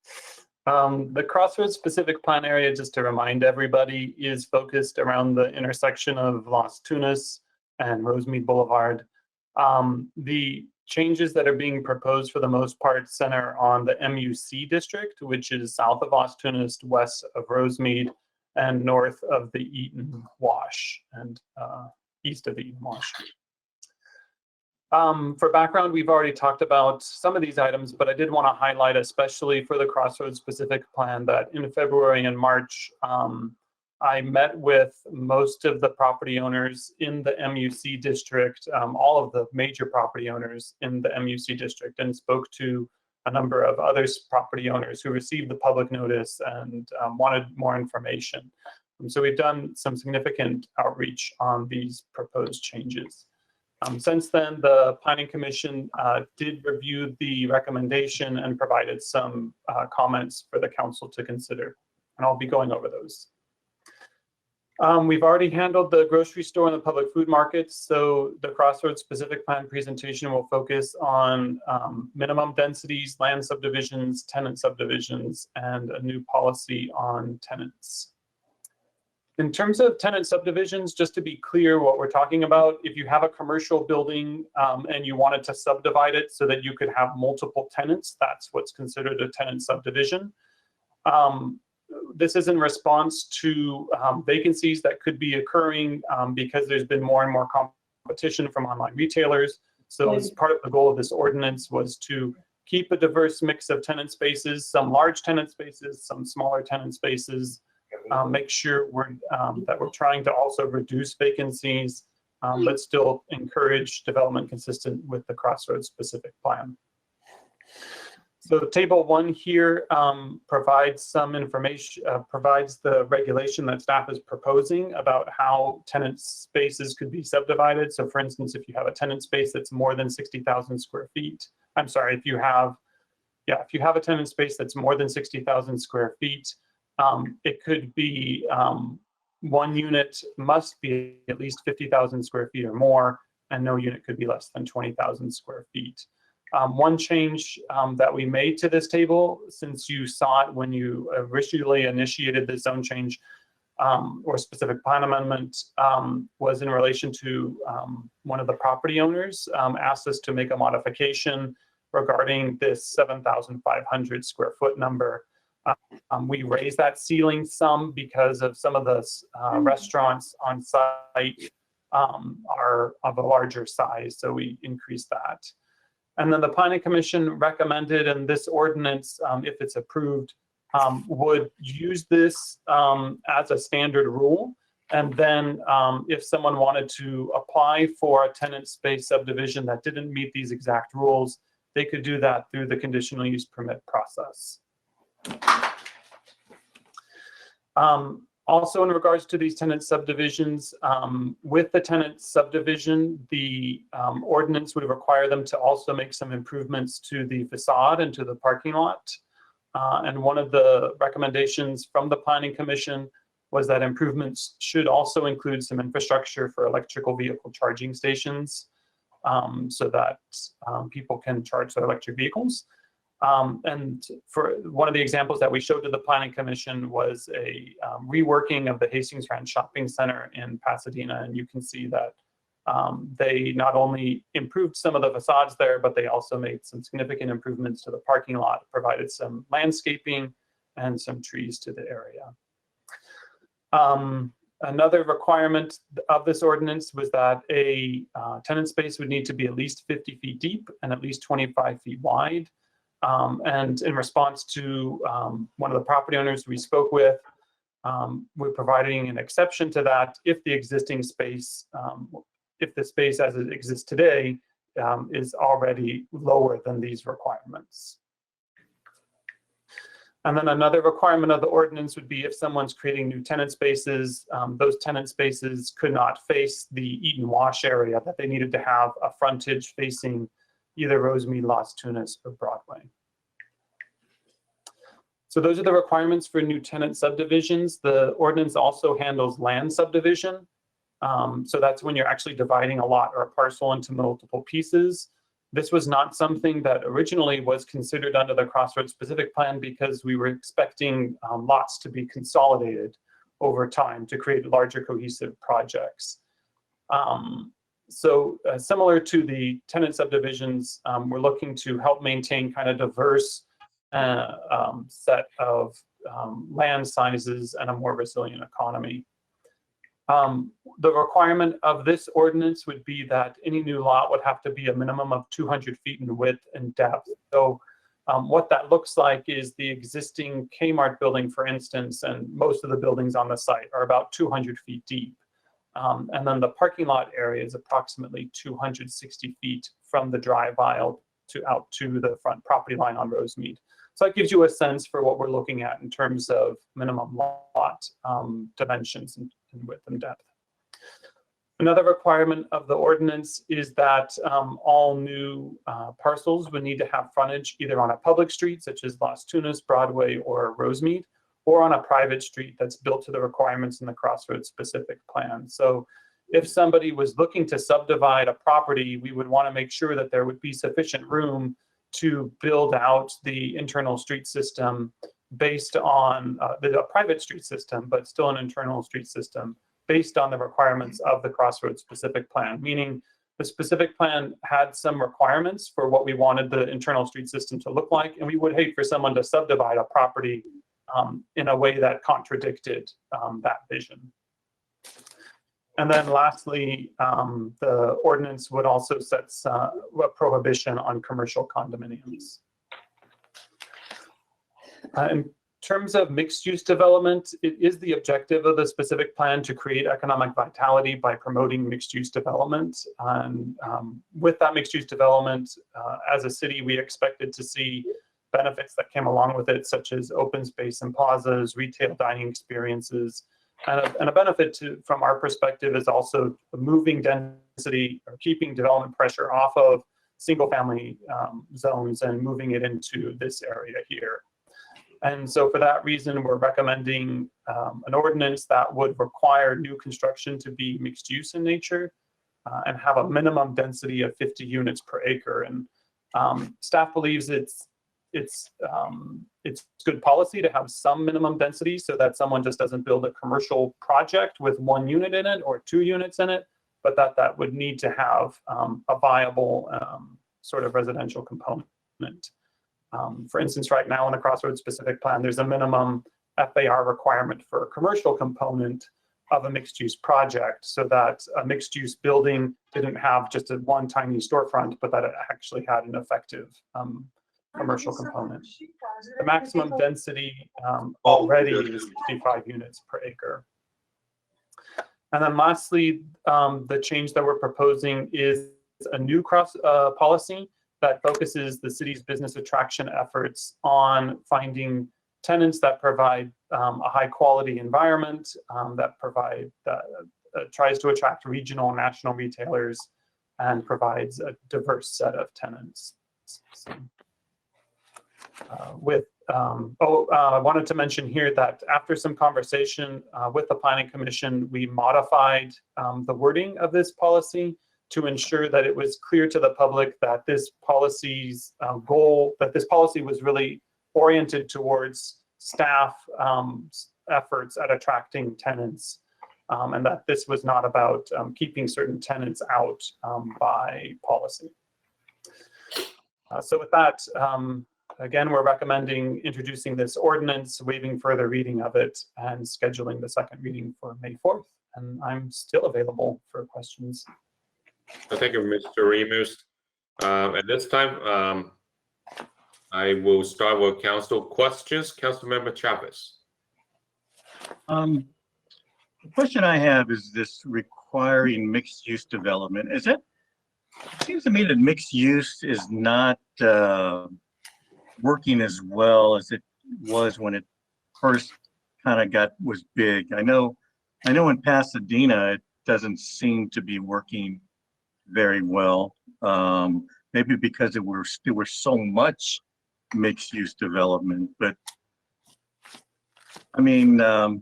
Speaker 12: The Crossroads specific plan area, just to remind everybody, is focused around the intersection of Las Tunas and Rosemead Boulevard. The changes that are being proposed for the most part center on the MUC district, which is south of Las Tunas, west of Rosemead, and north of the Eaton Wash and east of the Eaton Wash. For background, we've already talked about some of these items, but I did want to highlight, especially for the Crossroads specific plan, that in February and March, I met with most of the property owners in the MUC district, all of the major property owners in the MUC district, and spoke to a number of other property owners who received the public notice and wanted more information. So we've done some significant outreach on these proposed changes. Since then, the Planning Commission did review the recommendation and provided some comments for the council to consider, and I'll be going over those. We've already handled the grocery store and the public food markets, so the Crossroads specific plan presentation will focus on minimum densities, land subdivisions, tenant subdivisions, and a new policy on tenants. In terms of tenant subdivisions, just to be clear what we're talking about, if you have a commercial building and you wanted to subdivide it so that you could have multiple tenants, that's what's considered a tenant subdivision. This is in response to vacancies that could be occurring because there's been more and more competition from online retailers. So as part of the goal of this ordinance was to keep a diverse mix of tenant spaces, some large tenant spaces, some smaller tenant spaces, make sure that we're trying to also reduce vacancies, but still encourage development consistent with the Crossroads specific plan. So table 1 here provides some information, provides the regulation that staff is proposing about how tenant spaces could be subdivided. So for instance, if you have a tenant space that's more than 60,000 square feet, I'm sorry, if you have a tenant space that's more than 60,000 square feet, it could be one unit must be at least 50,000 square feet or more, and no unit could be less than 20,000 square feet. One change that we made to this table, since you saw it when you originally initiated the zone change or specific plan amendment, was in relation to one of the property owners asked us to make a modification regarding this 7,500 square foot number. We raised that ceiling some because of some of the restaurants on site are of a larger size, so we increased that. And then the Planning Commission recommended, and this ordinance, if it's approved, would use this as a standard rule. And then if someone wanted to apply for a tenant space subdivision that didn't meet these exact rules, they could do that through the conditional use permit process. Also, in regards to these tenant subdivisions, with the tenant subdivision, the ordinance would require them to also make some improvements to the facade and to the parking lot. And one of the recommendations from the Planning Commission was that improvements should also include some infrastructure for electrical vehicle charging stations so that people can charge their electric vehicles. And for one of the examples that we showed to the Planning Commission was a reworking of the Hastings Ranch Shopping Center in Pasadena. And you can see that they not only improved some of the facades there, but they also made some significant improvements to the parking lot, provided some landscaping and some trees to the area. Another requirement of this ordinance was that a tenant space would need to be at least 50 feet deep and at least 25 feet wide. And in response to one of the property owners we spoke with, we're providing an exception to that if the existing space, if the space as it exists today is already lower than these requirements. And then another requirement of the ordinance would be if someone's creating new tenant spaces, those tenant spaces could not face the eat and wash area, that they needed to have a frontage facing either Rosemead, Las Tunas, or Broadway. So those are the requirements for new tenant subdivisions. The ordinance also handles land subdivision. So that's when you're actually dividing a lot or a parcel into multiple pieces. This was not something that originally was considered under the Crossroads specific plan because we were expecting lots to be consolidated over time to create larger cohesive projects. So similar to the tenant subdivisions, we're looking to help maintain kind of diverse set of land sizes and a more resilient economy. The requirement of this ordinance would be that any new lot would have to be a minimum of 200 feet in width and depth. So what that looks like is the existing Kmart building, for instance, and most of the buildings on the site are about 200 feet deep. And then the parking lot area is approximately 260 feet from the drive aisle out to the front property line on Rosemead. So that gives you a sense for what we're looking at in terms of minimum lot dimensions and width and depth. Another requirement of the ordinance is that all new parcels would need to have frontage either on a public street, such as Las Tunas, Broadway, or Rosemead, or on a private street that's built to the requirements in the Crossroads specific plan. So if somebody was looking to subdivide a property, we would want to make sure that there would be sufficient room to build out the internal street system based on the private street system, but still an internal street system based on the requirements of the Crossroads specific plan, meaning the specific plan had some requirements for what we wanted the internal street system to look like, and we would hate for someone to subdivide a property in a way that contradicted that vision. And then lastly, the ordinance would also set a prohibition on commercial condominiums. In terms of mixed-use development, it is the objective of the specific plan to create economic vitality by promoting mixed-use development. And with that mixed-use development, as a city, we expected to see benefits that came along with it, such as open space and plazas, retail dining experiences. And a benefit from our perspective is also moving density or keeping development pressure off of single-family zones and moving it into this area here. And so for that reason, we're recommending an ordinance that would require new construction to be mixed use in nature and have a minimum density of 50 units per acre. And staff believes it's good policy to have some minimum density so that someone just doesn't build a commercial project with 1 unit in it or 2 units in it, but that would need to have a viable sort of residential component. For instance, right now in the Crossroads specific plan, there's a minimum FAR requirement for a commercial component of a mixed-use project, so that a mixed-use building didn't have just one tiny storefront, but that it actually had an effective commercial component. The maximum density already is 65 units per acre. And then lastly, the change that we're proposing is a new policy that focuses the city's business attraction efforts on finding tenants that provide a high quality environment, that tries to attract regional and national retailers and provides a diverse set of tenants. I wanted to mention here that after some conversation with the Planning Commission, we modified the wording of this policy to ensure that it was clear to the public that this policy's this policy was really oriented towards staff efforts at attracting tenants, and that this was not about keeping certain tenants out by policy. So with that, again, we're recommending introducing this ordinance, waiving further reading of it, and scheduling the second reading for May 4th. And I'm still available for questions.
Speaker 1: Thank you, Mr. Remus. At this time, I will start with council questions. Councilmember Chavez.
Speaker 14: The question I have is this requiring mixed use development. It seems to me that mixed use is not working as well as it was when it first kind of was big. I know in Pasadena it doesn't seem to be working very well. Maybe because there was so much mixed use development, but I mean, I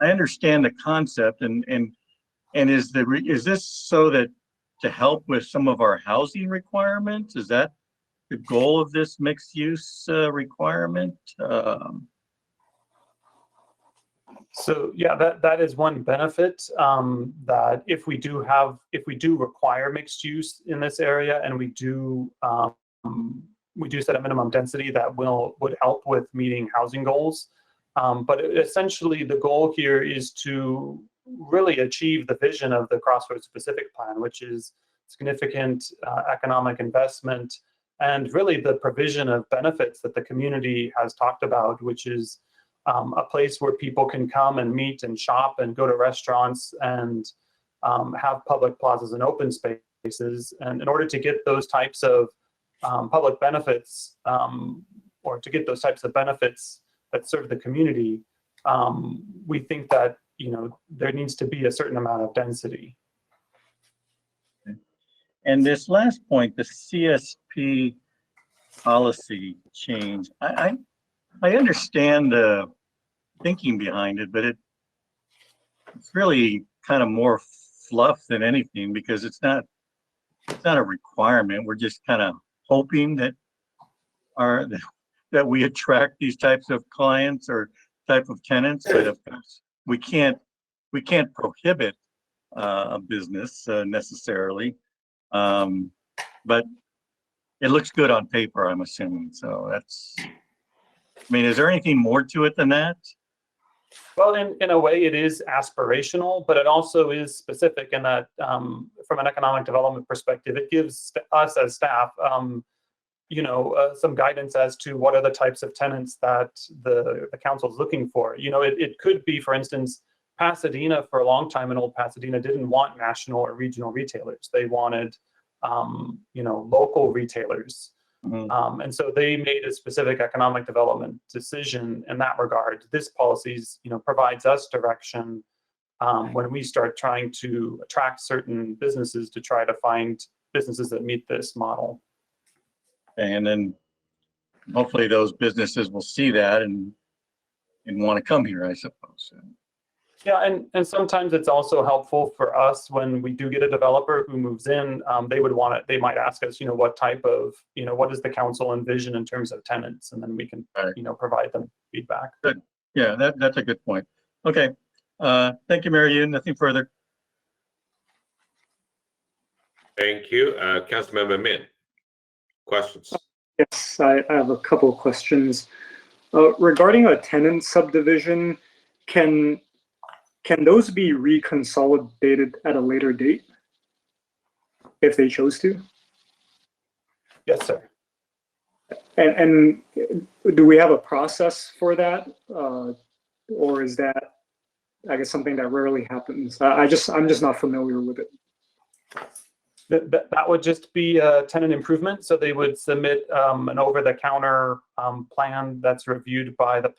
Speaker 14: understand the concept, and is this so that to help with some of our housing requirements? Is that the goal of this mixed use requirement?
Speaker 12: So yeah, that is one benefit, that if we do require mixed use in this area, and we do set a minimum density, that would help with meeting housing goals. But essentially the goal here is to really achieve the vision of the Crossroads specific plan, which is significant economic investment and really the provision of benefits that the community has talked about, which is a place where people can come and meet and shop and go to restaurants and have public plazas and open spaces. And in order to get those types of public benefits, or to get those types of benefits that serve the community, we think that there needs to be a certain amount of density.
Speaker 14: And this last point, the CSP policy change, I understand the thinking behind it, but it's really kind of more fluff than anything, because it's not a requirement. We're just kind of hoping that that we attract these types of clients or type of tenants. But of course, we can't prohibit a business necessarily. But it looks good on paper, I'm assuming. So I mean, is there anything more to it than that?
Speaker 12: Well, in a way, it is aspirational, but it also is specific in that, from an economic development perspective, it gives us as staff, some guidance as to what are the types of tenants that the council is looking for. It could be, for instance, Pasadena. For a long time in old Pasadena didn't want national or regional retailers. They wanted, local retailers. And so they made a specific economic development decision in that regard. This policy, provides us direction when we start trying to attract certain businesses to try to find businesses that meet this model.
Speaker 14: And then hopefully those businesses will see that and want to come here, I suppose.
Speaker 12: Yeah, and sometimes it's also helpful for us when we do get a developer who moves in. They might ask us, what type of, what does the council envision in terms of tenants, and then we can, provide them feedback.
Speaker 14: Good. Yeah, that's a good point. Okay. Thank you, Mary Ann. Nothing further.
Speaker 1: Thank you. Councilmember Min. Questions?
Speaker 10: Yes, I have a couple of questions. Regarding a tenant subdivision, can those be reconsolidated at a later date if they chose to?
Speaker 12: Yes, sir.
Speaker 10: And do we have a process for that? Or is that, I guess, something that rarely happens? I'm just not familiar with it.
Speaker 12: That would just be a tenant improvement. So they would submit an over-the-counter plan that's reviewed by the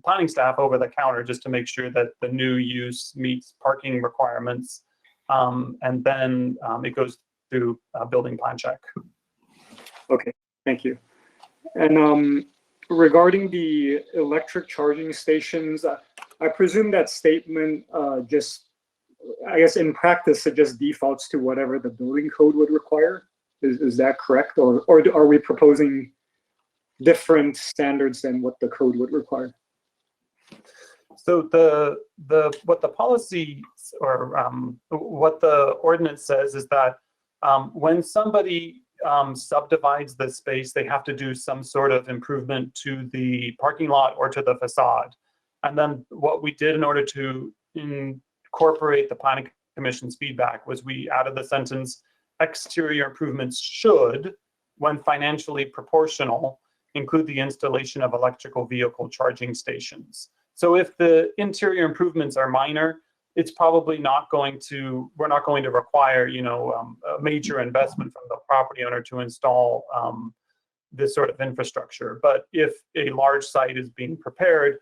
Speaker 12: planning staff over the counter, just to make sure that the new use meets parking requirements. And then it goes through a building plan check.
Speaker 10: Okay, thank you. And regarding the electric charging stations, I presume that statement I guess in practice, it just defaults to whatever the building code would require. Is that correct? Or are we proposing different standards than what the code would require?
Speaker 12: So what the policy or what the ordinance says is that when somebody subdivides the space, they have to do some sort of improvement to the parking lot or to the facade. And then what we did in order to incorporate the planning commission's feedback was we added the sentence, exterior improvements should, when financially proportional, include the installation of electrical vehicle charging stations. So if the interior improvements are minor, it's probably we're not going to require, a major investment from the property owner to install this sort of infrastructure. But if a large site is being prepared,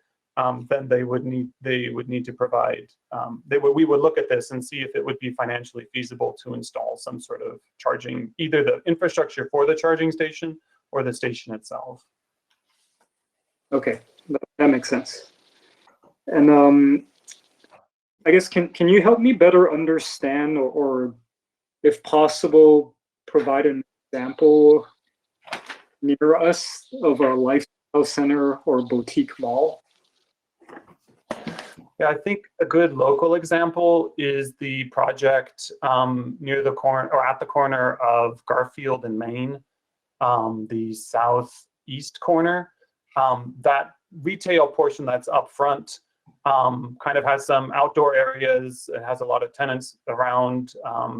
Speaker 12: then they would need to provide. We would look at this and see if it would be financially feasible to install some sort of charging, either the infrastructure for the charging station or the station itself.
Speaker 10: Okay, that makes sense. And I guess can you help me better understand, or if possible, provide an example near us of a lifestyle center or boutique mall?
Speaker 12: Yeah, I think a good local example is the project near the corner or at the corner of Garfield and Main, the southeast corner. That retail portion that's up front kind of has some outdoor areas. It has a lot of tenants around,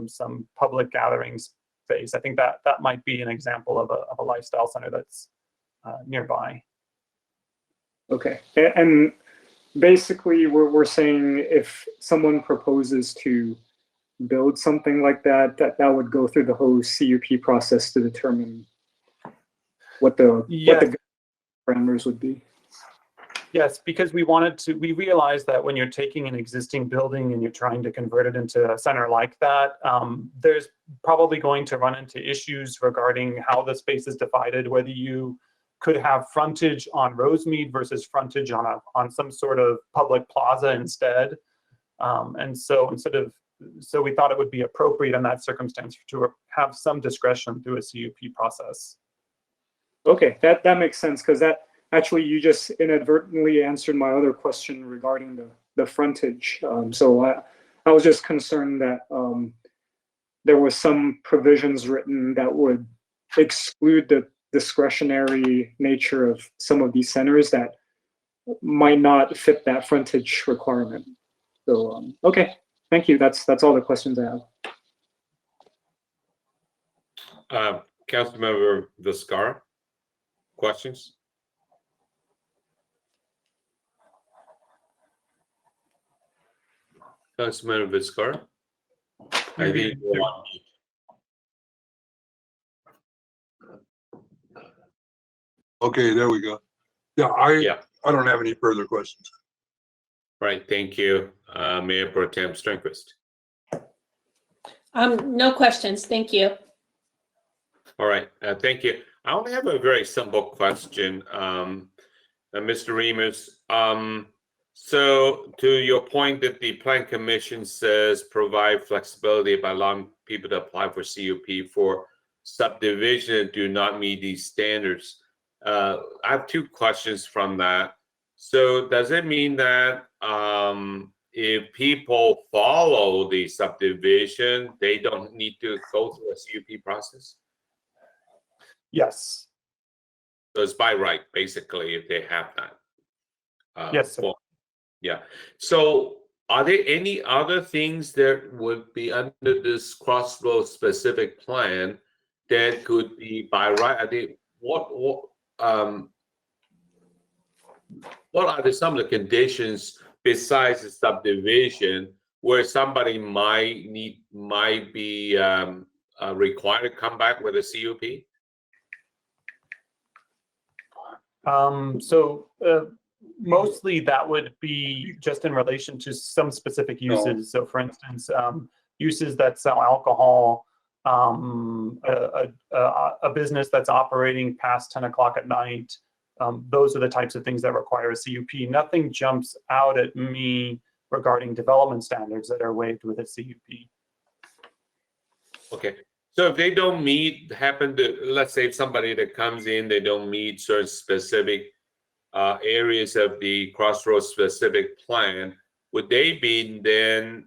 Speaker 12: some public gathering space. I think that might be an example of a lifestyle center that's nearby.
Speaker 10: Okay, and basically we're saying if someone proposes to build something like that would go through the whole CUP process to determine what the parameters would be.
Speaker 12: Yes, because we realized that when you're taking an existing building and you're trying to convert it into a center like that, there's probably going to run into issues regarding how the space is divided, whether you could have frontage on Rosemead versus frontage on some sort of public plaza instead. And so we thought it would be appropriate in that circumstance to have some discretion through a CUP process.
Speaker 10: Okay, that makes sense, because that actually you just inadvertently answered my other question regarding the frontage. So I was just concerned that there was some provisions written that would exclude the discretionary nature of some of these centers that might not fit that frontage requirement. So, okay, thank you. That's all the questions I have.
Speaker 1: Councilmember Viscara, questions? Councilmember Viscara? I think you want me.
Speaker 4: Okay, there we go. Yeah, I don't have any further questions.
Speaker 1: Right, thank you, Mayor Pro Tem Sternquist.
Speaker 6: No questions, thank you.
Speaker 1: All right, thank you. I only have a very simple question, Mr. Remus. So to your point that the Plan Commission says provide flexibility by allowing people to apply for CUP for subdivision that do not meet these standards. I have two questions from that. So does it mean that if people follow the subdivision, they don't need to go through a CUP process?
Speaker 12: Yes.
Speaker 1: So it's by right, basically, if they have that.
Speaker 12: Yes, sir.
Speaker 1: Well, yeah. So are there any other things that would be under this Crossroads specific plan that could be by right? I think what are some of the conditions besides the subdivision where somebody might be required to come back with a CUP?
Speaker 12: Mostly that would be just in relation to some specific uses. So for instance, uses that sell alcohol, a business that's operating past 10 o'clock at night. Those are the types of things that require a CUP. Nothing jumps out at me regarding development standards that are waived with a CUP.
Speaker 1: Okay. So if they don't meet, let's say if somebody that comes in, they don't meet certain specific areas of the Crossroads specific plan, would they be then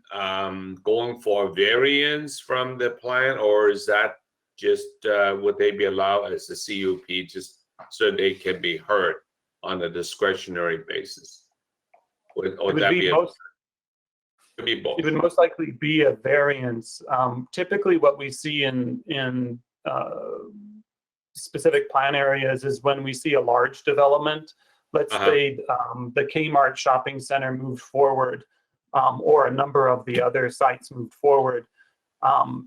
Speaker 1: going for variance from the plan, or is that just would they be allowed as a CUP just so they can be heard on a discretionary basis? It would
Speaker 12: most likely be a variance. Typically what we see in specific plan areas is when we see a large development, let's say the Kmart shopping center moved forward, or a number of the other sites moved forward.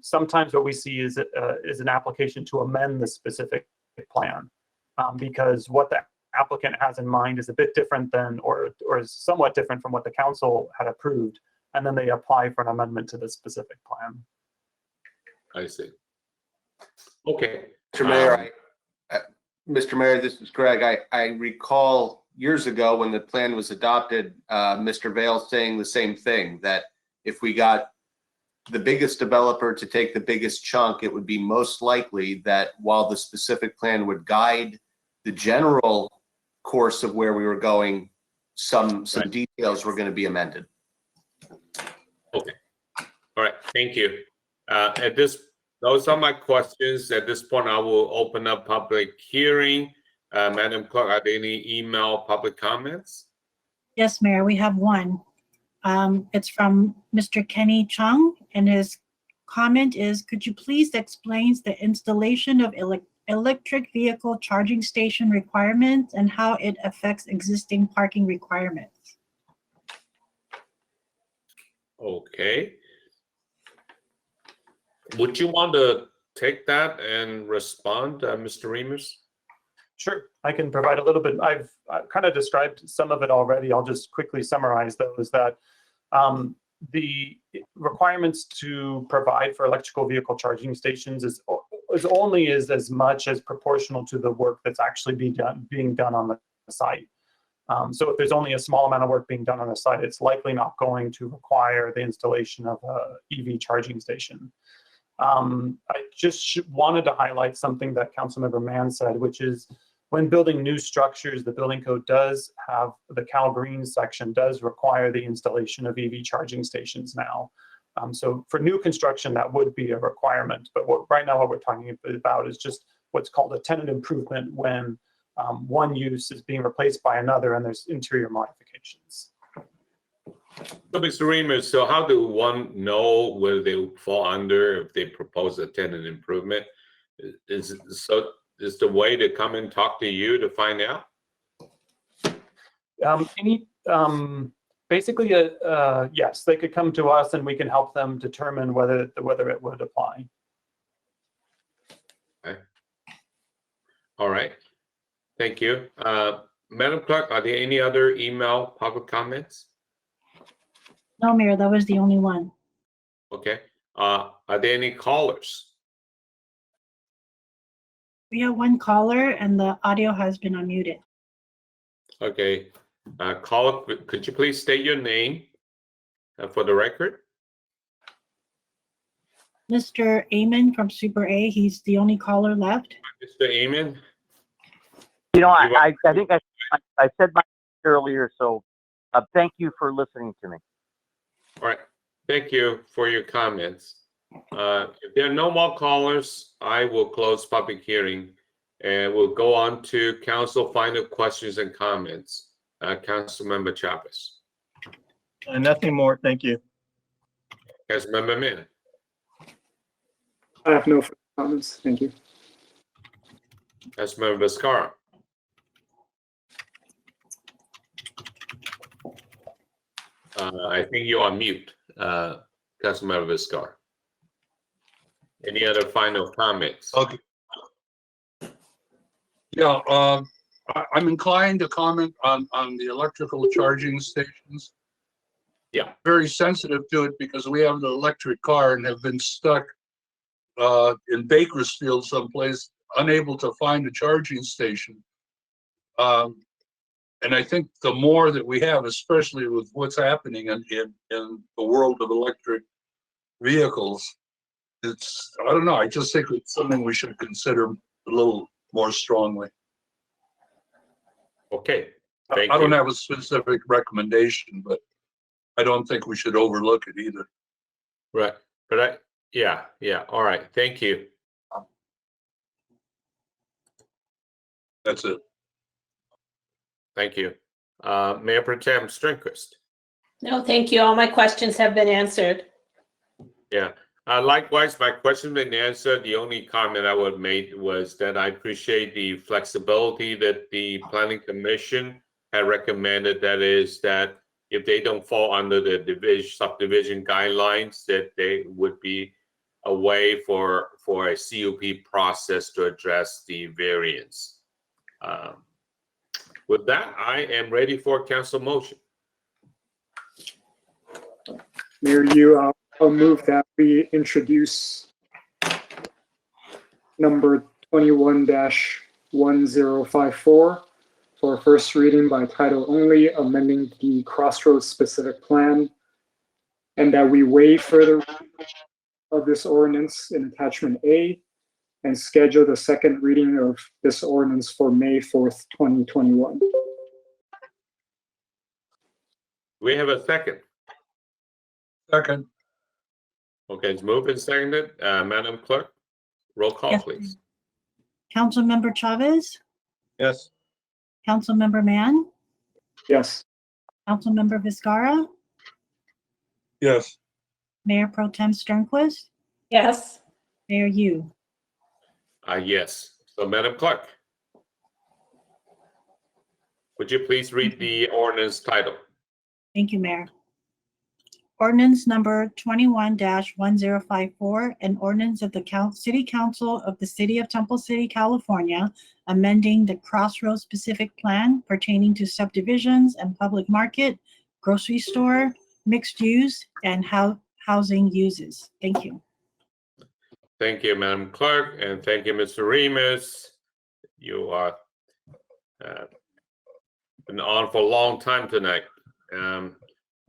Speaker 12: Sometimes what we see is an application to amend the specific plan, because what the applicant has in mind is a bit different than, or is somewhat different from what the council had approved, and then they apply for an amendment to the specific plan.
Speaker 1: I see. Okay.
Speaker 13: Mr. Mayor, this is Greg. I recall years ago when the plan was adopted, Mr. Vail saying the same thing, that if we got the biggest developer to take the biggest chunk, it would be most likely that while the specific plan would guide the general course of where we were going, some details were going to be amended.
Speaker 1: Okay. All right. Thank you. Those are my questions. At this point, I will open up public hearing. Madam Clerk, are there any email public comments?
Speaker 3: Yes, Mayor, we have one. It's from Mr. Kenny Chung, and his comment is, could you please explain the installation of electric vehicle charging station requirements and how it affects existing parking requirements?
Speaker 1: Okay. Would you want to take that and respond, Mr. Remus?
Speaker 12: Sure, I can provide a little bit. I've kind of described some of it already. I'll just quickly summarize those. That the requirements to provide for electrical vehicle charging stations is only as much as proportional to the work that's actually being done on the site. So if there's only a small amount of work being done on the site, it's likely not going to require the installation of a EV charging station. I just wanted to highlight something that Councilmember Mann said, which is when building new structures, the building code does have, the Cal Green section does require the installation of EV charging stations now. So for new construction, that would be a requirement. But right now what we're talking about is just what's called a tenant improvement, when one use is being replaced by another and there's interior modifications.
Speaker 1: So, Mr. Remus, so how do one know whether they fall under if they propose a tenant improvement? Is the way to come and talk to you to find out?
Speaker 12: Basically, yes, they could come to us and we can help them determine whether it would apply.
Speaker 1: Okay. All right. Thank you. Madam Clerk, are there any other email public comments?
Speaker 3: No, Mayor, that was the only one.
Speaker 1: Okay. Are there any callers?
Speaker 3: We have one caller and the audio has been unmuted.
Speaker 1: Okay. Caller, could you please state your name for the record?
Speaker 3: Mr. Amen from Super A, he's the only caller left.
Speaker 1: Mr. Amen?
Speaker 9: You know, I think I said my earlier, so thank you for listening to me.
Speaker 1: All right. Thank you for your comments. If there are no more callers, I will close public hearing and we'll go on to council final questions and comments. Councilmember Chavez.
Speaker 14: Nothing more. Thank you.
Speaker 1: Councilmember Mann.
Speaker 10: I have no further comments. Thank you.
Speaker 1: Councilmember Viscara. I think you're on mute, Councilmember Viscara. Any other final comments?
Speaker 4: Okay. Yeah, I'm inclined to comment on the electrical charging stations.
Speaker 1: Yeah.
Speaker 4: Very sensitive to it because we have an electric car and have been stuck in Bakersfield someplace, unable to find a charging station. And I think the more that we have, especially with what's happening in the world of electric vehicles, it's, I don't know, I just think it's something we should consider a little more strongly.
Speaker 1: Okay.
Speaker 4: I don't have a specific recommendation, but I don't think we should overlook it either.
Speaker 1: Right. But yeah. All right. Thank you.
Speaker 4: That's it.
Speaker 1: Thank you. Mayor Pro Tem Stringquist.
Speaker 6: No, thank you. All my questions have been answered.
Speaker 1: Yeah. Likewise, my question been answered. The only comment I would make was that I appreciate the flexibility that the Planning Commission had recommended. That is that if they don't fall under the subdivision guidelines, that they would be a way for a CUP process to address the variance. With that, I am ready for council motion.
Speaker 10: Mayor, I'll move that we introduce number 21-1054 for first reading by title only, amending the Crossroads specific plan, and that we waive further of this ordinance in attachment A and schedule the second reading of this ordinance for May 4th, 2021.
Speaker 1: We have a second.
Speaker 4: Second.
Speaker 1: Okay, it's moved and seconded. Madam Clerk, roll call,
Speaker 3: Yes,
Speaker 1: please.
Speaker 3: Councilmember Chavez,
Speaker 14: Yes.
Speaker 3: Councilmember Mann,
Speaker 10: Yes.
Speaker 3: Councilmember Viscara,
Speaker 4: Yes.
Speaker 3: Mayor Pro Tem Sternquist,
Speaker 6: Yes.
Speaker 3: Mayor Yu.
Speaker 1: Yes. So, Madam Clerk, would you please read the ordinance title?
Speaker 3: Thank you, Mayor. Ordinance number 21-1054, an ordinance of the City Council of the City of Temple City, California, amending the Crossroads specific plan pertaining to subdivisions and public market, grocery store, mixed use, and housing uses. Thank you.
Speaker 1: Thank you, Madam Clerk, and thank you, Mr. Remus. You are been on for a long time tonight.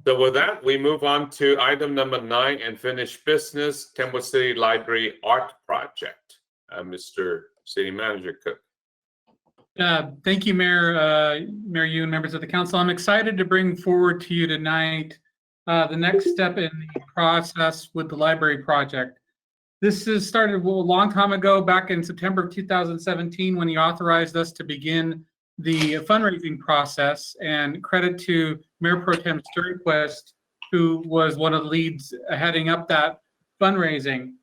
Speaker 1: So with that, we move on to item number 9, unfinished business, Temple City Library Art Project. Mr. City Manager Cook.
Speaker 11: Thank you, Mayor, Mayor Yu, and members of the council. I'm excited to bring forward to you tonight the next step in the process with the library project. This is started a long time ago, back in September of 2017, when he authorized us to begin the fundraising process. And credit to Mayor Pro Tem Sturquist, who was one of the leads heading up that fundraising.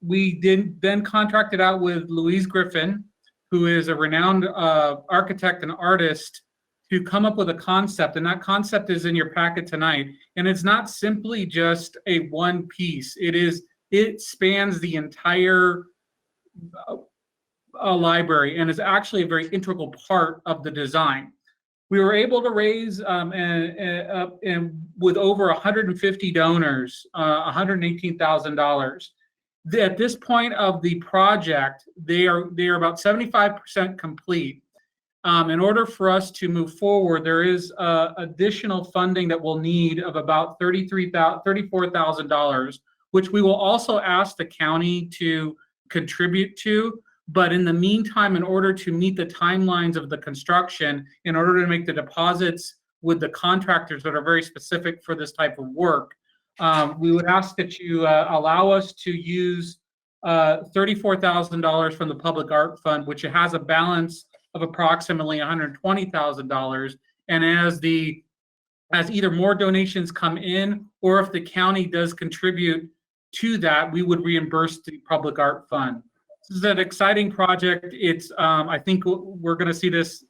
Speaker 11: We then contracted out with Louise Griffin, who is a renowned architect and artist, to come up with a concept, and that concept is in your packet tonight. And it's not simply just a one piece. It spans the entire library and is actually a very integral part of the design. We were able to raise, and with over 150 donors, $118,000. At this point of the project, they are about 75% complete. In order for us to move forward, there is additional funding that we'll need of about $34,000, which we will also ask the county to contribute to. But in the meantime, in order to meet the timelines of the construction, in order to make the deposits with the contractors that are very specific for this type of work, we would ask that you allow us to use $34,000 from the Public Art Fund, which has a balance of approximately $120,000. And as either more donations come in, or if the county does contribute to that, we would reimburse the Public Art Fund. This is an exciting project. It's I think we're going to see this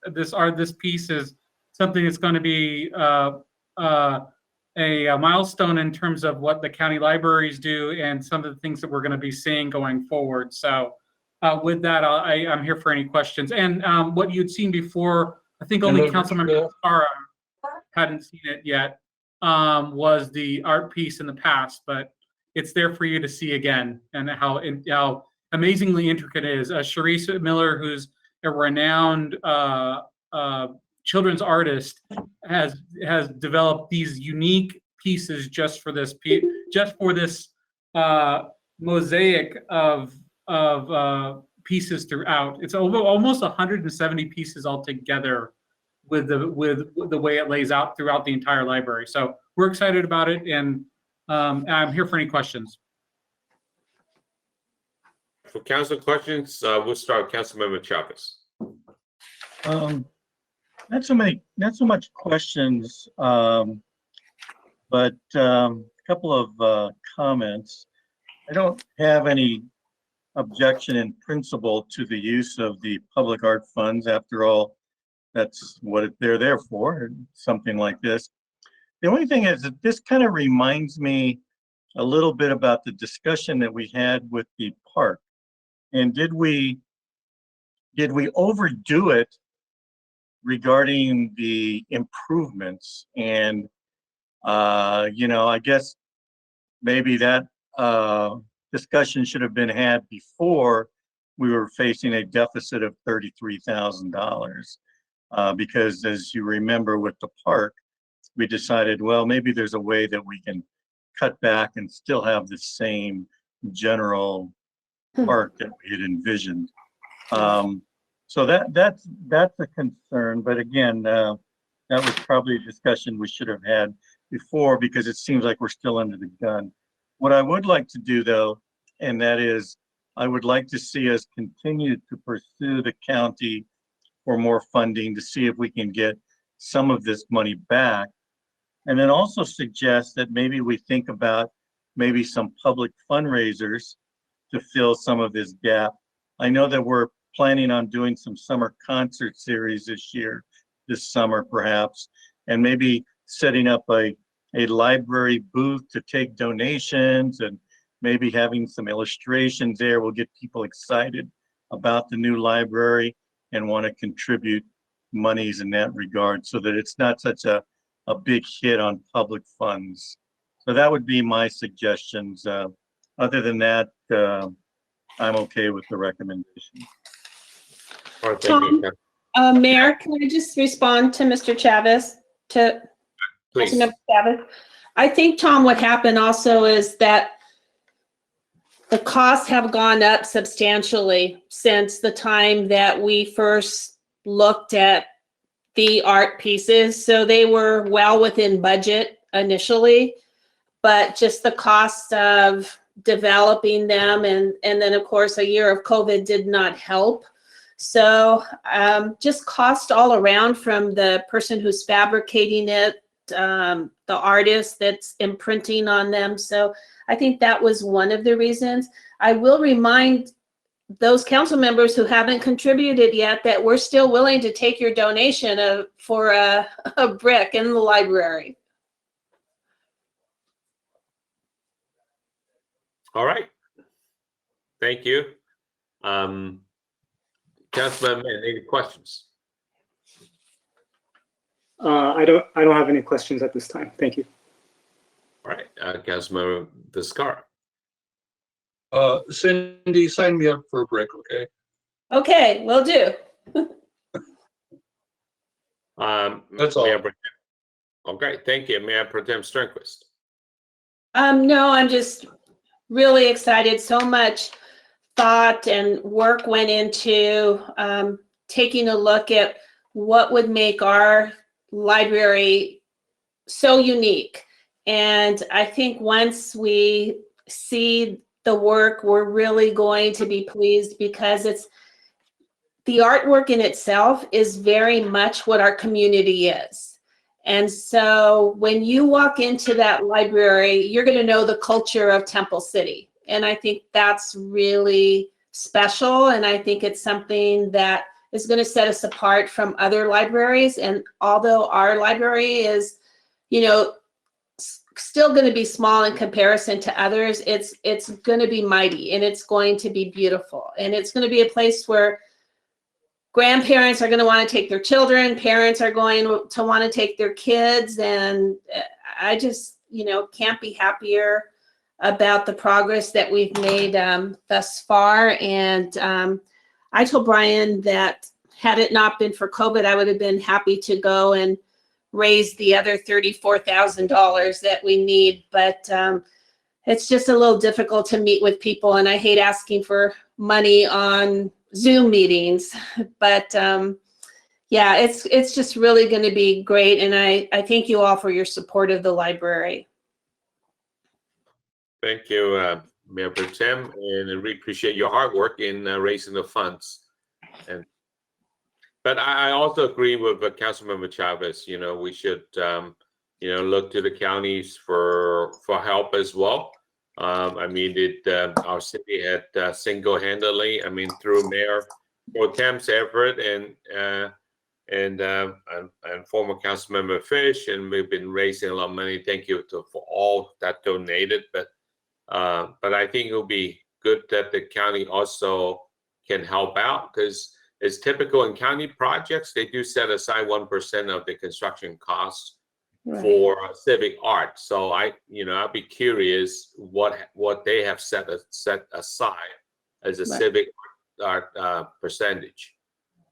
Speaker 11: piece is something that's going to be a milestone in terms of what the county libraries do and some of the things that we're going to be seeing going forward. So with that, I'm here for any questions. And what you'd seen before, I think only Councilmember Cara hadn't seen it yet, was the art piece in the past, but it's there for you to see again, and how amazingly intricate it is. Charisse Miller, who's a renowned children's artist, has developed these unique pieces just for this mosaic of pieces throughout. It's almost 170 pieces altogether with the way it lays out throughout the entire library. So we're excited about it, and I'm here for any questions.
Speaker 1: For council questions, we'll start with Councilmember Chavez.
Speaker 14: Not so much questions, but a couple of comments. I don't have any objection in principle to the use of the public art funds. After all, that's what they're there for, something like this. The only thing is that this kind of reminds me a little bit about the discussion that we had with the park. And did we overdo it regarding the improvements? And I guess maybe that discussion should have been had before we were facing a deficit of $33,000, because as you remember with the park, we decided, well, maybe there's a way that we can cut back and still have the same general park that we had envisioned. So that's a concern. But again, that was probably a discussion we should have had before, because it seems like we're still under the gun. What I would like to do, though, and that is, I would like to see us continue to pursue the county for more funding to see if we can get some of this money back. And then also suggest that maybe we think about maybe some public fundraisers to fill some of this gap. I know that we're planning on doing some summer concert series this summer perhaps, and maybe setting up a library booth to take donations, and maybe having some illustrations there will get people excited about the new library and want to contribute monies in that regard, so that it's not such a big hit on public funds. So that would be my suggestions. Other than that, I'm okay with the recommendation.
Speaker 1: All right, thank you.
Speaker 6: Mayor, can I just respond to Mr. Chavez?
Speaker 1: Please.
Speaker 6: Councilmember Chavez? I think, Tom, what happened also is that the costs have gone up substantially since the time that we first looked at the art pieces. So they were well within budget initially, but just the cost of developing them. And then, of course, a year of COVID did not help. So just cost all around, from the person who's fabricating it, the artist that's imprinting on them. So I think that was one of the reasons. I will remind those council members who haven't contributed yet that we're still willing to take your donation for a brick in the library.
Speaker 1: All right. Thank you. Councilman Mann, any questions?
Speaker 10: I don't have any questions at this time. Thank you.
Speaker 1: All right, Councilmember Viscara.
Speaker 4: Cindy, sign me up for a break, okay?
Speaker 6: Okay, will do.
Speaker 4: That's all.
Speaker 1: Mayor Pro Tem. Okay, thank you, Mayor Pro Tem Sternquist.
Speaker 6: No, I'm just really excited. So much thought and work went into taking a look at what would make our library so unique. And I think once we see the work, we're really going to be pleased, because the artwork in itself is very much what our community is. And so when you walk into that library, you're going to know the culture of Temple City. And I think that's really special. And I think it's something that is going to set us apart from other libraries. And although our library is, still going to be small in comparison to others, it's going to be mighty, and it's going to be beautiful. And it's going to be a place where grandparents are going to want to take their children, parents are going to want to take their kids. And I just, can't be happier about the progress that we've made thus far. And I told Brian that had it not been for COVID, I would have been happy to go and raise the other $34,000 that we need. But it's just a little difficult to meet with people, and I hate asking for money on Zoom meetings. But yeah, it's just really going to be great. And I thank you all for your support of the library.
Speaker 1: Thank you, Mayor Pro Tem, and I really appreciate your hard work in raising the funds. But I also agree with Councilmember Chavez. We should, look to the counties for help as well. Our city had single-handedly, through Mayor Pro Tem's effort and former Councilmember Fish, and we've been raising a lot of money. Thank you for all that donated. But I think it'll be good that the county also can help out, because it's typical in county projects, they do set aside 1% of the construction costs for civic art. So I'd be curious what they have set aside as a civic art percentage.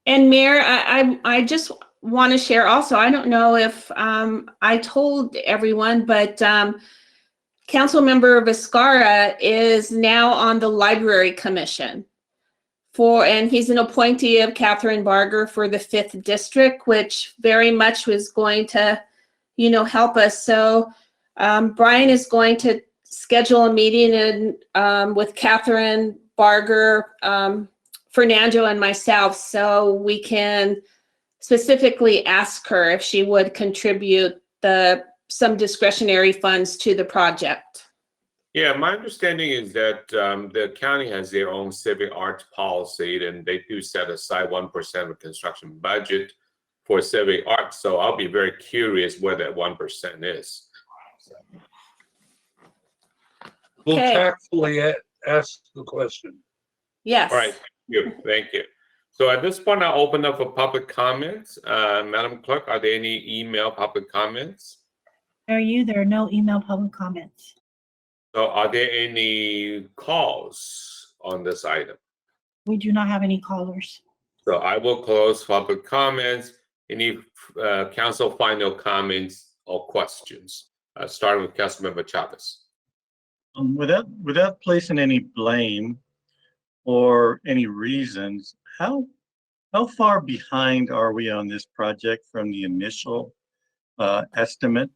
Speaker 6: And Mayor, I just want to share also, I don't know if I told everyone, but Councilmember Viscara is now on the Library Commission. And he's an appointee of Catherine Barger for the 5th District, which very much was going to, help us. So Brian is going to schedule a meeting with Catherine Barger, Fernando, and myself, so we can specifically ask her if she would contribute some discretionary funds to the project.
Speaker 1: Yeah, my understanding is that the county has their own civic arts policy, and they do set aside 1% of construction budget for civic arts. So I'll be very curious where that 1% is.
Speaker 4: We'll tactfully ask the question.
Speaker 6: Yes.
Speaker 1: All right. Thank you. So at this point, I'll open up for public comments. Madam Clerk, are there any email public comments?
Speaker 3: There are no email public comments.
Speaker 1: So are there any calls on this item?
Speaker 3: We do not have any callers.
Speaker 1: So I will close public comments. Any council final comments or questions? Starting with Councilmember Chavez.
Speaker 14: Without placing any blame or any reasons, how far behind are we on this project from the initial estimate?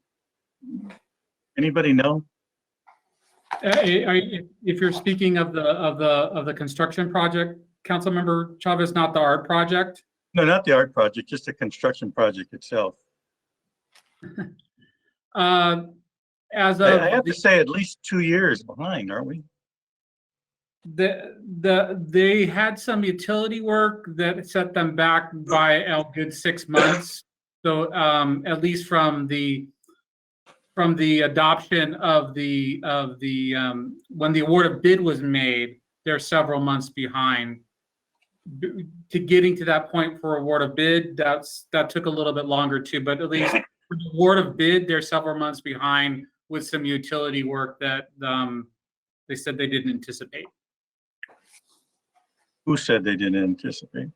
Speaker 14: Anybody know?
Speaker 11: If you're speaking of the construction project, Councilmember Chavez, not the art project.
Speaker 14: No, not the art project, just the construction project itself.
Speaker 11: As
Speaker 14: I have
Speaker 11: of
Speaker 14: to say, at least 2 years behind, aren't we?
Speaker 11: they had some utility work that set them back by a good 6 months. So at least from the adoption of the when the award of bid was made, they're several months behind. To getting to that point for award of bid, that took a little bit longer too, but at least for the award of bid, they're several months behind with some utility work that they said they didn't anticipate.
Speaker 14: Who said they didn't anticipate?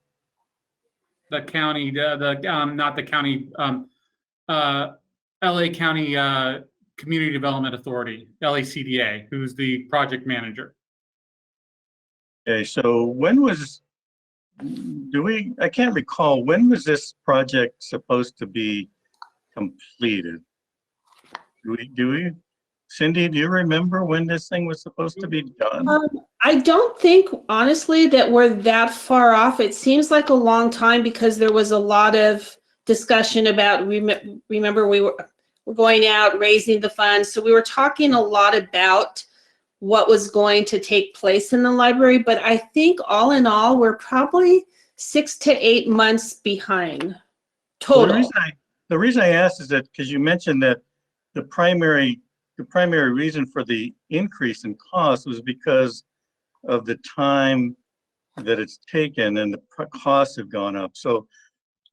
Speaker 11: The county, not the county, LA County Community Development Authority, LACDA, who's the project manager.
Speaker 14: Okay, so when was, I can't recall, when was this project supposed to be completed? Do we, Cindy, do you remember when this thing was supposed to be done?
Speaker 6: I don't think, honestly, that we're that far off. It seems like a long time because there was a lot of discussion about, remember we were going out, raising the funds. So we were talking a lot about what was going to take place in the library. But I think all in all, we're probably 6 to 8 months behind total.
Speaker 14: Well, the reason I asked is that because you mentioned that the primary reason for the increase in cost was because of the time that it's taken and the costs have gone up. So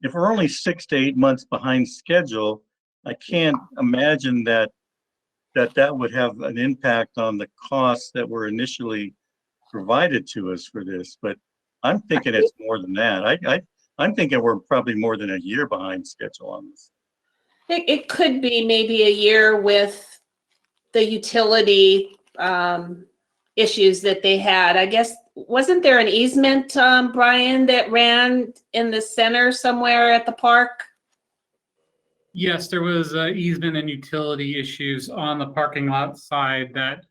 Speaker 14: if we're only 6 to 8 months behind schedule, I can't imagine that would have an impact on the costs that were initially provided to us for this. But I'm thinking it's more than that. I'm thinking we're probably more than a year behind schedule on this.
Speaker 6: It could be maybe a year with the utility issues that they had. I guess, wasn't there an easement, Brian, that ran in the center somewhere at the park?
Speaker 11: Yes, there was easement and utility issues on the parking lot side that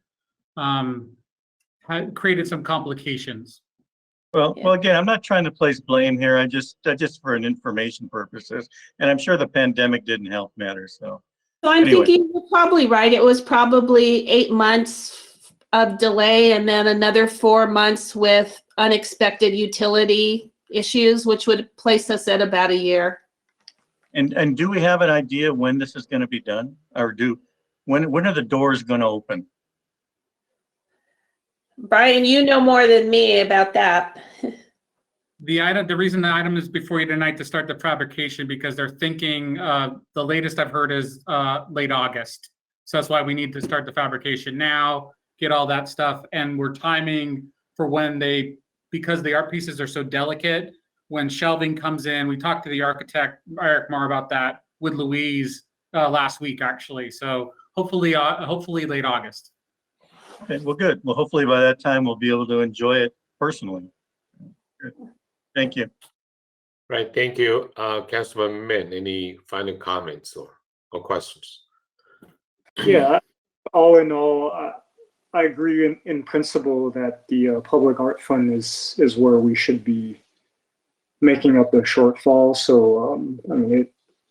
Speaker 11: had created some complications.
Speaker 14: Well, again, I'm not trying to place blame here. I just for an information purposes, and I'm sure the pandemic didn't help matters. So
Speaker 6: I'm
Speaker 14: anyway.
Speaker 6: thinking you're probably right. It was probably 8 months of delay and then another 4 months with unexpected utility issues, which would place us at about a year.
Speaker 14: And do we have an idea when this is going to be done, or when are the doors going to open?
Speaker 6: Brian, you know more than me about that.
Speaker 11: The reason the item is before you tonight to start the fabrication because they're thinking the latest I've heard is late August. So that's why we need to start the fabrication now, get all that stuff, and we're timing for when because the art pieces are so delicate. When shelving comes in, we talked to the architect Eric Marr about that with Louise last week actually. So hopefully late August.
Speaker 14: Okay, well, good. Well, hopefully by that time we'll be able to enjoy it personally. Good. Thank you.
Speaker 1: Right, thank you. Councilman Min, any final comments or questions?
Speaker 10: Yeah, all in all, I agree in principle that the public art fund is where we should be making up the shortfall. So I mean,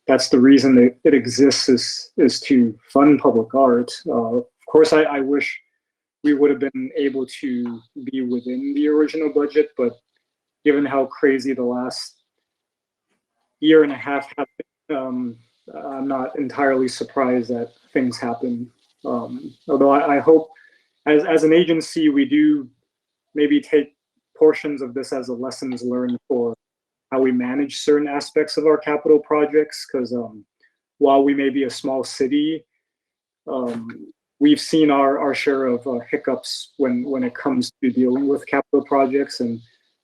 Speaker 10: that's the reason that it exists is to fund public art. Of course, I wish we would have been able to be within the original budget, but given how crazy the last year and a half have been, I'm not entirely surprised that things happen. Although I hope as an agency, we do maybe take portions of this as a lessons learned for how we manage certain aspects of our capital projects. Because while we may be a small city, we've seen our share of hiccups when it comes to dealing with capital projects. And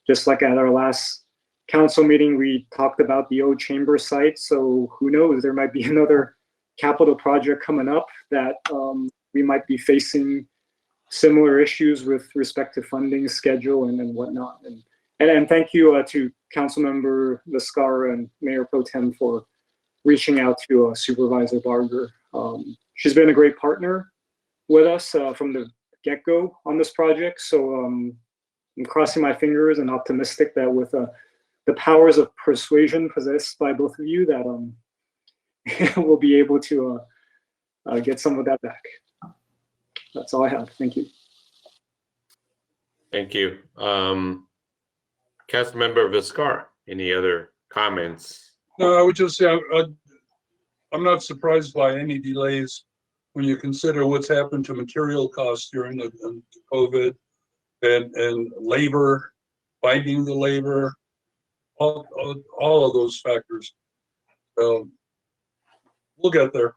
Speaker 10: just like at our last council meeting, we talked about the old chamber site. So who knows, there might be another capital project coming up that we might be facing similar issues with respect to funding schedule and whatnot. And thank you to Councilmember Viscara and Mayor Pro Tem for reaching out to Supervisor Barger. She's been a great partner with us from the get-go on this project. So I'm crossing my fingers and optimistic that with the powers of persuasion possessed by both of you, that we'll be able to get some of that back. That's all I have. Thank you.
Speaker 1: Thank you. Councilmember Viscar, any other comments?
Speaker 4: No, I would just say I'm not surprised by any delays when you consider what's happened to material costs during the COVID and labor, finding the labor, all of those factors. We'll get there.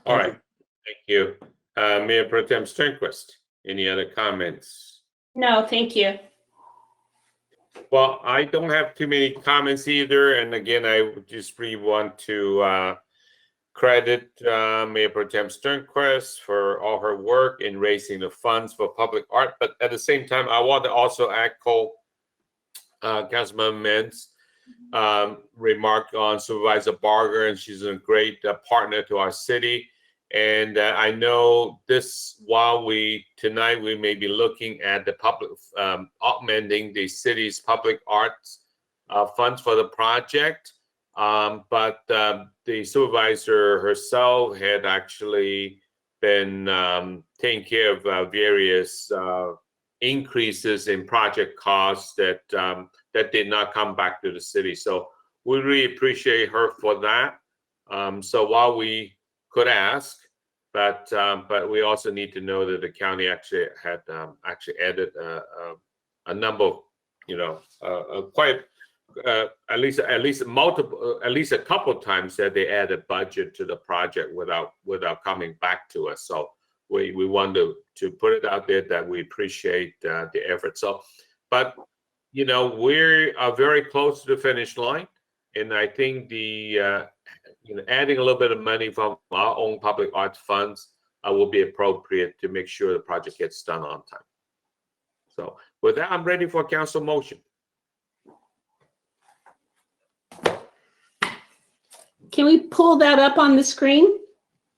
Speaker 1: All right, thank you. Mayor Pro Tem Sternquist, any other comments?
Speaker 6: No, thank you.
Speaker 1: Well, I don't have too many comments either. And again, I would just really want to credit Mayor Pro Tem Sternquist for all her work in raising the funds for public art. But at the same time, I want to also echo Councilman Mintz remark on Supervisor Barger, and she's a great partner to our city. And I know this, while tonight we may be looking at the public, augmenting the city's public arts funds for the project, but the supervisor herself had actually been taking care of various increases in project costs that did not come back to the city. So we really appreciate her for that. So while we could ask, but we also need to know that the county actually had added a number of, quite at least a couple of times that they added budget to the project without coming back to us. So we want to put it out there that we appreciate the effort. So, but we are very close to the finish line, and I think the adding a little bit of money from our own public arts funds will be appropriate to make sure the project gets done on time. So with that, I'm ready for council motion.
Speaker 6: Can we pull that up on the screen?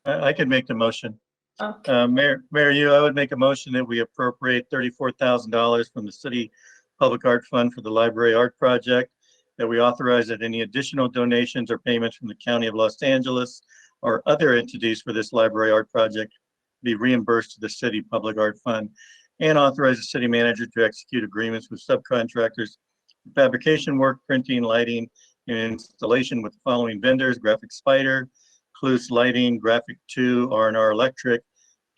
Speaker 14: I could make the motion.
Speaker 6: Okay.
Speaker 14: Mayor, I would make a motion that we appropriate $34,000 from the city public art fund for the library art project, that we authorize that any additional donations or payments from the County of Los Angeles or other entities for this library art project be reimbursed to the city public art fund, and authorize the city manager to execute agreements with subcontractors, fabrication work, printing, lighting, and installation with the following vendors: Graphic Spider, Clues Lighting, Graphic 2, R&R Electric,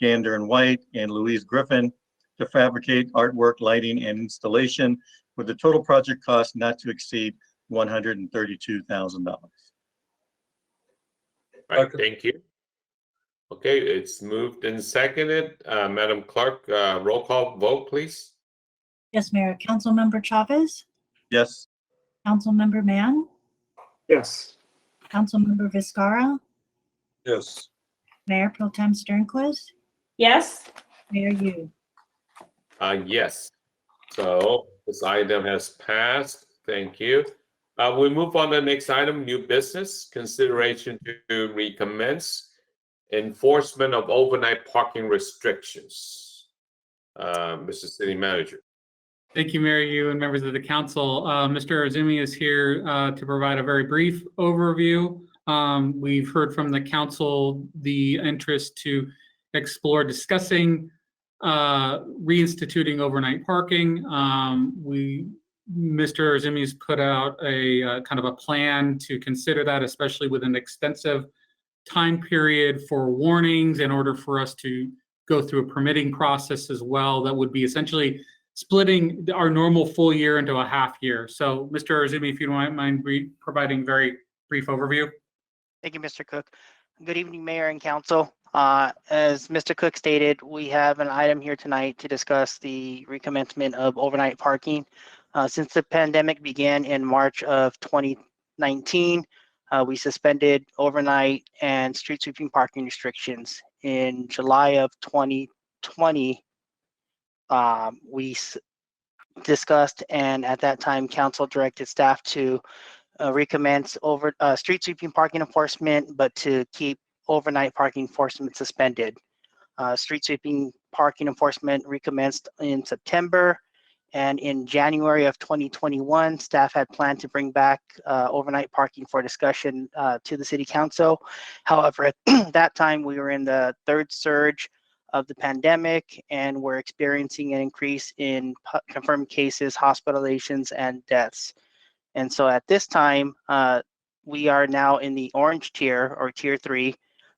Speaker 14: Gander and White, and Louise Griffin, to fabricate artwork, lighting, and installation, with the total project cost not to exceed $132,000.
Speaker 1: All right, thank you. Okay, it's moved and seconded. Madam Clerk, roll call vote, please.
Speaker 3: Yes, Mayor. Councilmember Chavez?
Speaker 14: Yes.
Speaker 3: Councilmember Mann?
Speaker 10: Yes.
Speaker 3: Councilmember Viscara?
Speaker 4: Yes.
Speaker 3: Mayor Pro Tem Sternquist?
Speaker 6: Yes.
Speaker 3: Mayor Yu?
Speaker 1: Yes. So this item has passed. Thank you. We move on to the next item, new business, consideration to recommence enforcement of overnight parking restrictions. Mr. City Manager.
Speaker 11: Thank you, Mayor Yu and members of the council. Mr. Azumi is here to provide a very brief overview. We've heard from the council the interest to explore discussing reinstituting overnight parking. Mr. Azumi's put out a kind of a plan to consider that, especially with an extensive time period for warnings in order for us to go through a permitting process as well. That would be essentially splitting our normal full year into a half year. So Mr. Azumi, if you don't mind providing very brief overview.
Speaker 16: Thank you, Mr. Cook. Good evening, Mayor and Council. As Mr. Cook stated, we have an item here tonight to discuss the recommencement of overnight parking. Since the pandemic began in March of 2019, we suspended overnight and street sweeping parking restrictions. In July of 2020, we discussed, and at that time, Council directed staff to recommence street sweeping parking enforcement, but to keep overnight parking enforcement suspended. Street sweeping parking enforcement recommenced in September. And in January of 2021, staff had planned to bring back overnight parking for discussion to the city council. However, at that time, we were in the third surge of the pandemic, and we're experiencing an increase in confirmed cases, hospitalizations, and deaths. And so at this time, we are now in the orange tier, or tier 3,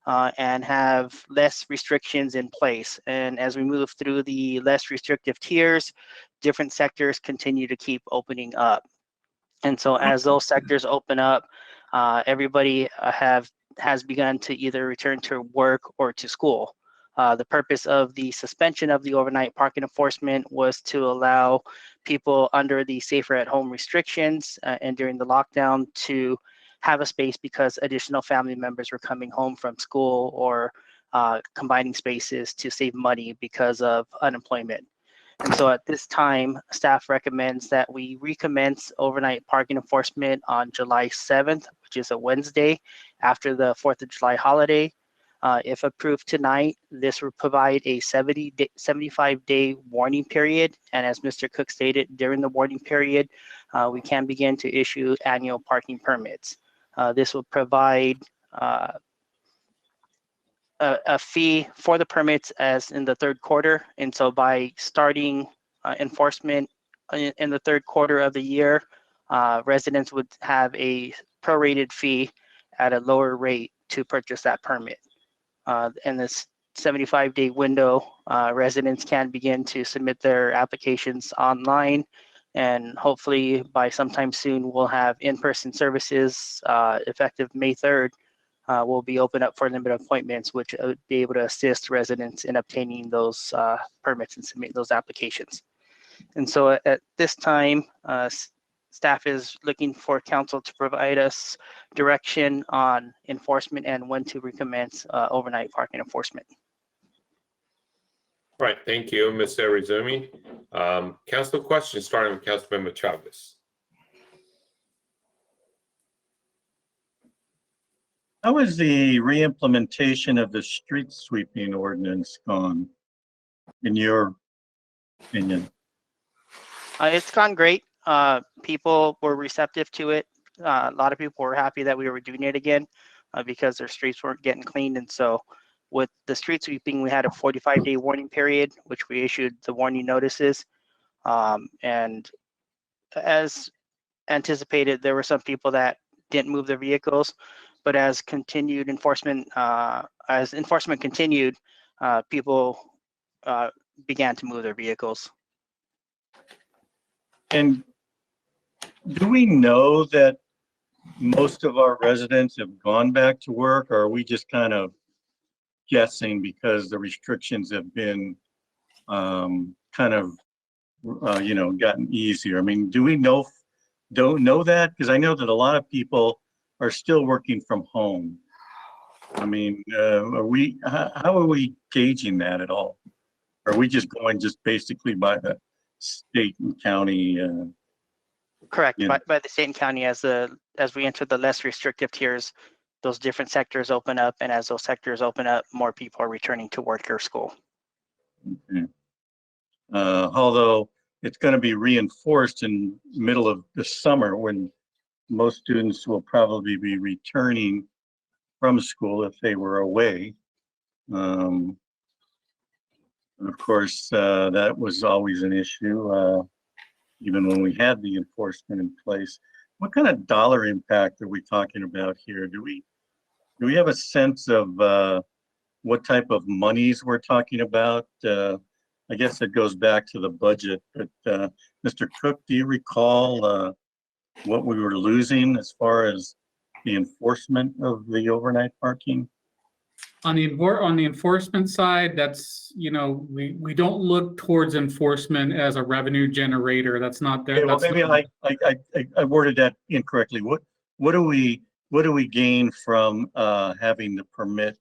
Speaker 16: and have less restrictions in place. And as we move through the less restrictive tiers, different sectors continue to keep opening up. And so as those sectors open up, everybody has begun to either return to work or to school. The purpose of the suspension of the overnight parking enforcement was to allow people under the safer at home restrictions and during the lockdown to have a space because additional family members were coming home from school or combining spaces to save money because of unemployment. And so at this time, staff recommends that we recommence overnight parking enforcement on July 7th, which is a Wednesday after the 4th of July holiday. If approved tonight, this will provide a 75-day warning period. And as Mr. Cook stated, during the warning period, we can begin to issue annual parking permits. This will provide a fee for the permits as in the third quarter. And so by starting enforcement in the third quarter of the year, residents would have a prorated fee at a lower rate to purchase that permit. In this 75-day window, residents can begin to submit their applications online, and hopefully by sometime soon we'll have in-person services effective May 3rd. Will be open up for limited appointments, which would be able to assist residents in obtaining those permits and submit those applications. And so at this time, staff is looking for council to provide us direction on enforcement and when to recommence overnight parking enforcement.
Speaker 1: All right, thank you, Ms. Arizumi. Council questions, starting with Councilmember Chavez.
Speaker 14: How is the re-implementation of the street sweeping ordinance gone, in your opinion?
Speaker 16: It's gone great. People were receptive to it. A lot of people were happy that we were doing it again because their streets weren't getting cleaned. And so with the street sweeping, we had a 45-day warning period, which we issued the warning notices. And as anticipated, there were some people that didn't move their vehicles. But as enforcement continued, people began to move their vehicles.
Speaker 14: And do we know that most of our residents have gone back to work, or are we just kind of guessing because the restrictions have been gotten easier? I mean, do we don't know that? Because I know that a lot of people are still working from home. I mean, how are we gauging that at all? Are we just going basically by the state and county?
Speaker 16: Correct, by the state and county. As we enter the less restrictive tiers, those different sectors open up, and as those sectors open up, more people are returning to work or school.
Speaker 14: Okay. Although it's going to be reinforced in the middle of the summer when most students will probably be returning from school if they were away. Of course, that was always an issue, even when we had the enforcement in place. What kind of dollar impact are we talking about here? Do we have a sense of what type of monies we're talking about? I guess it goes back to the budget, but Mr. Cook, do you recall what we were losing as far as the enforcement of the overnight parking?
Speaker 11: On the enforcement side, that's, we don't look towards enforcement as a revenue generator. That's not there.
Speaker 14: Okay, well, maybe I worded that incorrectly. What do we gain from having the permit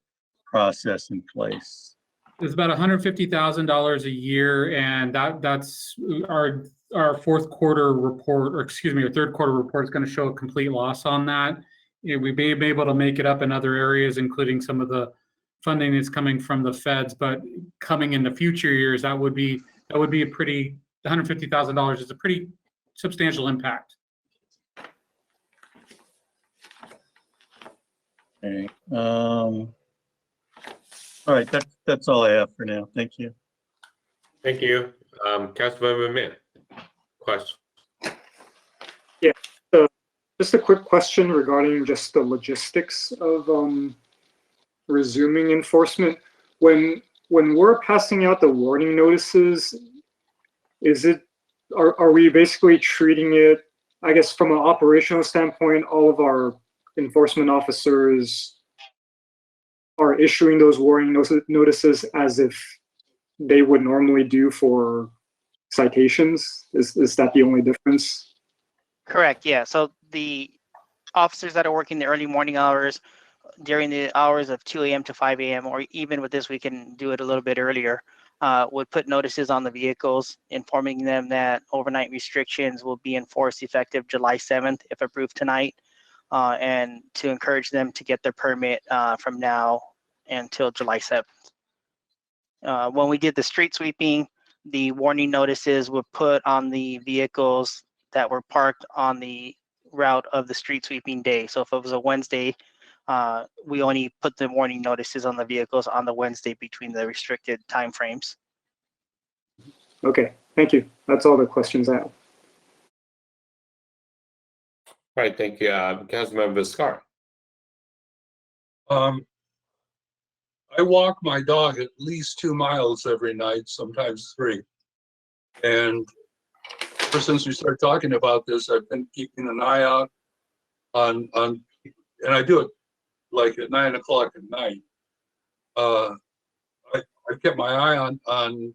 Speaker 14: process in place?
Speaker 11: It's about $150,000 a year, and that's our fourth quarter report, or excuse me, our third quarter report is going to show a complete loss on that. We may be able to make it up in other areas, including some of the funding is coming from the feds, but coming in the future years, that would be a pretty, $150,000 is a pretty substantial impact.
Speaker 14: Okay. All right, that's all I have for now. Thank you.
Speaker 1: Thank you. Councilmember Min, question.
Speaker 10: Yeah, so just a quick question regarding just the logistics of resuming enforcement. When we're passing out the warning notices, are we basically treating it, I guess from an operational standpoint, all of our enforcement officers are issuing those warning notices as if they would normally do for citations? Is that the only difference?
Speaker 16: Correct, yeah. So the officers that are working the early morning hours during the hours of 2 a.m. to 5 a.m., or even with this, we can do it a little bit earlier, would put notices on the vehicles informing them that overnight restrictions will be enforced effective July 7th if approved tonight, and to encourage them to get their permit from now until July 7th. When we did the street sweeping, the warning notices were put on the vehicles that were parked on the route of the street sweeping day. So if it was a Wednesday, we only put the warning notices on the vehicles on the Wednesday between the restricted timeframes.
Speaker 10: Okay, thank you. That's all the questions I have.
Speaker 1: All right, thank you. Councilmember Scar.
Speaker 4: I walk my dog at least 2 miles every night, sometimes 3. And ever since we started talking about this, I've been keeping an eye out on and I do it like at 9 o'clock at night. I kept my eye on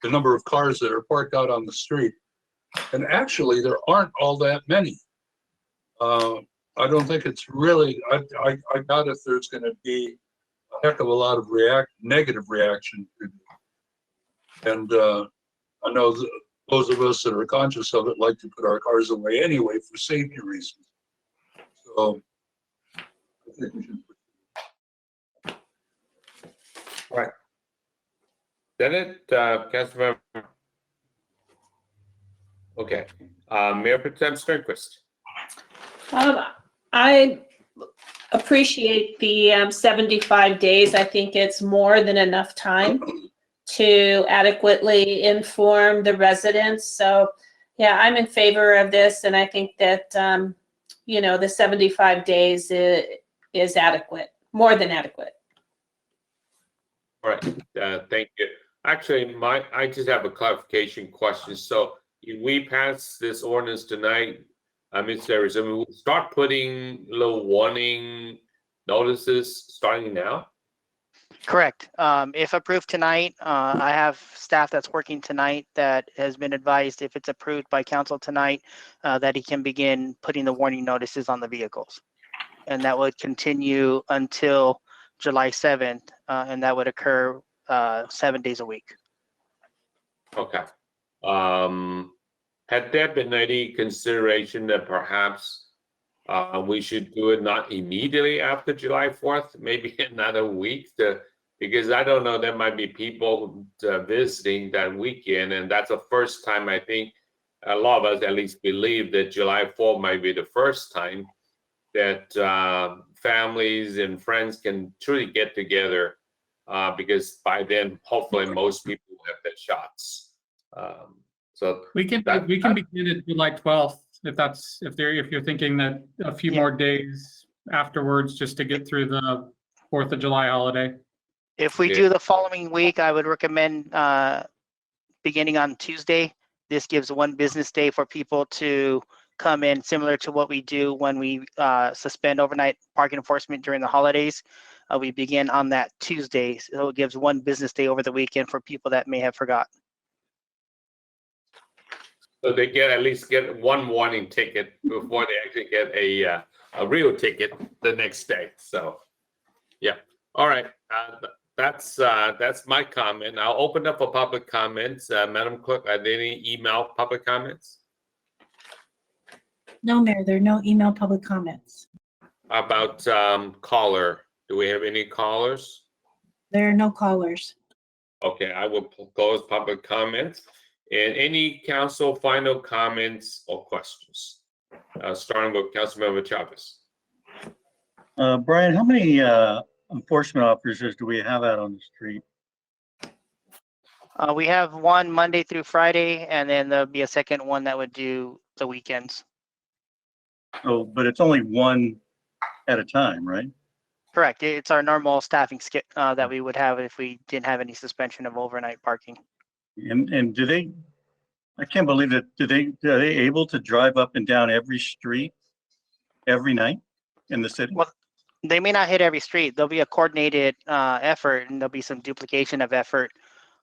Speaker 4: the number of cars that are parked out on the street. And actually, there aren't all that many. I don't think it's really, I doubt if there's going to be a heck of a lot of negative reaction to it. And I know those of us that are conscious of it like to put our cars away anyway for safety reasons. So I think we should.
Speaker 1: All right. Tenant, Councilmember. Okay. Mayor Pro Tem Sternquist.
Speaker 6: I appreciate the 75 days. I think it's more than enough time to adequately inform the residents. So yeah, I'm in favor of this, and I think that the 75 days is adequate, more than adequate.
Speaker 1: All right, thank you. Actually, I just have a clarification question. So if we pass this ordinance tonight, Mr. Arizona, we'll start putting little warning notices starting now?
Speaker 16: Correct. If approved tonight, I have staff that's working tonight that has been advised if it's approved by council tonight, that he can begin putting the warning notices on the vehicles. And that would continue until July 7th, and that would occur 7 days a week.
Speaker 1: Okay. Had there been any consideration that perhaps we should do it not immediately after July 4th, maybe another week because I don't know, there might be people visiting that weekend, and that's the first time I think a lot of us at least believe that July 4th might be the first time that families and friends can truly get together, because by then hopefully most people will have their shots. So
Speaker 11: we can begin at July 12th if you're thinking that a few more days afterwards just to get through the 4th of July holiday.
Speaker 16: If we do the following week, I would recommend beginning on Tuesday. This gives 1 business day for people to come in, similar to what we do when we suspend overnight parking enforcement during the holidays. We begin on that Tuesday, so it gives 1 business day over the weekend for people that may have forgotten.
Speaker 1: So they at least get 1 warning ticket before they actually get a real ticket the next day. So, yeah. All right. That's my comment. I'll open up for public comments. Madam Clerk, are there any email public comments?
Speaker 3: No, Mayor, there are no email public comments.
Speaker 1: About caller. Do we have any callers?
Speaker 3: There are no callers.
Speaker 1: Okay, I will close public comments. And any council final comments or questions? Starting with Councilmember Chavez.
Speaker 14: Brian, how many enforcement officers do we have out on the street?
Speaker 16: We have one Monday through Friday, and then there'll be a second one that would do the weekends.
Speaker 14: Oh, but it's only one at a time, right?
Speaker 16: Correct. It's our normal staffing that we would have if we didn't have any suspension of overnight parking.
Speaker 14: And do they? I can't believe it. Are they able to drive up and down every street every night in the city?
Speaker 16: Well, they may not hit every street. There'll be a coordinated effort, and there'll be some duplication of effort.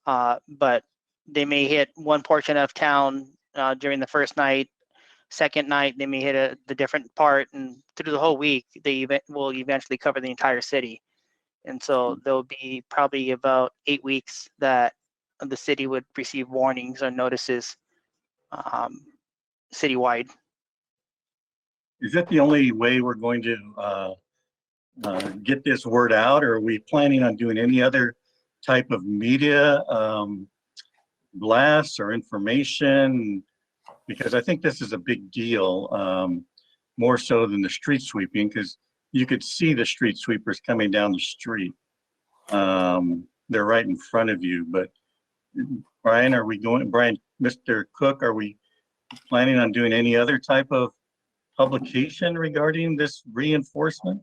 Speaker 16: But they may hit one portion of town during the first night. Second night, they may hit the different part, and through the whole week, they will eventually cover the entire city. And so there'll be probably about 8 weeks that the city would receive warnings or notices citywide.
Speaker 14: Is that the only way we're going to get this word out, or are we planning on doing any other type of media blasts or information? Because I think this is a big deal, more so than the street sweeping, because you could see the street sweepers coming down the street. They're right in front of you. But Brian, Mr. Cook, are we planning on doing any other type of publication regarding this reinforcement?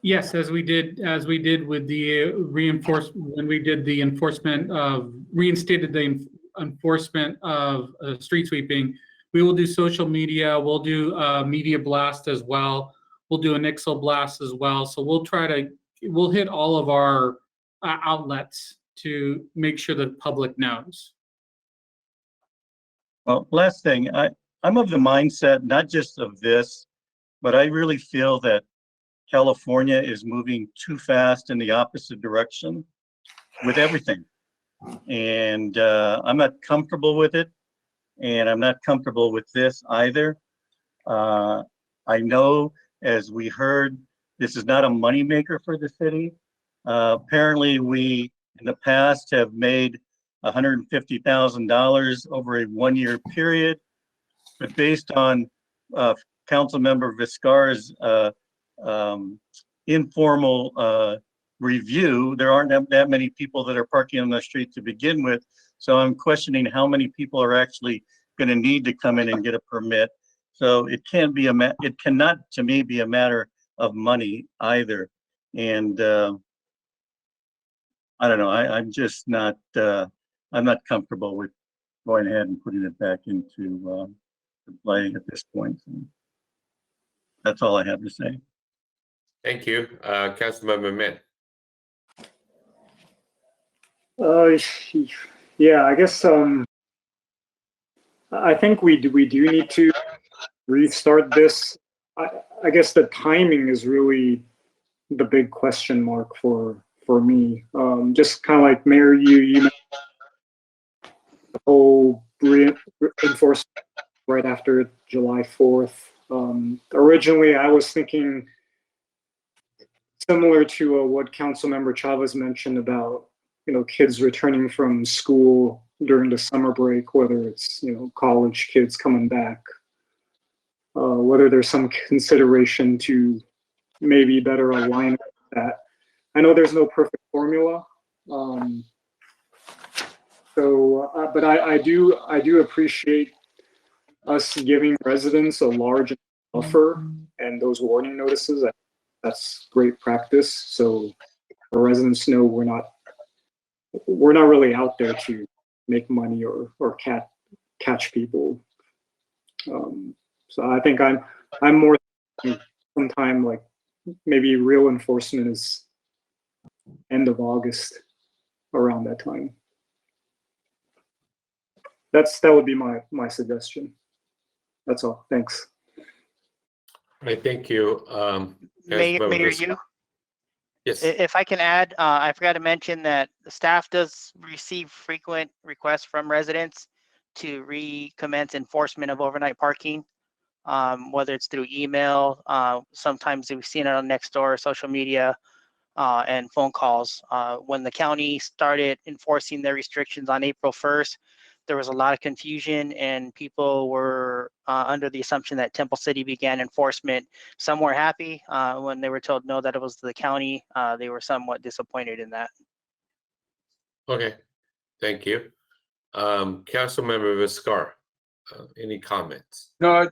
Speaker 11: Yes, as we did with the when we did the enforcement of reinstated the enforcement of street sweeping. We will do social media. We'll do media blast as well. We'll do an Ixel blast as well. So we'll hit all of our outlets to make sure the public knows.
Speaker 14: Well, last thing, I'm of the mindset, not just of this, but I really feel that California is moving too fast in the opposite direction with everything. And I'm not comfortable with it. And I'm not comfortable with this either. I know, as we heard, this is not a moneymaker for the city. Apparently, we, in the past, have made $150,000 over a one-year period. But based on Councilmember Vizcarra's informal review, there aren't that many people that are parking on the street to begin with. So I'm questioning how many people are actually going to need to come in and get a permit. So it cannot, to me, be a matter of money either. And I don't know. I'm just not. I'm not comfortable with going ahead and putting it back into play at this point. And that's all I have to say.
Speaker 1: Thank you, Councilmember Min.
Speaker 10: Yeah, I guess I think we do need to restart this. I guess the timing is really the big question mark for me. Just kind of like Mayor, you mentioned the whole reinforcement right after July 4th. Originally, I was thinking similar to what Councilmember Chavez mentioned about, kids returning from school during the summer break, whether it's, college kids coming back, whether there's some consideration to maybe better align with that. I know there's no perfect formula. But I do appreciate us giving residents a large buffer and those warning notices. That's great practice. So the residents know we're not really out there to make money or catch people. So I think I'm more sometime like maybe real enforcement is end of August, around that time. That would be my suggestion. That's all. Thanks.
Speaker 1: All right, thank you.
Speaker 16: Mayor,
Speaker 1: Yes.
Speaker 16: If I can add, I forgot to mention that the staff does receive frequent requests from residents to recommence enforcement of overnight parking, whether it's through email. Sometimes we've seen it on Nextdoor, social media. and phone calls. When the county started enforcing their restrictions on April 1st, there was a lot of confusion and people were under the assumption that Temple City began enforcement. Some were happy when they were told no, that it was the county. They were somewhat disappointed in that.
Speaker 1: Okay, thank you. Councilmember Viscar, any comments?
Speaker 4: No,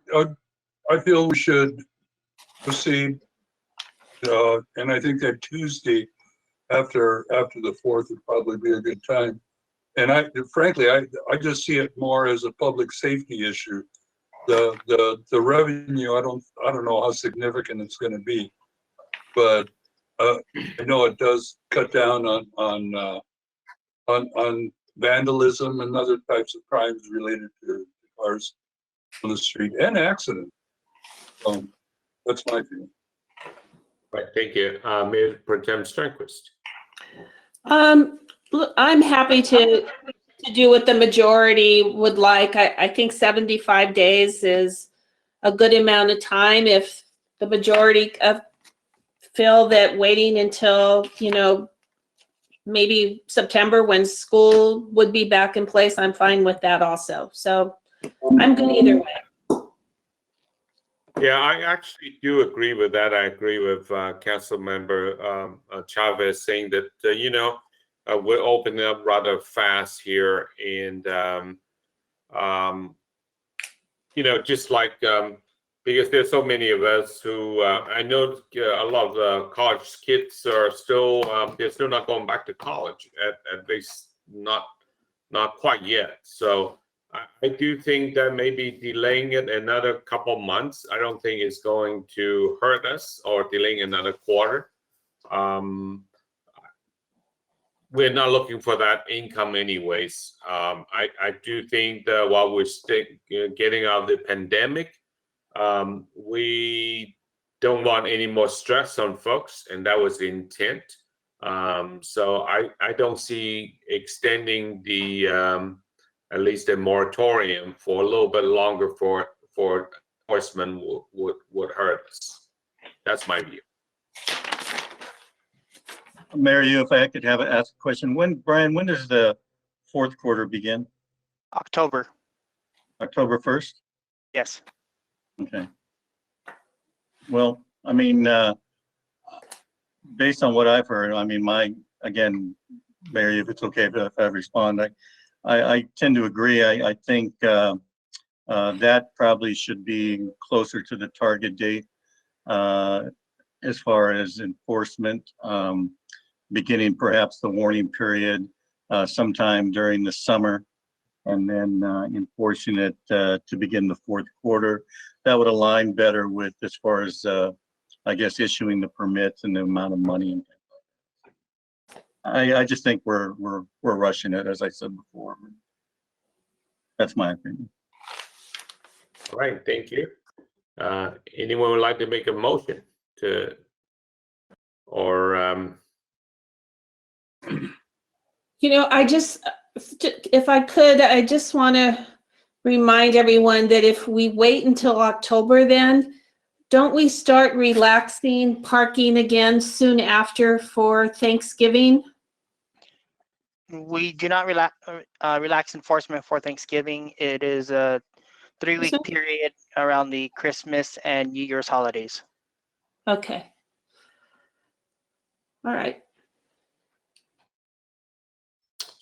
Speaker 4: I feel we should proceed. And I think that Tuesday after the 4th would probably be a good time. And frankly, I just see it more as a public safety issue. The revenue, I don't know how significant it's going to be, but I know it does cut down on vandalism and other types of crimes related to cars on the street and accidents. That's my feeling.
Speaker 1: Right, thank you. Mayor Pro Tem Sternquist.
Speaker 6: Look, I'm happy to do what the majority would like. I think 75 days is a good amount of time. If the majority feel that waiting until, maybe September when school would be back in place, I'm fine with that also. So I'm good either way.
Speaker 1: Yeah, I actually do agree with that. I agree with Councilmember Chavez saying that, we're opening up rather fast here. And, just like, because there's so many of us who, I know a lot of the college kids are still, they're still not going back to college, at least not quite yet. So I do think that maybe delaying it another couple months, I don't think it's going to hurt us, or delaying another quarter. We're not looking for that income anyways. I do think that while we're getting out of the pandemic, we don't want any more stress on folks, and that was the intent. So I don't see extending the at least a moratorium for a little bit longer for enforcement would hurt us. That's my view.
Speaker 14: Mayor, if I could ask a question. Brian, when does the 4th quarter begin?
Speaker 16: October.
Speaker 14: October 1st?
Speaker 16: Yes.
Speaker 14: Okay. Well, I mean, based on what I've heard, I mean, again, Mary, if it's okay if I respond, I tend to agree. I think that probably should be closer to the target date as far as enforcement, beginning perhaps the warning period sometime during the summer, and then enforcing it to begin the 4th quarter. That would align better with, as far as I guess, issuing the permits and the amount of money. I just think we're rushing it, as I said before. That's my opinion.
Speaker 1: All right, thank you. Anyone would like to make a motion to, or
Speaker 6: if I could, I just want to remind everyone that if we wait until October, then don't we start relaxing parking again soon after for Thanksgiving?
Speaker 16: We do not relax enforcement for Thanksgiving. It is a 3-week period around the Christmas and New Year's holidays.
Speaker 6: Okay. All right.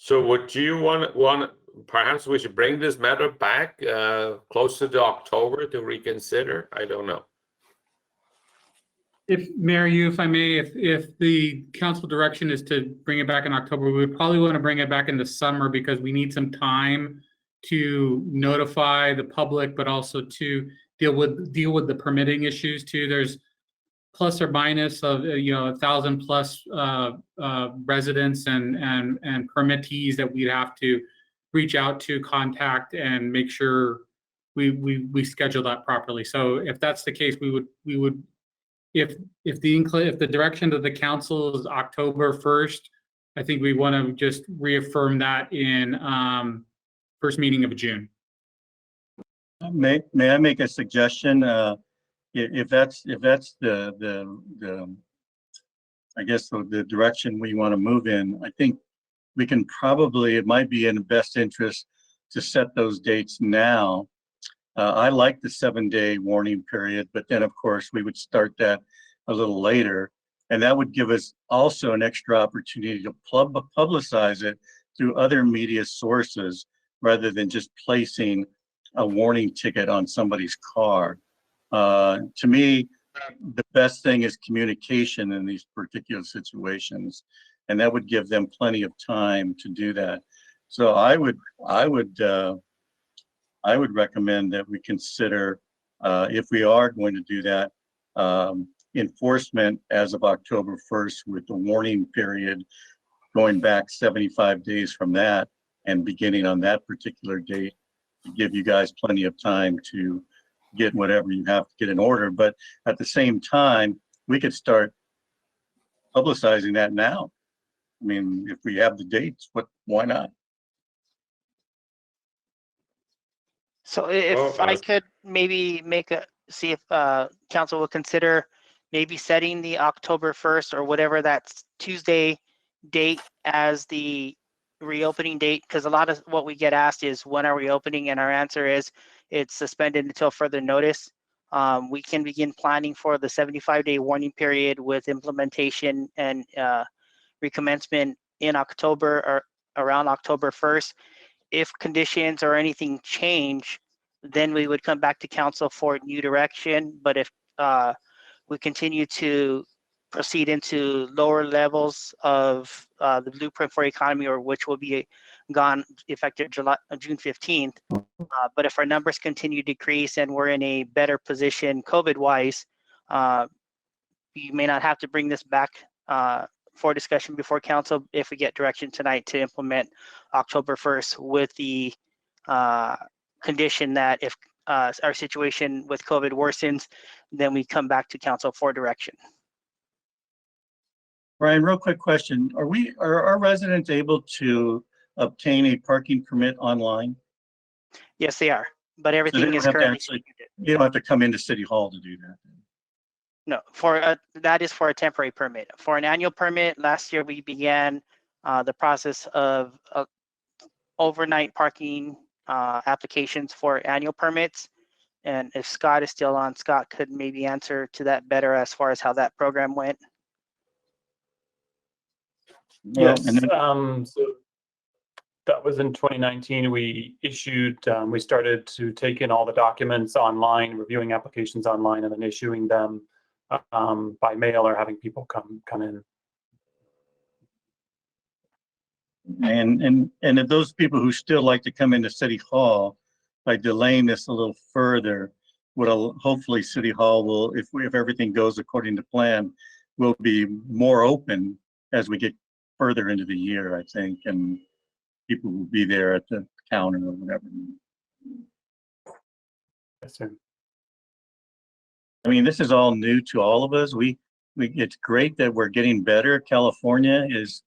Speaker 1: so would you want perhaps we should bring this matter back closer to October to reconsider? I don't know.
Speaker 11: If Mayor, if I may, if the council direction is to bring it back in October, we would probably want to bring it back in the summer, because we need some time to notify the public, but also to deal with the permitting issues too. There's plus or minus of 1,000 plus residents and permittees that we'd have to reach out to, contact, and make sure we schedule that properly. So if that's the case, we would if the direction of the council is October 1st, I think we want to just reaffirm that in first meeting of June.
Speaker 14: May I make a suggestion? If that's the I guess the direction we want to move in, I think we can probably, it might be in the best interest to set those dates now. I like the 7-day warning period, but then of course we would start that a little later. And that would give us also an extra opportunity to publicize it through other media sources rather than just placing a warning ticket on somebody's car. To me, the best thing is communication in these particular situations, and that would give them plenty of time to do that. So I would recommend that we consider, if we are going to do that, enforcement as of October 1st with the warning period going back 75 days from that and beginning on that particular date to give you guys plenty of time to get whatever you have to get in order. But at the same time, we could start publicizing that now. I mean, if we have the dates, why not?
Speaker 16: So if I could maybe see if council will consider maybe setting the October 1st or whatever that Tuesday date as the reopening date, because a lot of what we get asked is when are we opening, and our answer is it's suspended until further notice. We can begin planning for the 75-day warning period with implementation and recommencement in October or around October 1st. If conditions or anything change, then we would come back to council for new direction. But if we continue to proceed into lower levels of the blueprint for economy, or which will be gone effective June 15th. But if our numbers continue to decrease and we're in a better position COVID-wise, you may not have to bring this back for discussion before council if we get direction tonight to implement October 1st with the condition that if our situation with COVID worsens, then we come back to council for direction.
Speaker 14: Brian, real quick question. Are our residents able to obtain a parking permit online?
Speaker 16: Yes, they are, but everything
Speaker 14: So
Speaker 16: is currently.
Speaker 14: you don't have to come into City Hall to do that.
Speaker 16: No, that is for a temporary permit. For an annual permit, last year we began the process of overnight parking applications for annual permits. And if Scott is still on, Scott could maybe answer to that better as far as how that program went.
Speaker 12: Yes, so that was in 2019. We started to take in all the documents online, reviewing applications online, and then issuing them by mail or having people come in.
Speaker 14: And if those people who still like to come into City Hall, by delaying this a little further, hopefully City Hall will, if everything goes according to plan, will be more open as we get further into the year, I think, and people will be there at the counter or whatever.
Speaker 12: Yes, sir.
Speaker 14: I mean, this is all new to all of us. It's great that we're getting better. California is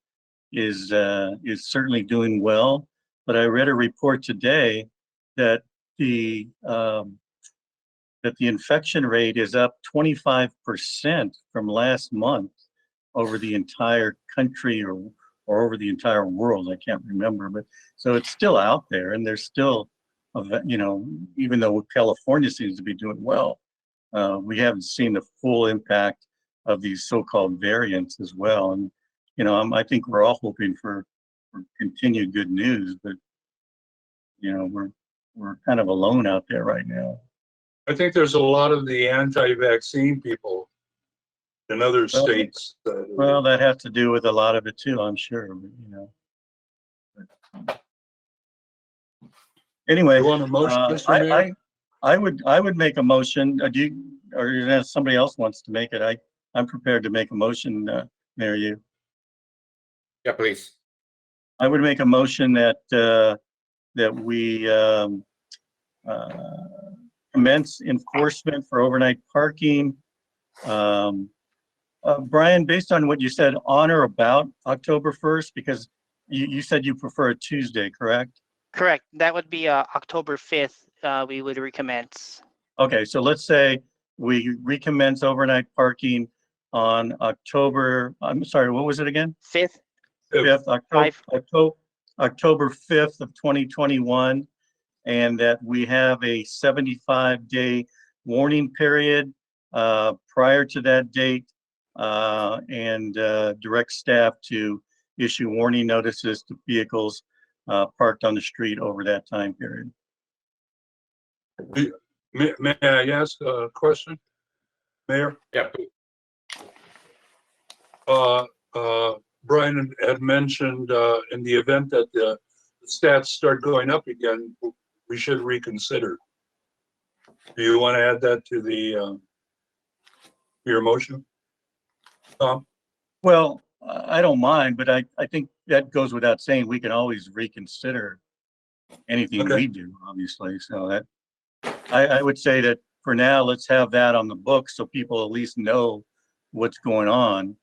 Speaker 14: certainly doing well, but I read a report today that the infection rate is up 25% from last month over the entire country or over the entire world. I can't remember, but so it's still out there, and there's still, even though California seems to be doing well, we haven't seen the full impact of these so-called variants as well. And I think we're all hoping for continued good news, but we're kind of alone out there right now.
Speaker 4: I think there's a lot of the anti-vaccine people in other states.
Speaker 14: Well, that has to do with a lot of it too, I'm sure. Anyway,
Speaker 4: You want a motion, Mr. Mayor?
Speaker 14: I would make a motion. Or somebody else wants to make it? I'm prepared to make a motion, Mayor. You?
Speaker 1: Yeah, please.
Speaker 14: I would make a motion that we commence enforcement for overnight parking. Brian, based on what you said, on or about October 1st, because you said you prefer a Tuesday, correct?
Speaker 16: Correct. That would be October 5th. We would recommence.
Speaker 14: Okay, so let's say we recommence overnight parking on October, I'm sorry, what was it again?
Speaker 16: 5th.
Speaker 14: 5th,
Speaker 16: Five.
Speaker 14: October 5th of 2021, and that we have a 75-day warning period prior to that date, and direct staff to issue warning notices to vehicles parked on the street over that time period.
Speaker 4: May I ask a question, Mayor?
Speaker 1: Yeah.
Speaker 4: Brian had mentioned in the event that the stats start going up again, we should reconsider. Do you want to add that to the your motion, Tom?
Speaker 14: Well, I don't mind, but I think that goes without saying. We can always reconsider anything we do, obviously. So that I would say that for now, let's have that on the book so people at least know what's going on.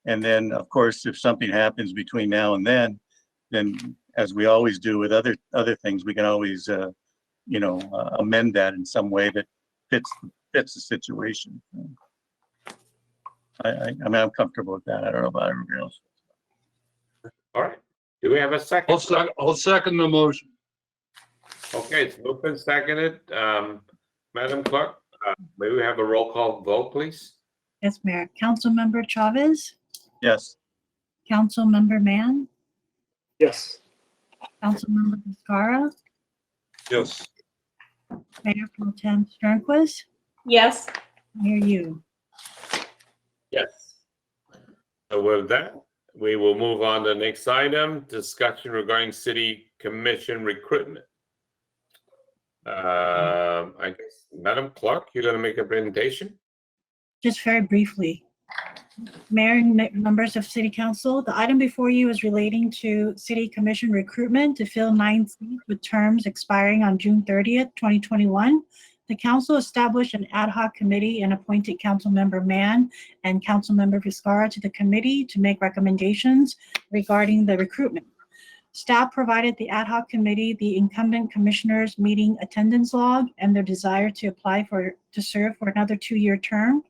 Speaker 14: And then, of course, if something happens between now and then as we always do with other things, we can always, amend that in some way that fits the situation. I mean, I'm comfortable with that. I don't know about everybody else.
Speaker 1: All right. Do we have a second?
Speaker 4: I'll second the motion.
Speaker 1: Okay, it's moved and seconded. Madam Clerk, may we have a roll call vote, please?
Speaker 3: Yes, Mayor. Councilmember Chavez?
Speaker 14: Yes.
Speaker 3: Councilmember Mann?
Speaker 10: Yes.
Speaker 3: Councilmember Viscara?
Speaker 4: Yes.
Speaker 3: Mayor Pro Tem Sternquist?
Speaker 6: Yes.
Speaker 3: Mayor Yu?
Speaker 1: Yes. So with that, we will move on to the next item, discussion regarding city commission recruitment. I guess, Madam Clerk, you're going to make a presentation?
Speaker 3: Just very briefly. Mayor and members of City Council, the item before you is relating to City Commission recruitment to fill 9 seats with terms expiring on June 30th, 2021. The council established an ad hoc committee and appointed Councilmember Mann and Councilmember Viscara to the committee to make recommendations regarding the recruitment. Staff provided the ad hoc committee the incumbent commissioners' meeting attendance log and their desire to apply to serve for another 2-year term.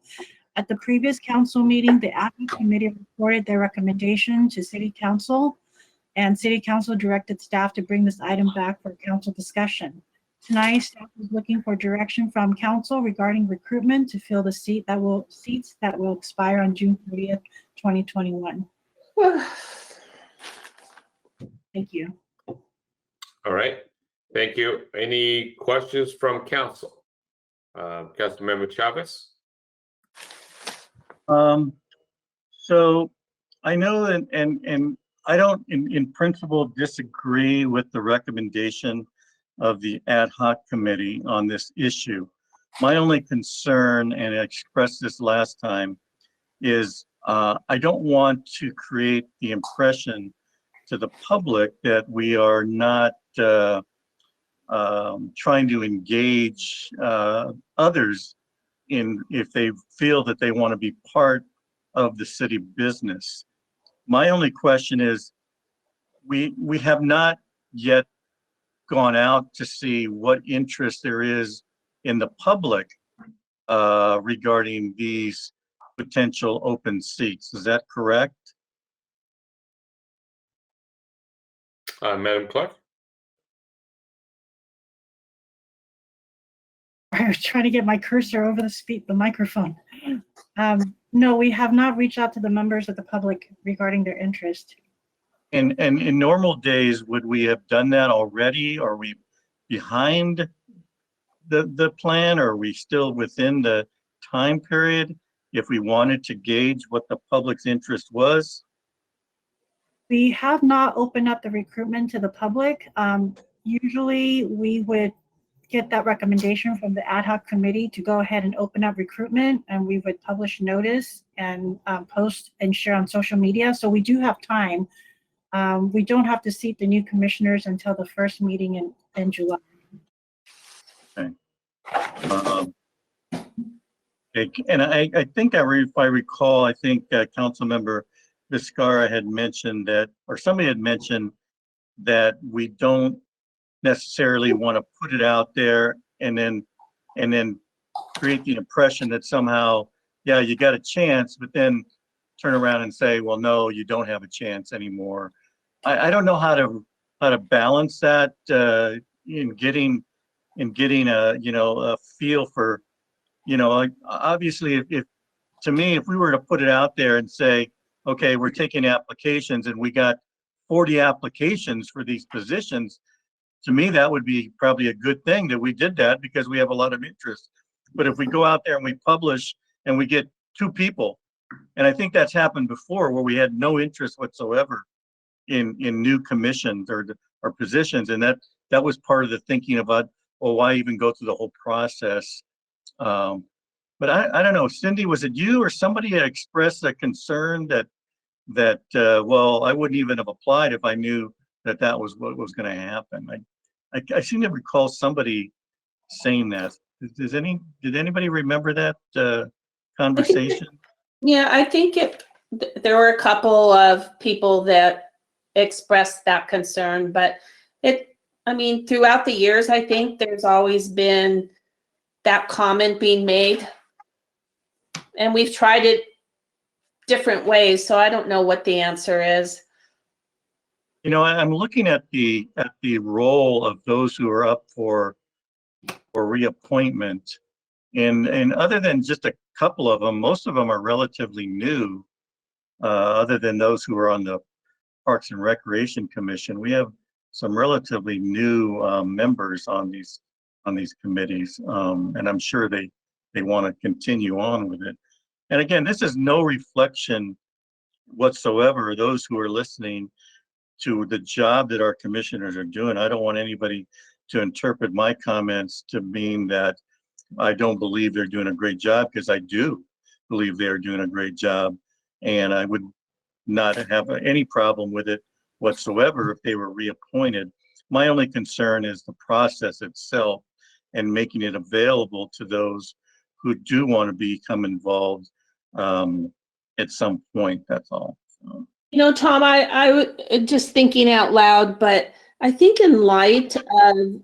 Speaker 3: At the previous council meeting, the ad hoc committee reported their recommendation to City Council, and City Council directed staff to bring this item back for council discussion. Tonight, staff is looking for direction from council regarding recruitment to fill the seats that will expire on June 30th, 2021. Thank you.
Speaker 1: All right. Thank you. Any questions from council? Councilmember Chavez?
Speaker 14: So I know and I don't in principle disagree with the recommendation of the ad hoc committee on this issue. My only concern, and I expressed this last time, is I don't want to create the impression to the public that we are not trying to engage others if they feel that they want to be part of the city business. My only question is, we have not yet gone out to see what interest there is in the public regarding these potential open seats. Is that correct?
Speaker 1: Madam Clerk?
Speaker 3: I was trying to get my cursor over the microphone. No, we have not reached out to the members of the public regarding their interest.
Speaker 14: And in normal days, would we have done that already? Are we behind the plan? Or are we still within the time period if we wanted to gauge what the public's interest was?
Speaker 3: We have not opened up the recruitment to the public. Usually we would get that recommendation from the ad hoc committee to go ahead and open up recruitment, and we would publish notice and post and share on social media. So we do have time. We don't have to seat the new commissioners until the first meeting in July.
Speaker 14: Okay. And I think if I recall, I think Councilmember Viscara had mentioned that, or somebody had mentioned that we don't necessarily want to put it out there and then create the impression that somehow yeah, you got a chance, but then turn around and say, well, no, you don't have a chance anymore. I don't know how to balance that in getting a, you know, a feel for, you know, like, obviously if to me, if we were to put it out there and say, okay, we're taking applications and we got 40 applications for these positions, to me, that would be probably a good thing that we did that because we have a lot of interest. But if we go out there and we publish and we get 2 people, and I think that's happened before where we had no interest whatsoever in new commissions or positions, and that was part of the thinking about, well, why even go through the whole process? But I don't know, Cindy, was it you or somebody had expressed a concern that well, I wouldn't even have applied if I knew that was what was going to happen. I seem to recall somebody saying that. Did anybody remember that conversation?
Speaker 6: Yeah, I think there were a couple of people that expressed that concern, but I mean, throughout the years, I think there's always been that comment being made. And we've tried it different ways, so I don't know what the answer is.
Speaker 14: You know, I'm looking at the role of those who are up for reappointment, and other than just a couple of them, most of them are relatively new. Other than those who are on the Parks and Recreation Commission, we have some relatively new members on these committees, and I'm sure they want to continue on with it. And again, this is no reflection whatsoever, those who are listening, to the job that our commissioners are doing. I don't want anybody to interpret my comments to mean that I don't believe they're doing a great job, because I do believe they're doing a great job, and I would not have any problem with it whatsoever if they were reappointed. My only concern is the process itself and making it available to those who do want to become involved at some point. That's all. So.
Speaker 6: You know, Tom, I would just thinking out loud, but I think in light of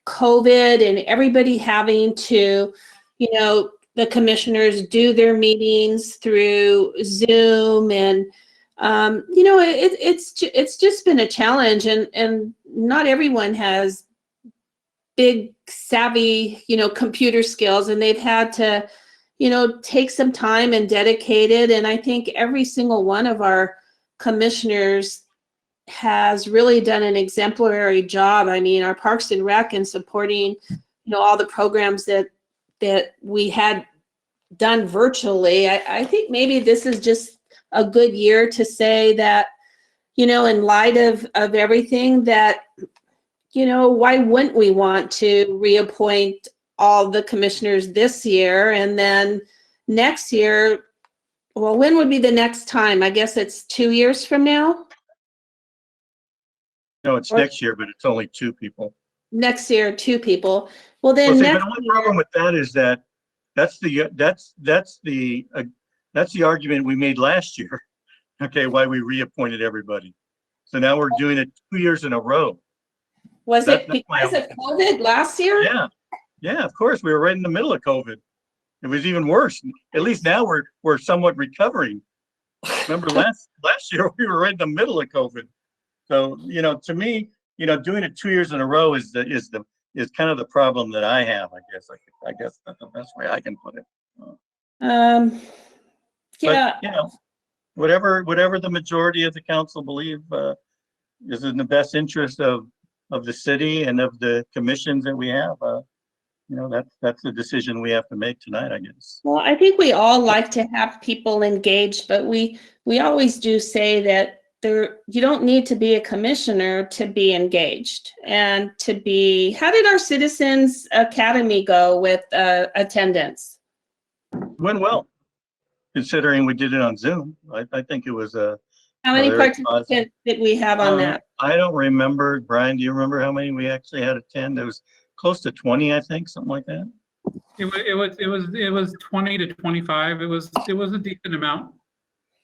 Speaker 6: COVID and everybody having to, you know, the commissioners do their meetings through Zoom, and you know, it's just been a challenge, and not everyone has big savvy, you know, computer skills, and they've had to, you know, take some time and dedicate it. And I think every single one of our commissioners has really done an exemplary job. I mean, our Parks and Rec and supporting, you know, all the programs that we had done virtually. I think maybe this is just a good year to say that, you know, in light of everything, that, you know, why wouldn't we want to reappoint all the commissioners this year? And then next year, well, when would be the next time? I guess it's 2 years from now?
Speaker 14: No, it's next year, but it's only 2 people.
Speaker 6: Next year, 2 people. Well, then
Speaker 14: Well, see,
Speaker 6: next
Speaker 14: the only problem with that is that that's the argument we made last year. Okay, why we reappointed everybody. So now we're doing it 2 years in a row.
Speaker 6: Was it because of COVID last year?
Speaker 14: Yeah, of course. We were right in the middle of COVID. It was even worse. At least now we're somewhat recovering. Remember last year we were right in the middle of COVID. So, you know, to me, you know, doing it 2 years in a row is kind of the problem that I have. I guess that's the best way I can put it.
Speaker 6: Yeah.
Speaker 14: But, you know, whatever the majority of the council believe is in the best interest of the city and of the commissions that we have. You know, that's the decision we have to make tonight, I guess.
Speaker 6: Well, I think we all like to have people engaged, but we always do say that you don't need to be a commissioner to be engaged and to be. How did our Citizens Academy go with attendance?
Speaker 14: Went well, considering we did it on Zoom. I think it was a.
Speaker 6: How many participants did we have on that?
Speaker 14: I don't remember. Brian, do you remember how many we actually had attend? It was close to 20, I think, something like that.
Speaker 11: It was 20 to 25. It was a decent amount.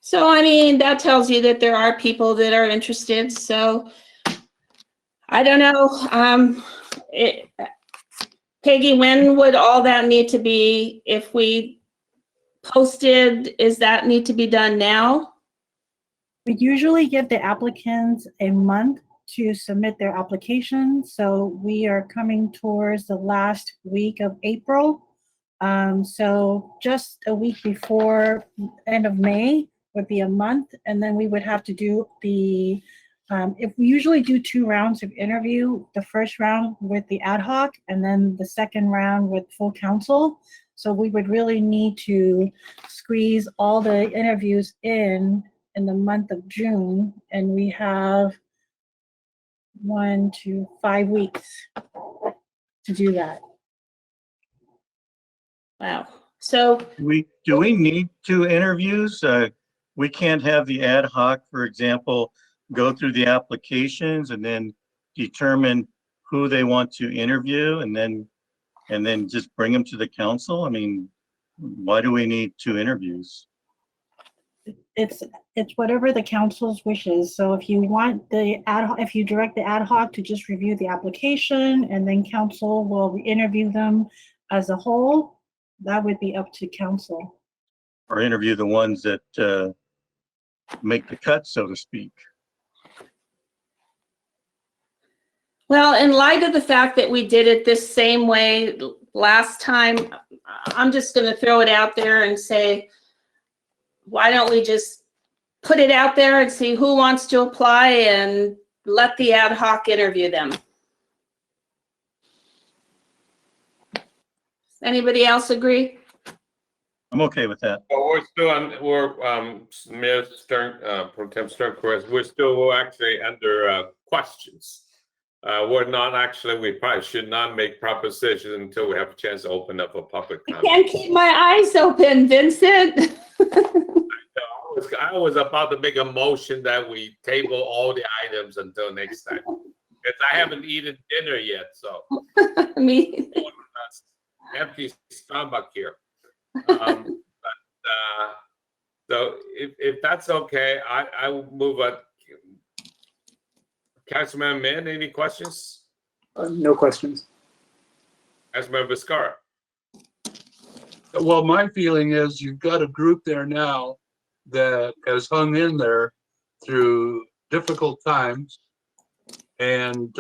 Speaker 6: So, I mean, that tells you that there are people that are interested. So, I don't know. Peggy, when would all that need to be if we posted? Is that need to be done now?
Speaker 3: We usually give the applicants a month to submit their application. So we are coming towards the last week of April. So just a week before end of May would be a month. And then we would have to do the, if we usually do 2 rounds of interview, the first round with the ad hoc and then the second round with full council. So we would really need to squeeze all the interviews in the month of June, and we have 1 to 5 weeks to do that.
Speaker 6: Wow. So
Speaker 14: Do we need 2 interviews? We can't have the ad hoc, for example, go through the applications and then determine who they want to interview and then just bring them to the council? I mean, why do we need 2 interviews?
Speaker 3: It's whatever the council's wishes. So if you want the ad hoc, if you direct the ad hoc to just review the application and then council will interview them as a whole, that would be up to council.
Speaker 14: Or interview the ones that make the cut, so to speak.
Speaker 6: well, in light of the fact that we did it this same way last time, I'm just going to throw it out there and say, why don't we just put it out there and see who wants to apply and let the ad hoc interview them? Anybody else agree?
Speaker 14: I'm okay with that.
Speaker 1: Well, we're still on, Mayor Stern, Pro Tem Stern, we're still actually under questions. We're not actually, we probably should not make propositions until we have a chance to open up a public
Speaker 6: I
Speaker 1: comment.
Speaker 6: can't keep my eyes open, Vincent.
Speaker 1: I was about to make a motion that we table all the items until next time. Because I haven't eaten dinner yet, so.
Speaker 6: Me.
Speaker 1: Empty stomach here. So if that's okay, I will move on. Councilman Min, any questions?
Speaker 10: No questions.
Speaker 1: Councilman Viscara.
Speaker 4: Well, my feeling is you've got a group there now that has hung in there through difficult times. And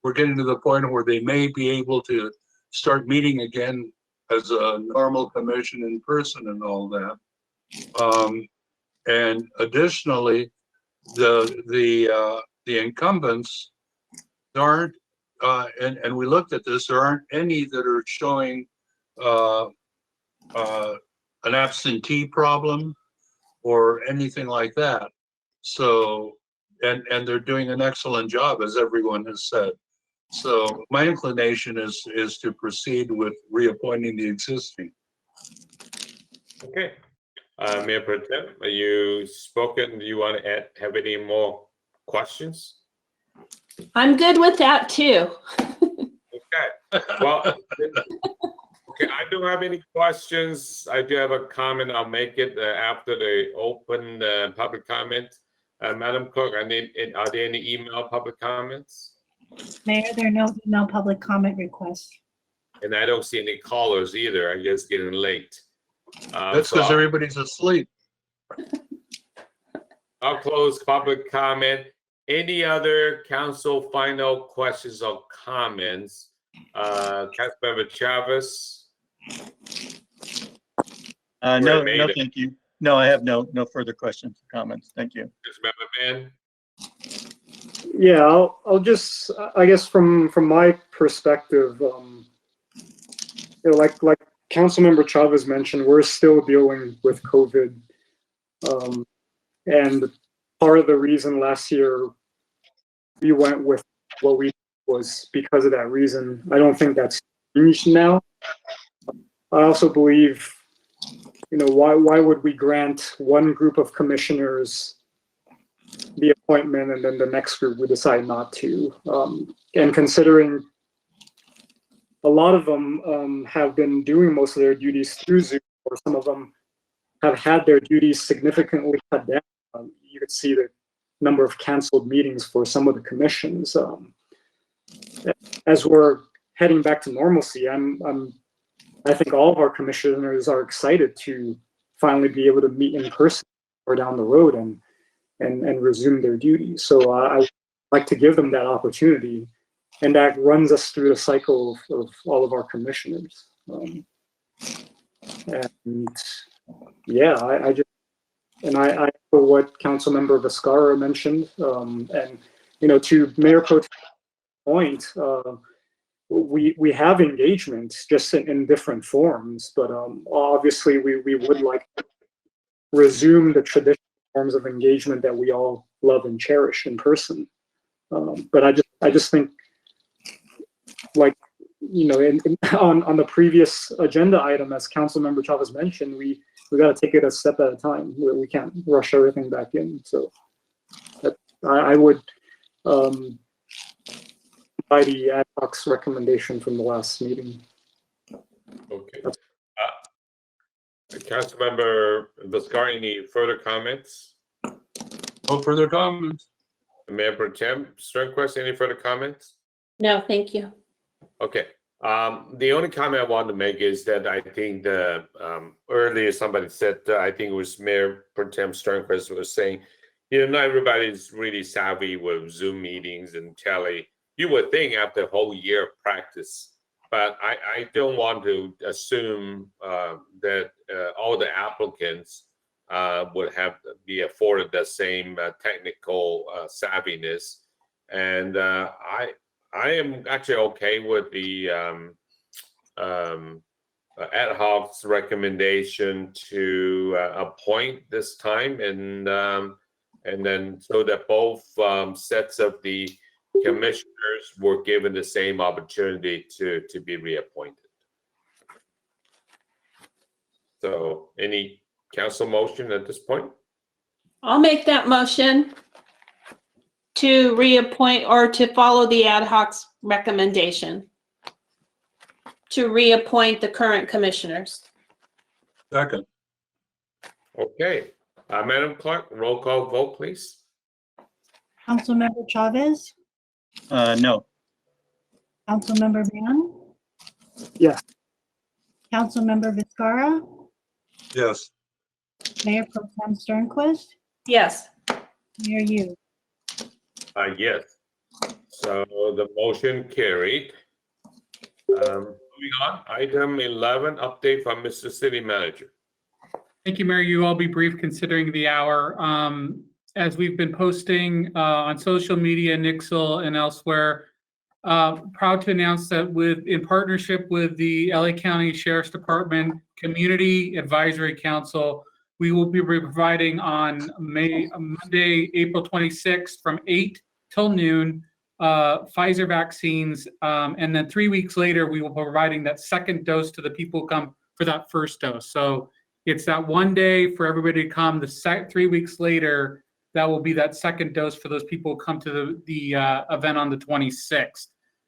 Speaker 4: we're getting to the point where they may be able to start meeting again as a normal commission in person and all that. And additionally, the incumbents, there aren't, and we looked at this, there aren't any that are showing an absentee problem or anything like that. So, and they're doing an excellent job, as everyone has said. So my inclination is to proceed with reappointing the existing.
Speaker 1: Okay. Mayor Pro Tem, are you spoken? Do you want to have any more questions?
Speaker 6: I'm good with that too.
Speaker 1: Okay. Well, okay, I don't have any questions. I do have a comment. I'll make it after the open public comment. Madam Clerk, are there any email public comments?
Speaker 3: Mayor, there are no email public comment requests.
Speaker 1: And I don't see any callers either. I guess getting late.
Speaker 4: That's because everybody's asleep.
Speaker 1: I'll close public comment. Any other council final questions or comments? Councilmember Chavez?
Speaker 14: No, thank you. No, I have no further questions or comments. Thank you.
Speaker 1: Councilmember Mann?
Speaker 10: Yeah, I'll just, I guess from my perspective, like Councilmember Chavez mentioned, we're still dealing with COVID. And part of the reason last year we went with what we was because of that reason. I don't think that's changed now. I also believe, why would we grant one group of commissioners the appointment and then the next group we decide not to? And considering a lot of them have been doing most of their duties through Zoom, or some of them have had their duties significantly cut down. You could see the number of canceled meetings for some of the commissions. As we're heading back to normalcy, I'm I think all of our commissioners are excited to finally be able to meet in person or down the road and resume their duties. So I would like to give them that opportunity, and that runs us through the cycle of all of our commissioners. And yeah, I echo what Councilmember Viscara mentioned, and to Mayor Pro Tem's point, we have engagement just in different forms, but obviously we would like to resume the traditional forms of engagement that we all love and cherish in person. But I just think, like, on the previous agenda item, as Councilmember Chavez mentioned, we got to take it a step at a time. We can't rush everything back in. So I would by the ad hoc's recommendation from the last meeting.
Speaker 1: Okay. Councilmember Viscara, any further comments?
Speaker 4: No further comments.
Speaker 1: Mayor Pro Tem Sternquist, any further comments?
Speaker 6: No, thank you.
Speaker 1: Okay. The only comment I want to make is that I think the earlier somebody said, I think it was Mayor Pro Tem Sternquist was saying, not everybody's really savvy with Zoom meetings and tele. You would think after a whole year of practice, but I don't want to assume that all the applicants would be afforded the same technical savviness. And I am actually okay with the ad hoc's recommendation to appoint this time, and then so that both sets of the commissioners were given the same opportunity to be reappointed. So any council motion at this point?
Speaker 6: I'll make that motion to reappoint or to follow the ad hoc's recommendation to reappoint the current commissioners.
Speaker 4: Second.
Speaker 1: Okay. Madam Clerk, roll call vote, please.
Speaker 3: Councilmember Chavez,
Speaker 14: No.
Speaker 3: Councilmember Mann,
Speaker 10: Yes.
Speaker 3: Councilmember Viscara,
Speaker 4: Yes.
Speaker 3: Mayor Pro Tem Sternquist,
Speaker 6: Yes.
Speaker 3: Mayor Yu.
Speaker 1: Yes. So the motion carried. Moving on, item 11, update from Mr. City Manager.
Speaker 11: Thank you, Mayor. You all be brief considering the hour. As we've been posting on social media, Nixle and elsewhere, proud to announce that in partnership with the LA County Sheriff's Department Community Advisory Council, we will be providing on Monday, April 26th from 8 till noon, Pfizer vaccines. And then 3 weeks later, we will be providing that second dose to the people who come for that first dose. So it's that one day for everybody to come. 3 weeks later, that will be that second dose for those people who come to the event on the 26th.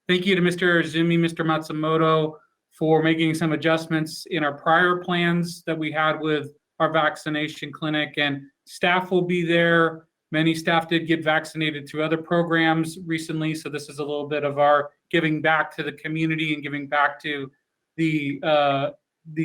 Speaker 11: Thank you to Mr. Azumi, Mr. Matsumoto for making some adjustments in our prior plans that we had with our vaccination clinic, and staff will be there. Many staff did get vaccinated through other programs recently, so this is a little bit of our giving back to the community and giving back to the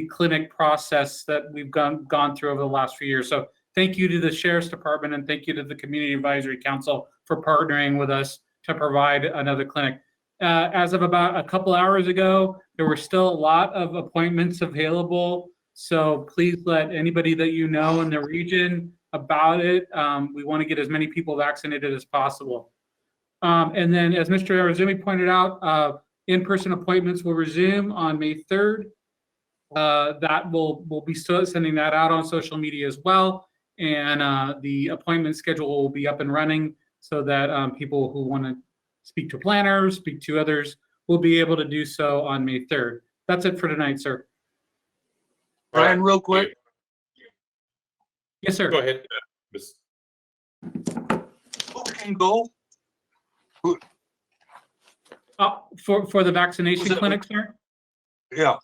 Speaker 11: clinic process that we've gone through over the last few years. So thank you to the Sheriff's Department and thank you to the Community Advisory Council for partnering with us to provide another clinic. As of about a couple hours ago, there were still a lot of appointments available. So please let anybody that you know in the region about it. We want to get as many people vaccinated as possible. And then as Mr. Arizumi pointed out, in-person appointments will resume on May 3rd. We'll be sending that out on social media as well. And the appointment schedule will be up and running so that people who want to speak to planners, speak to others, will be able to do so on May 3rd. That's it for tonight, sir.
Speaker 4: Brian, real quick.
Speaker 11: Yes, sir.
Speaker 1: Go ahead.
Speaker 4: Who can go?
Speaker 11: For the vaccination clinic, sir?
Speaker 4: Yeah.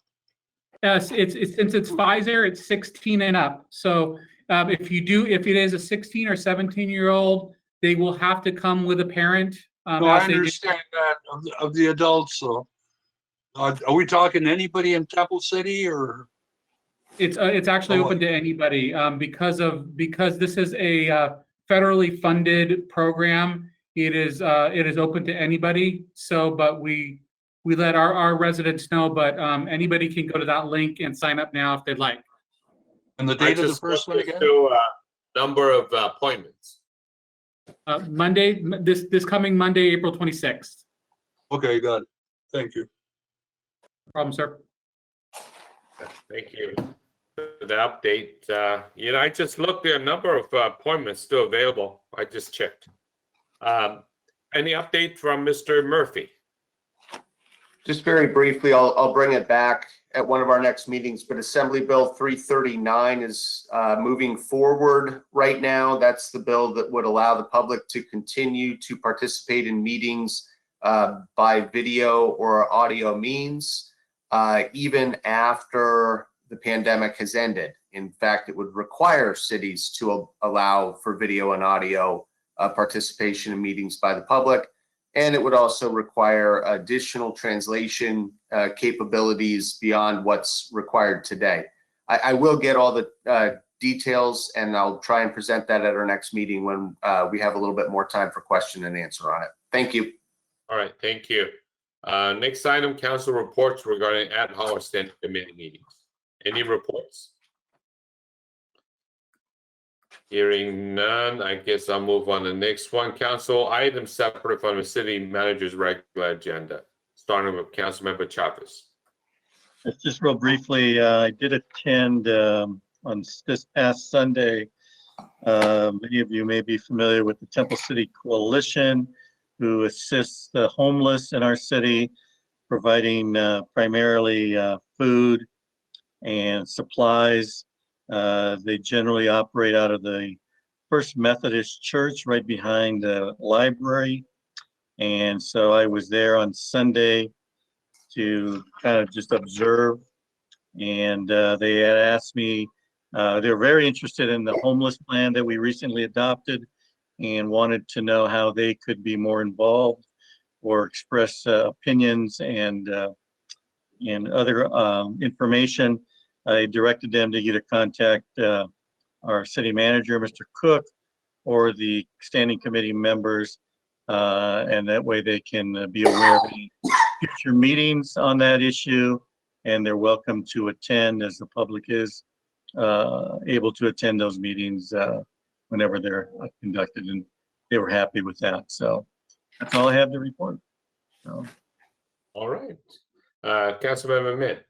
Speaker 11: Yes, since it's Pfizer, it's 16 and up. So if it is a 16 or 17-year-old, they will have to come with a parent.
Speaker 4: No, I understand that of the adults, so Are we talking anybody in Temple City or?
Speaker 11: It's actually open to anybody, because this is a federally funded program. It is open to anybody. So, but we let our residents know, but anybody can go to that link and sign up now if they'd like.
Speaker 4: And the date of the first one again?
Speaker 1: Number of appointments.
Speaker 11: Monday, this coming Monday, April 26th.
Speaker 4: Okay, got it. Thank you.
Speaker 11: No problem, sir.
Speaker 1: Thank you for the update. I just looked, there are a number of appointments still available. I just checked. Any update from Mr. Murphy?
Speaker 13: Just very briefly, I'll bring it back at one of our next meetings, but Assembly Bill 339 is moving forward right now. That's the bill that would allow the public to continue to participate in meetings by video or audio means, even after the pandemic has ended. In fact, it would require cities to allow for video and audio participation in meetings by the public. And it would also require additional translation capabilities beyond what's required today. I will get all the details, and I'll try and present that at our next meeting when we have a little bit more time for question and answer on it. Thank you.
Speaker 1: All right, thank you. Next item, council reports regarding ad hoc standing committee meetings. Any reports? Hearing none, I guess I'll move on to the next one. Council items separate from the city manager's regular agenda, starting with Councilmember Chavez.
Speaker 14: Just real briefly, I did attend on this past Sunday. Many of you may be familiar with the Temple City Coalition, who assists the homeless in our city, providing primarily food and supplies. They generally operate out of the First Methodist Church right behind the library. And so I was there on Sunday to kind of just observe. And they had asked me, they're very interested in the homeless plan that we recently adopted and wanted to know how they could be more involved or express opinions and other information. I directed them to either contact our city manager, Mr. Cook, or the standing committee members, and that way they can be aware of any future meetings on that issue, and they're welcome to attend, as the public is able to attend those meetings whenever they're conducted, and they were happy with that. So that's all I have to report. So.
Speaker 1: All right, Councilmember Mitt.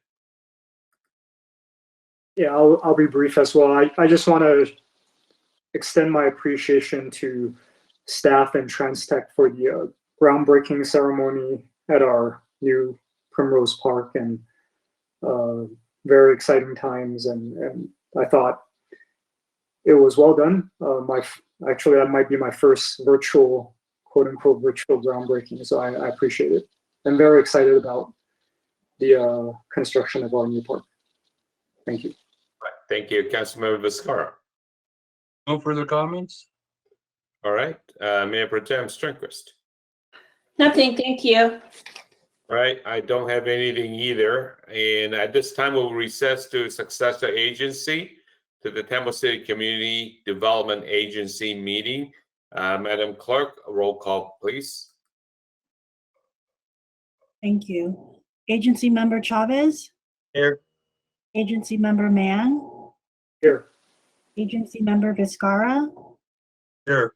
Speaker 10: Yeah, I'll be brief as well. I just want to extend my appreciation to staff and TransTech for the groundbreaking ceremony at our new Primrose Park, and very exciting times. And I thought it was well done. Actually, that might be my first virtual, quote unquote, virtual groundbreaking. So I appreciate it. I'm very excited about the construction of our new park. Thank you.
Speaker 1: Thank you, Councilmember Vizcarra.
Speaker 4: No further comments?
Speaker 1: All right, Mayor Pro Tem Sternquist.
Speaker 6: Nothing, thank you.
Speaker 1: All right, I don't have anything either. And at this time, we'll recess to successor agency to the Temple City Community Development Agency meeting. Madam Clerk, a roll call, please.
Speaker 3: Thank you. Agency Member Chavez?
Speaker 14: Here.
Speaker 3: Agency Member Mann?
Speaker 10: Here.
Speaker 3: Agency Member Vizcarra?
Speaker 4: Here.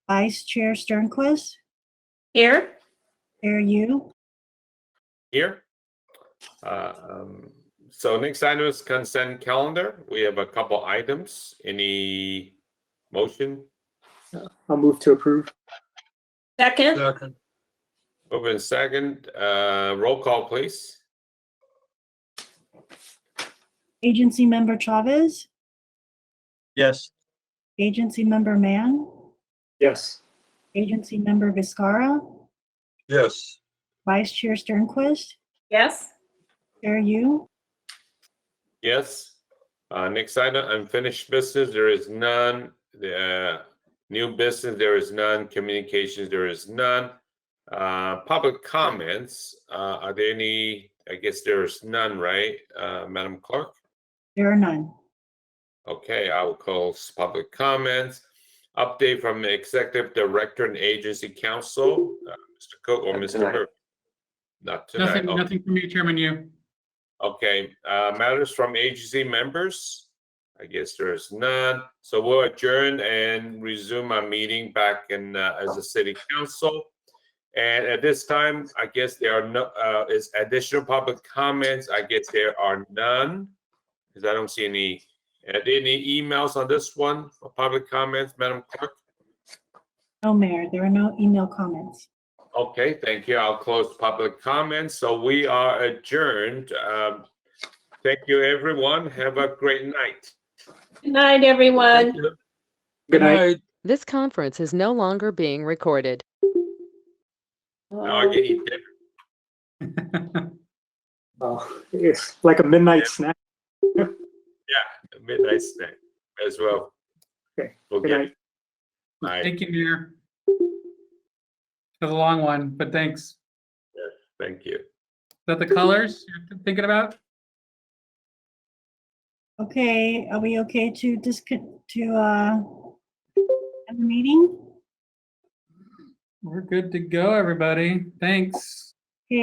Speaker 3: Vice Chair Sternquist?
Speaker 6: Here.
Speaker 3: Chair Yu?
Speaker 1: Here. So next item is consent calendar. We have a couple items. Any motion?
Speaker 10: I'll move to approve.
Speaker 6: Second.
Speaker 4: Second.
Speaker 1: Move in second. Roll call, please.
Speaker 3: Agency Member Chavez?
Speaker 14: Yes.
Speaker 3: Agency Member Mann?
Speaker 10: Yes.
Speaker 3: Agency Member Vizcarra?
Speaker 4: Yes.
Speaker 3: Vice Chair Sternquist?
Speaker 6: Yes.
Speaker 3: Chair Yu?
Speaker 1: Yes. Next item, unfinished business. There is none. New business, there is none. Communications, there is none. Public comments. Are there any I guess there's none, right, Madam Clerk?
Speaker 3: There are none.
Speaker 1: Okay, I will close public comments. Update from the Executive Director and Agency Council, Mr. Cook or Mr. Murphy? Not tonight.
Speaker 11: Nothing,
Speaker 1: Okay.
Speaker 11: nothing from me, Chairman Yu.
Speaker 1: Okay, matters from agency members? I guess there's none. So we'll adjourn and resume our meeting back in as a city council. And at this time, I guess there are no is additional public comments. I guess there are none because I don't see any. Are there any emails on this one for public comments, Madam Clerk?
Speaker 3: No, Mayor, there are no email comments.
Speaker 1: Okay, thank you. I'll close public comments. So we are adjourned. Thank you, everyone. Have a great night.
Speaker 6: Good night, everyone.
Speaker 10: Good night.
Speaker 2: This conference is no longer being recorded.
Speaker 1: Now I can eat dinner.
Speaker 10: It's like a midnight snack.
Speaker 1: Yeah, a midnight snack as well.
Speaker 10: Okay.
Speaker 1: We'll
Speaker 10: Good
Speaker 1: get
Speaker 10: night.
Speaker 1: it. Bye.
Speaker 11: Thank you, Mayor. For the long one, but thanks. Is
Speaker 1: Yes, thank you.
Speaker 11: that the colors you're thinking about?
Speaker 3: Okay, are we okay to end the meeting?
Speaker 11: We're good to go, everybody. Thanks.